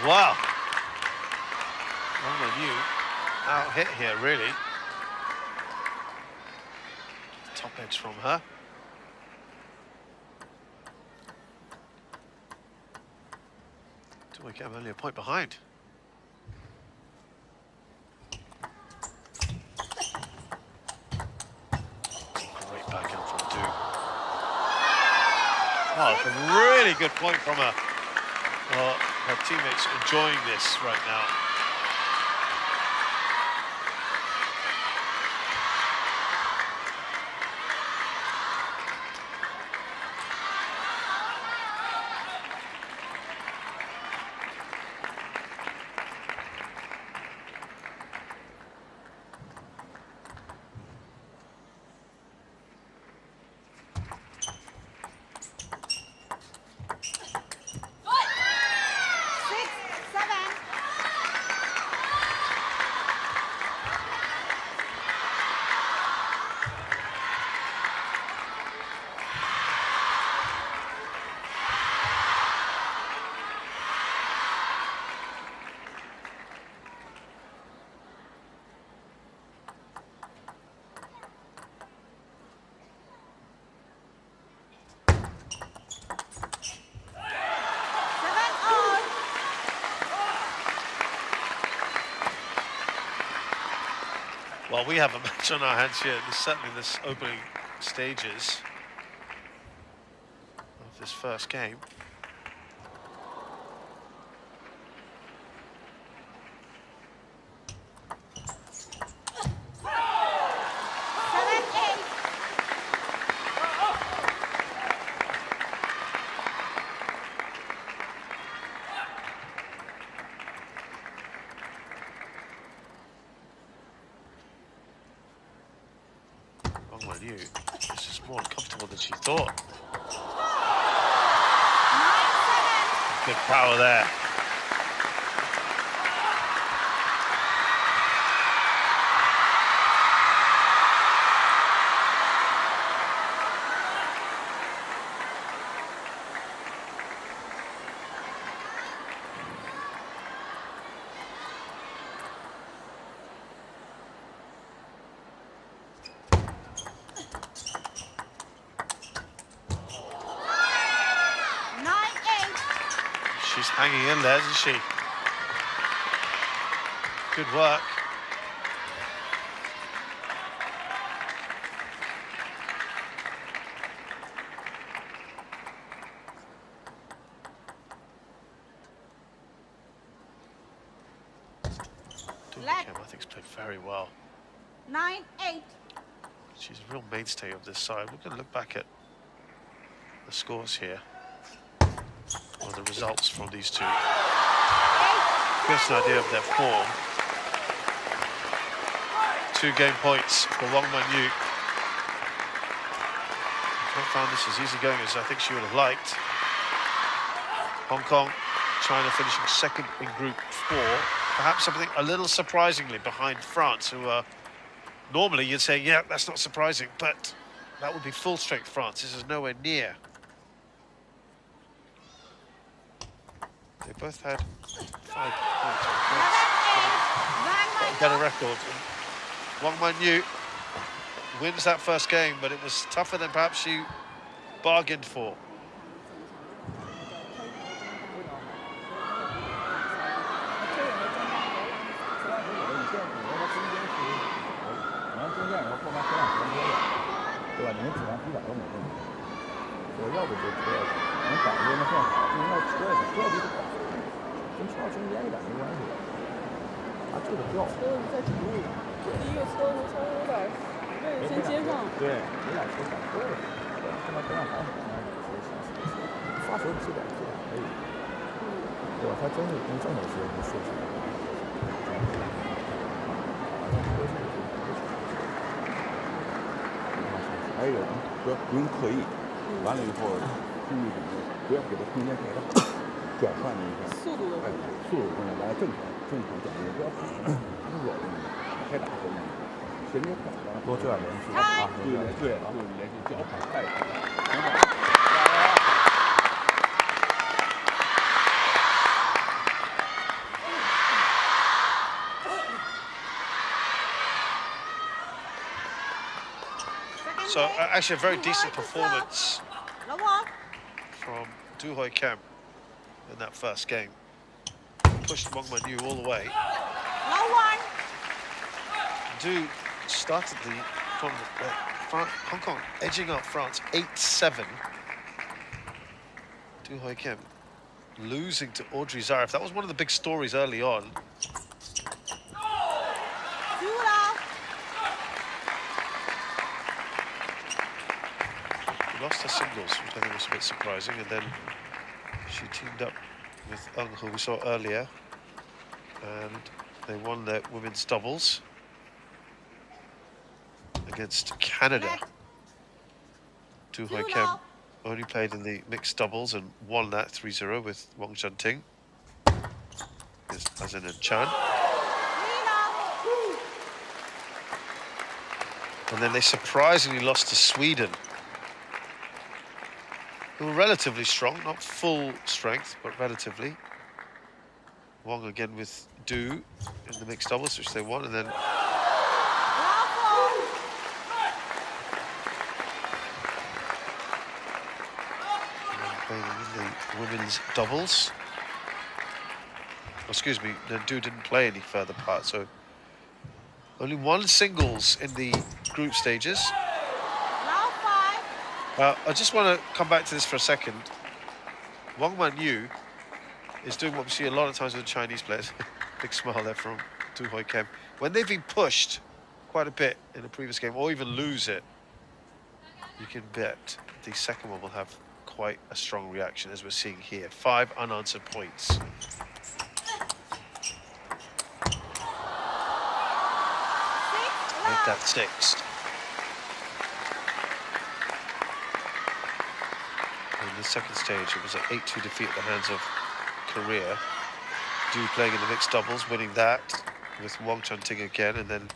Wow. Wang Wenyu out hit here, really. Top edge from her. Doi Kim only a point behind. Great backhand from Du. Oh, it's a really good point from her. Well, her teammates enjoying this right now. Well, we have a match on our hands here, certainly in this opening stages of this first game. This is more uncomfortable than she thought. Good power there. She's hanging in there, isn't she? Good work. Kim, I think, has played very well. 9-8. She's a real mainstay of this side. We're going to look back at the scores here. Or the results from these two. Give us an idea of their form. 2 game points for Wang Wenyu. Not found this as easy going as I think she would have liked. Hong Kong, China finishing second in Group 4. Perhaps something a little surprisingly behind France, who are normally you'd say, yeah, that's not surprising, but that would be full strength France. This is nowhere near. They both had 5 points. Better record. Wang Wenyu wins that first game, but it was tougher than perhaps she bargained for. 还有一个不用刻意，完了以后注意不要给他空间太大，转换的一下速度的问题，速度不能完了正常转移，不要弱的太大的衔接快，多这样连续啊，对，连续脚法快，很好。So actually a very decent performance from Du Hoi Kem in that first game. Pushed Wong Man Yu all the way. Du started the Hong Kong edging up France 8-7. Du Hoi Kem losing to Audrey Zareff. That was one of the big stories early on. Lost her singles, which I think was a bit surprising, and then she teamed up with Ung, who we saw earlier, and they won their women's doubles against Canada. Du Hoi Kem only played in the mixed doubles and won that 3-0 with Wong Chun-Ting as in Chan. And then they surprisingly lost to Sweden, who were relatively strong, not full strength, but relatively. Wong again with Du in the mixed doubles, which they won, and then playing in the women's doubles. Oh, excuse me, Du didn't play any further part, so only one singles in the group stages. I just want to come back to this for a second. Wong Man Yu is doing what we see a lot of times with the Chinese players. Big smile there from Du Hoi Kem. When they've been pushed quite a bit in a previous game, or even lose it, you can bet the second one will have quite a strong reaction, as we're seeing here. 5 unanswered points. Make that 6. In the second stage, it was an 8-2 defeat at the hands of Korea. Du playing in the mixed doubles, winning that with Wong Chun-Ting again, and then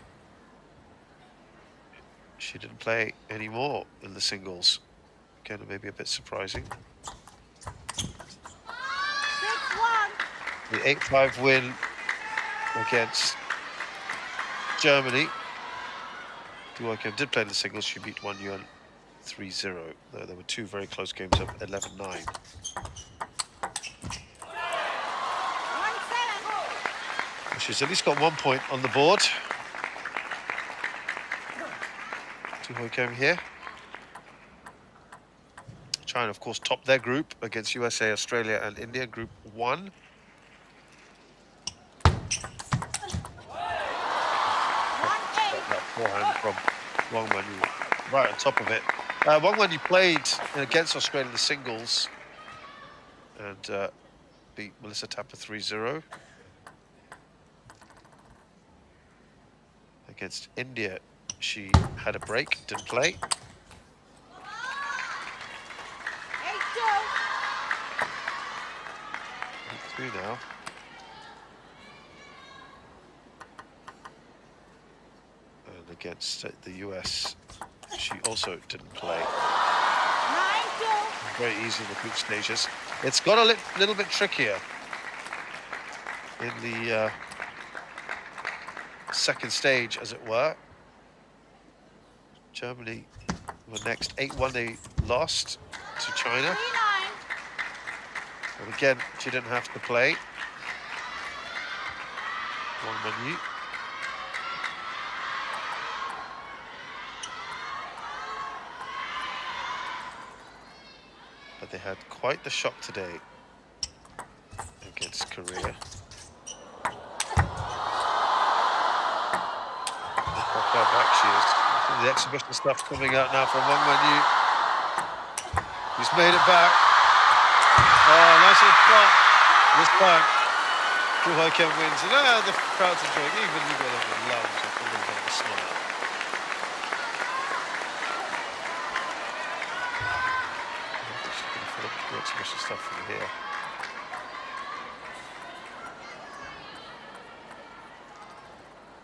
she didn't play anymore in the singles. Again, maybe a bit surprising. The 8-5 win against Germany. Du Hoi Kem did play in the singles. She beat Wang Yuan 3-0, though there were 2 very close games of 11-9. She's at least got 1 point on the board. Du Hoi Kem here. China, of course, topped their group against USA, Australia and India, Group 1. That forehand from Wong Man Yu, right on top of it. Wong Man Yu played against Australia in the singles and beat Melissa Tapper 3-0. Against India, she had a break, didn't play. 8-2 now. And against the US, she also didn't play. Very easy in the group stages. It's got a little bit trickier in the second stage, as it were. Germany were next. 8-1 they lost to China. And again, she didn't have to play. Wong Man Yu. But they had quite the shock today against Korea. Look how back she is. The exhibition stuff coming out now from Wong Man Yu. He's made it back. Oh, nice little shot. This time, Du Hoi Kem wins. And the crowd's enjoying. Even you got a lounge up a little bit of a smile. exhibition stuff from here.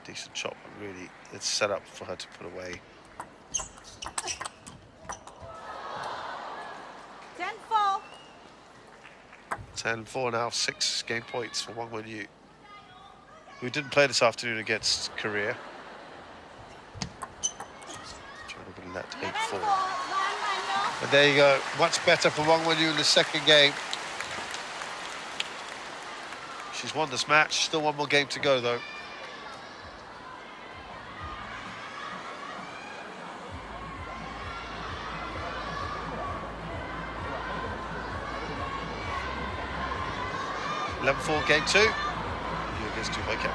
Decent shot, but really it's set up for her to put away. 10-4. 10-4 now, 6 game points for Wang Wenyu, who didn't play this afternoon against Korea. Trying to let 8-4. But there you go, much better for Wang Wenyu in the second game. She's won this match, still one more game to go though. (11-4) game 2. Here goes to Wake up.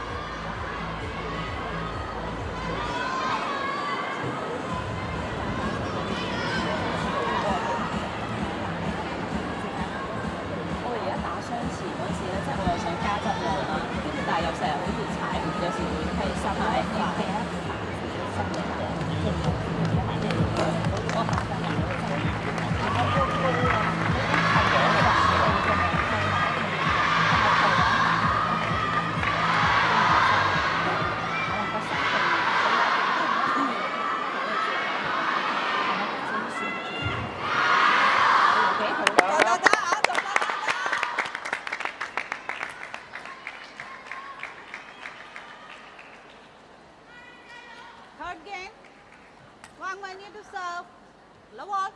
Third game. Wang Wenyu to serve. Low ball.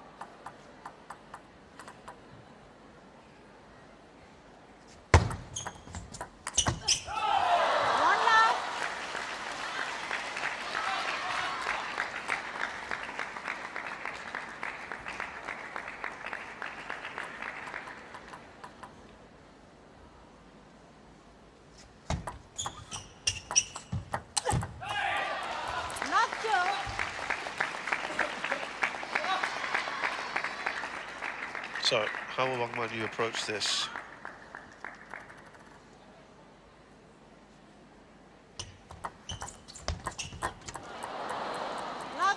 One love. So, how will Wang Wenyu approach this?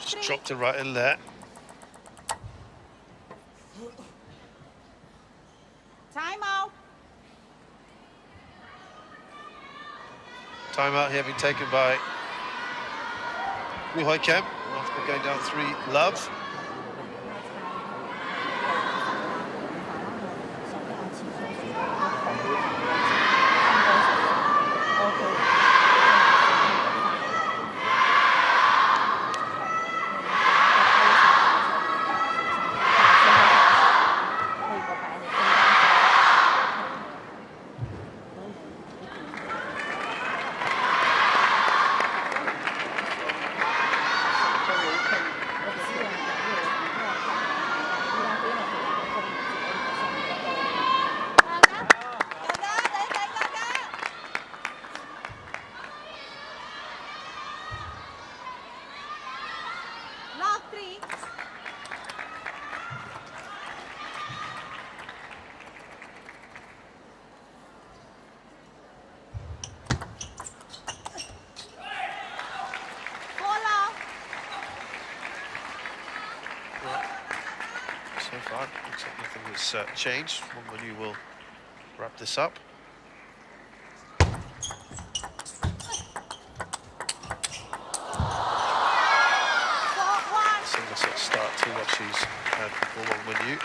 Just dropped it right in there. Timeout. Timeout here being taken by Wu Hoi Kem after going down 3-love. Lock 3. So far, looks like nothing has changed. Wang Wenyu will wrap this up. Single set start to what she's had before Wang Wenyu.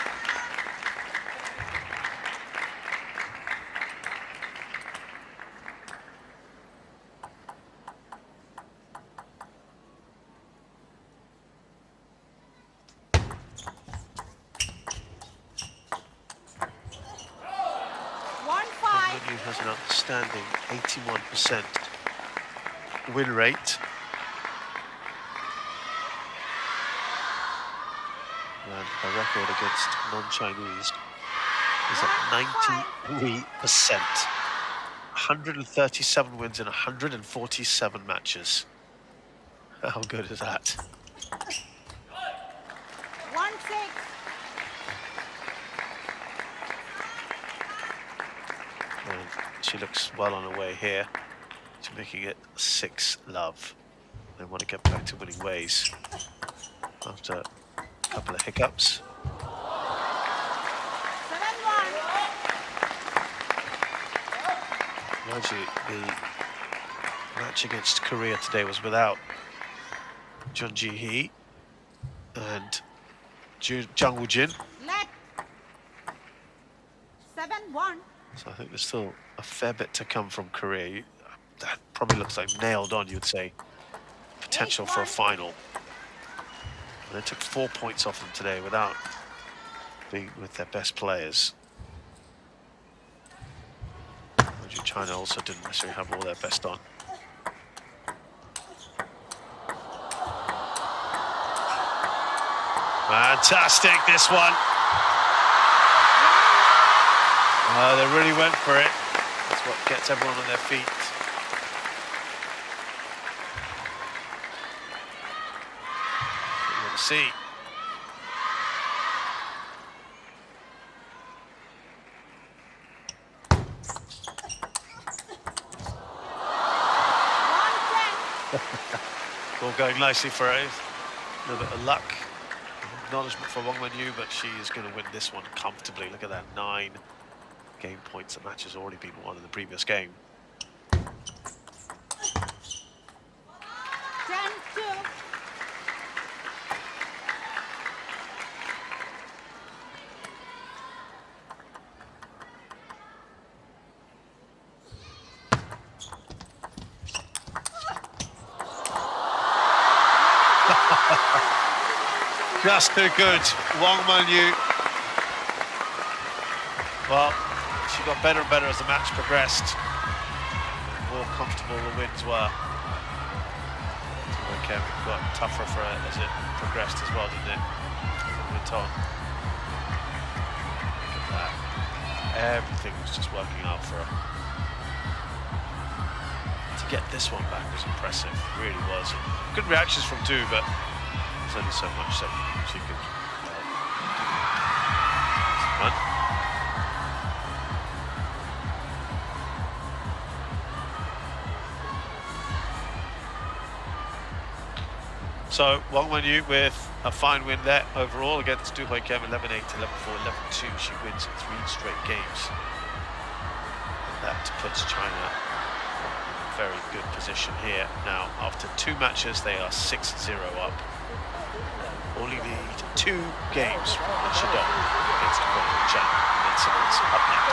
Has an outstanding 81% win rate. And her record against non-Chinese is at 93%. 137 wins in 147 matches. How good is that? 1-6. And she looks well on her way here to making it 6-love. They want to get back to winning ways after a couple of hiccups. 7-1. Actually, the match against Korea today was without Jun Ji-hee and Jang Woo-jin. Let 7-1. So I think there's still a fair bit to come from Korea. That probably looks like nailed on, you'd say. Potential for a final. And they took 4 points off them today without being with their best players. China also didn't necessarily have all their best on. Fantastic, this one. They really went for it. That's what gets everyone on their feet. We'll see. All going nicely for her. A little bit of luck. Acknowledgement for Wang Wenyu, but she is going to win this one comfortably. Look at that, 9 game points. The match has already been won in the previous game. 10-2. Just too good, Wang Wenyu. Well, she got better and better as the match progressed. The more comfortable the wins were. Okay, it got tougher for her as it progressed as well, didn't it? It went on. Look at that. Everything was just working out for her. To get this one back was impressive, really was. Good reactions from Du, but there's only so much that she could do. Fun. So Wang Wenyu with a fine win there overall against Du Hui Kem, 11-8, 11-4, 11-2. She wins 3 straight games. That puts China in a very good position here. Now, after 2 matches, they are 6-0 up. Only need 2 games from Shidong against Romania, Chan, and then someone's up next.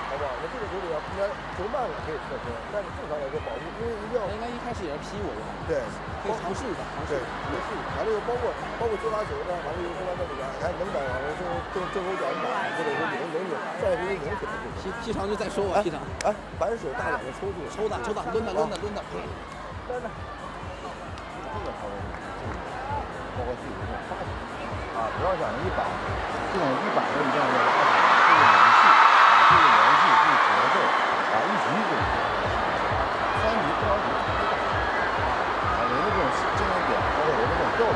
好不好？那这个球里应该球慢了可以撤身，但是正常来说保护，因为一定要应该一开始也是劈我的。对，可以尝试一下，尝试。完了又包括接发球呢，完了又说到这里边，还能把完了正手脚打，或者说拧，再回拧起来就劈长就再收啊，劈长。哎，反手大胆的抽住，抽打，抡打。这个稍微，包括自己的发球啊，不要想着一板，这种一板的一定要拉起来，这个连续。 这个联系、这个节奏啊，一局一局，3局不着急，啊，人的这种竞争点，包括人的这种调度，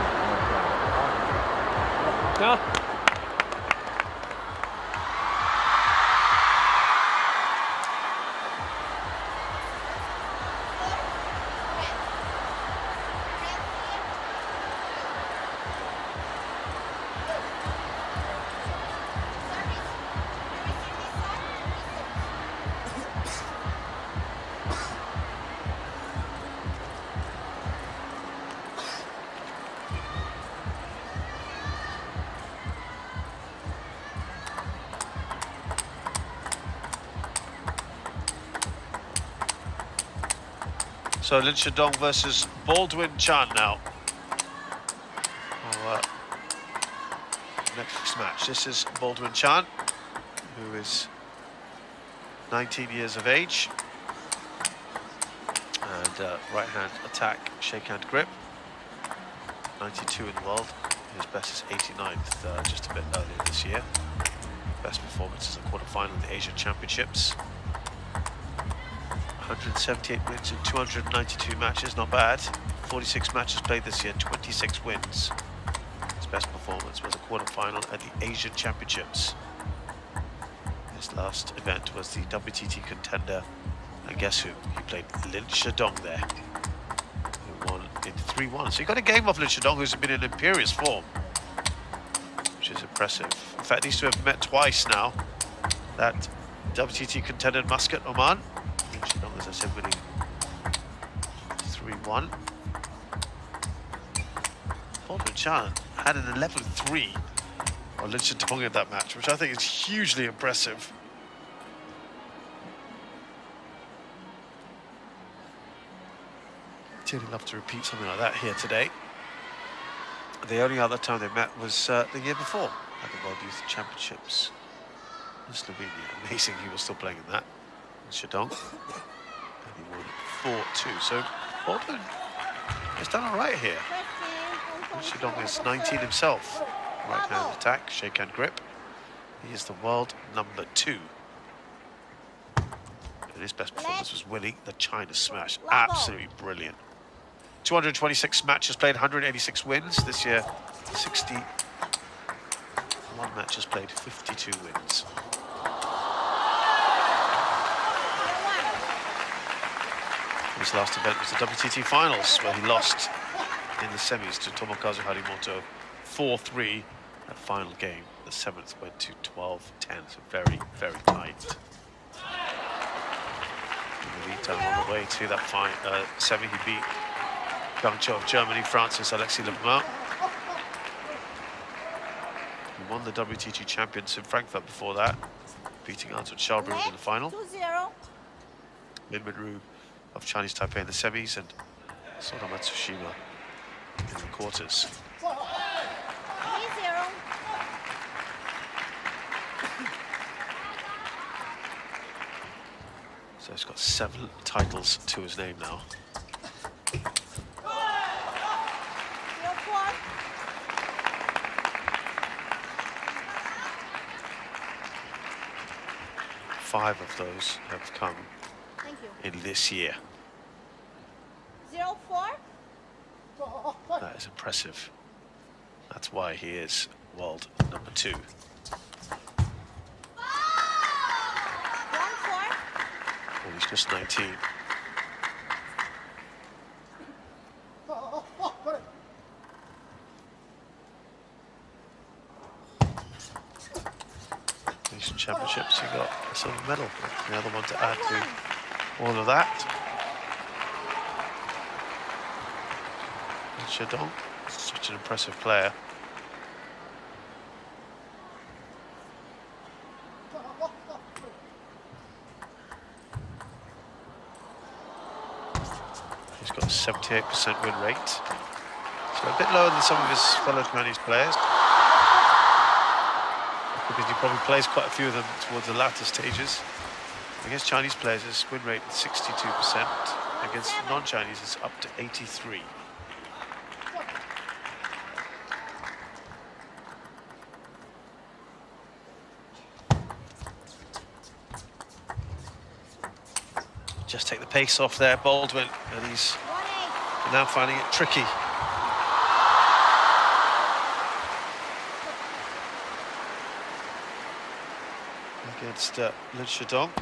啊，行。 So Lin Shidong versus Baldwin Chan now. Next match. This is Baldwin Chan, who is 19 years of age. And right hand attack, shake hand grip. 92 in the world. His best is 89th, just a bit earlier this year. Best performance is the quarterfinal of the Asian Championships. 178 wins in 292 matches, not bad. 46 matches played this year, 26 wins. His best performance was a quarter-final at the Asian Championships. His last event was the WTT contender, and guess who? He played Lin Shidong there, who won in 3-1. So you got a game off Lin Shidong, who's been in imperious form, which is impressive. In fact, these two have met twice now. that WTT contender in Muscat, Oman. As I said, winning 3-1. Baldwin Chan had an 11-3 on Lin Shidong in that match, which I think is hugely impressive. I'd love to repeat something like that here today. The only other time they met was the year before at the World Youth Championships in Slovenia. Amazing he was still playing in that. Shidong. And he won 4-2. So Baldwin has done all right here. Shidong is 19 himself. Right-hand attack, shake-hand grip. He is the world number 2. And his best performance was winning the China Smash. Absolutely brilliant. 226 matches played, 186 wins. This year, 61 matches played, 52 wins. His last event was the WTT Finals, where he lost in the semis to Tomokazu Harimoto 4-3. That final game, the 7th, went to 12-10, so very, very tight. In the meantime, on the way to that semi, he beat Guangzhou of Germany, Francis Alexis Lebrun. He won the WTT champions in Frankfurt before that, beating Anton Schalbrunn in the final. 2-0. Lin Minru of Chinese Taipei in the semis, and Soda Matsushima in the quarters. 3-0. So he's got 7 titles to his name now. 5 of those have come in this year. 0-4. That is impressive. That's why he is world number 2. 1-4. Well, he's just 19. Asian Championships, he got a silver medal. The other one to add to all of that. Shidong, such an impressive player. He's got a 78% win rate. So a bit lower than some of his fellow Chinese players. Because he probably plays quite a few of them towards the latter stages. Against Chinese players, his win rate is 62%. Against non-Chinese, it's up to 83%. Just take the pace off there, Baldwin, and he's now finding it tricky. Against Lin Shidong. 9-1.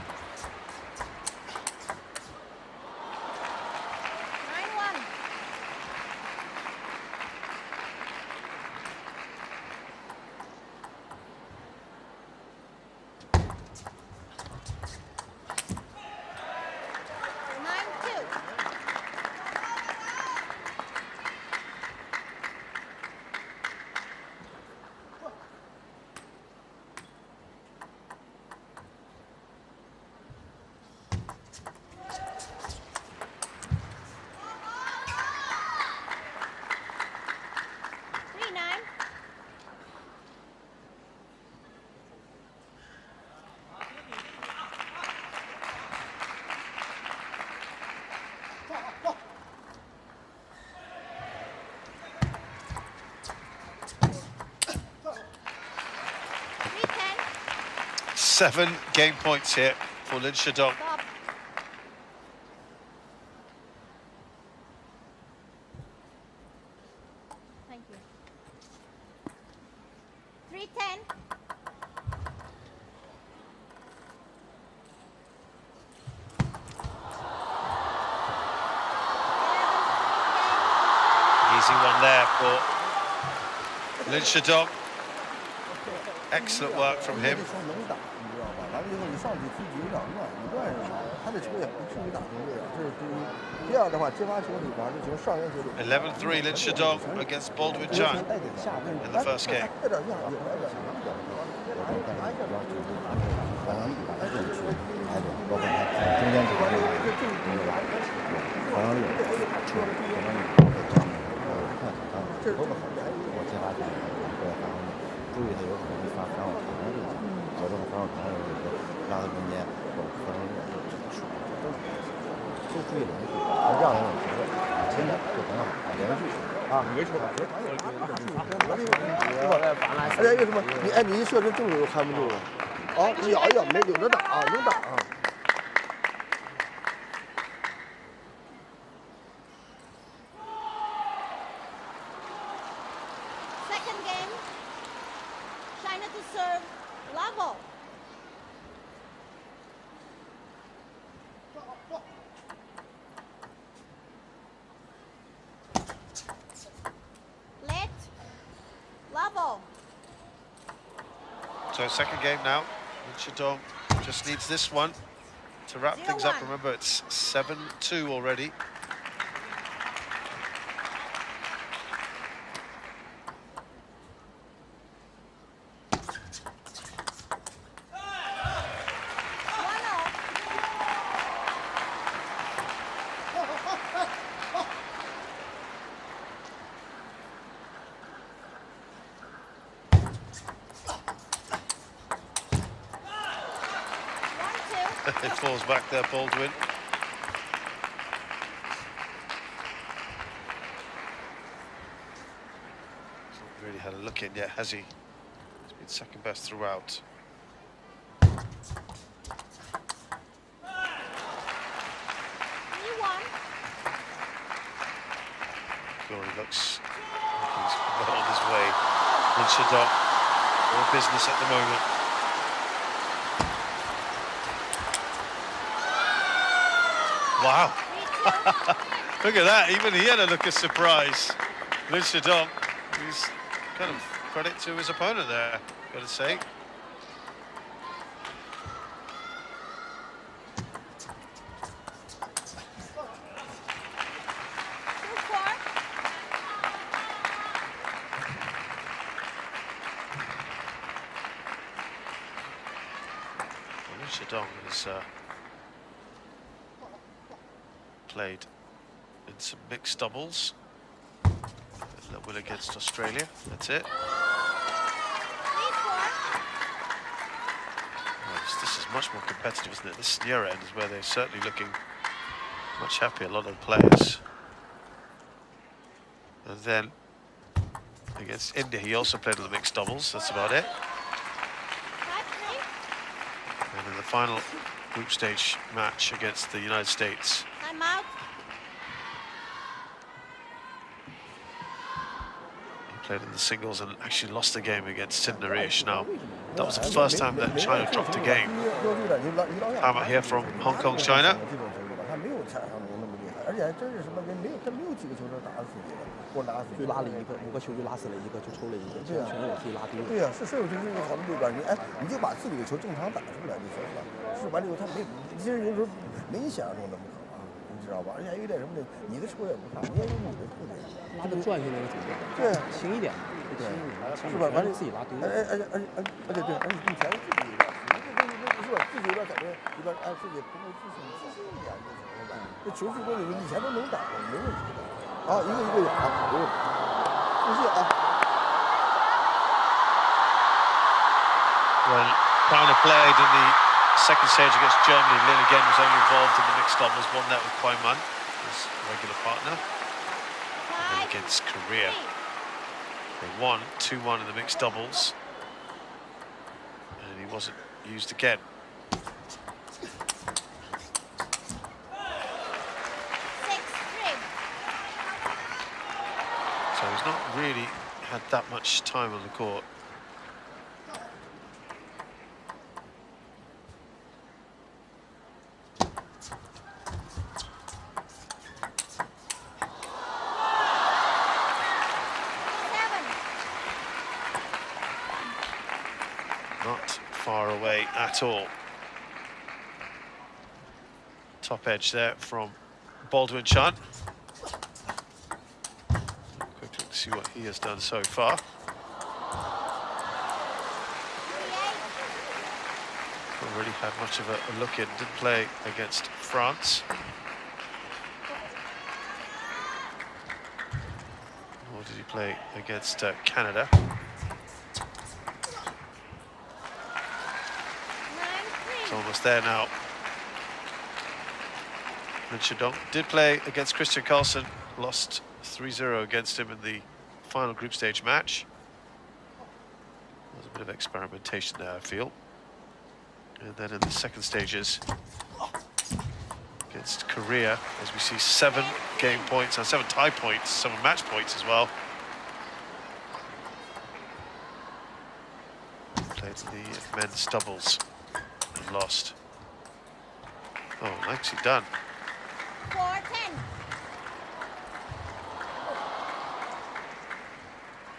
Seven game points here for Lin Shidong. Thank you. 3-10. Easy one there for Lin Shidong. Excellent work from him. 以后你上去出局有点乱，你乱是啥？他的球也不至于打成这样，这是第一。第二的话，接发球里边这球上缘球里。11-3 Lin Shidong against Baldwin Chan in the first game. 有点像，有点像。防守力把它过去，还有包括他中间这个防守力，防守力这样的，看多么好，我接发球，对防守力，注意他有可能会发防守长的这种，有这种防守长的这个拉到中间或者防守力都注意连续，而这样的种球真的就很好，连续啊，没错，而且为什么你一射这正手看不住了？哦，你咬一咬，没有的打啊，能打啊。Second game, China to serve, level. Let, level. So second game now. Lin Shidong just needs this one to wrap things up. Remember, it's 7-2 already. It falls back there, Baldwin. Hasn't really had a look in yet, has he? He's been second best throughout. Corey looks like he's well on his way. Lin Shidong, all business at the moment. Wow. Look at that, even he had a look of surprise. Lin Shidong, he's kind of credit to his opponent there, gotta say. Lin Shidong is played in some mixed doubles. That win against Australia, that's it. This is much more competitive, isn't it? This near end is where they're certainly looking much happier, a lot of the players. And then against India, he also played in the mixed doubles, that's about it. And in the final group stage match against the United States, I'm out. he played in the singles and actually lost the game against Sid Naresh. Now, that was the first time that China dropped a game. How about here from Hong Kong, China? 而且还真是什么人没有，他没有几个球是打死你的，光打死你。就拉了一个，5个球就拉死了一个，就抽了一个，这样全我自己拉丢了。对呀，是有就是一个好的对吧？你就把自己的球正常打出来就行了。是完了以后他没，其实有时候没你想象中那么可怕，你知道吧？而且还有点什么呢？你的球也不差，你也有你的特点。拉个转下来怎么样？对，轻一点，对，是吧？完了自己拉丢了。而且对，而且你全是自己的，不是吧？自己有点感觉有点自己不够自信一点就行了吧？这球最多以前都能打，没问题的。啊，一个一个演啊，没问题。不是啊。When China played in the second stage against Germany, Lin again was only involved in the mixed doubles, won that with Kwai Man, his regular partner. And then against Korea, they won 2-1 in the mixed doubles, and he wasn't used again. So he's not really had that much time on the court. Not far away at all. top edge there from Baldwin Chan. Quick look to see what he has done so far. Not really had much of a look in. Didn't play against France. Nor did he play against Canada. It's almost there now. Lin Shidong did play against Christian Carlsen, lost 3-0 against him in the final group stage match. There was a bit of experimentation there, I feel. And then in the second stages against Korea, as we see 7 game points and 7 tie points, 7 match points as well. Played the men's doubles and lost. Oh, nicely done. 4-10.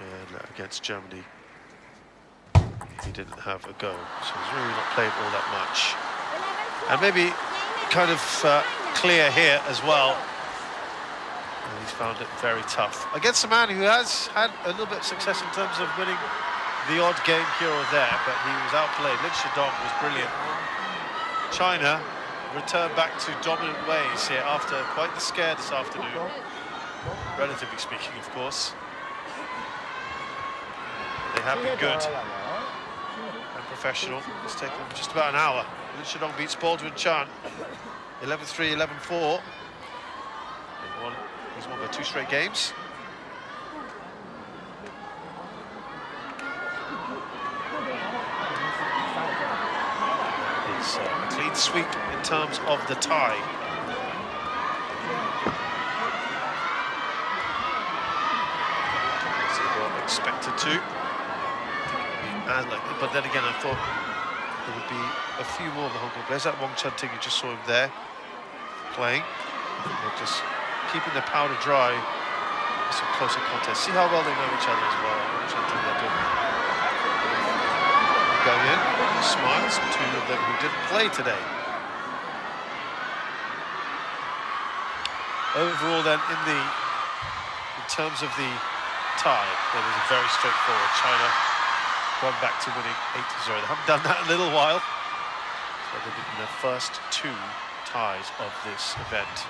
And against Germany, he didn't have a go, so he's really not played all that much. And maybe kind of clear here as well. And he's found it very tough. Against a man who has had a little bit of success in terms of winning the odd game here or there, but he was outplayed. Lin Shidong was brilliant. China returned back to dominant ways here after quite the scare this afternoon. Relatively speaking, of course. They have been good and professional. It's taken just about an hour. Lin Shidong beats Baldwin Chan 11-3, 11-4. He's won by 2 straight games. It's a clean sweep in terms of the tie. So expected to. And but then again, I thought there would be a few more of the Hong Kong players. That Wong Chun Ting, you just saw him there playing. I think they're just keeping their powder dry for some closer contests. See how well they know each other as well. Wong Chun Ting, they're doing. Going in, smiles, 2 of them who didn't play today. Overall, then, in terms of the tie, it was a very straightforward. China gone back to winning 8-0. They haven't done that in a little while. So they've been their first 2 ties of this event.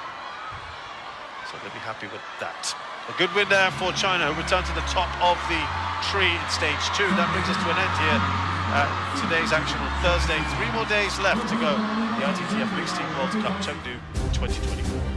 So they'll be happy with that. A good win there for China, who return to the top of the tree in stage 2. That brings us to an end here at today's action on Thursday. 3 more days left to go. The ITTF Mixed Team World Cup Chengdu 2024.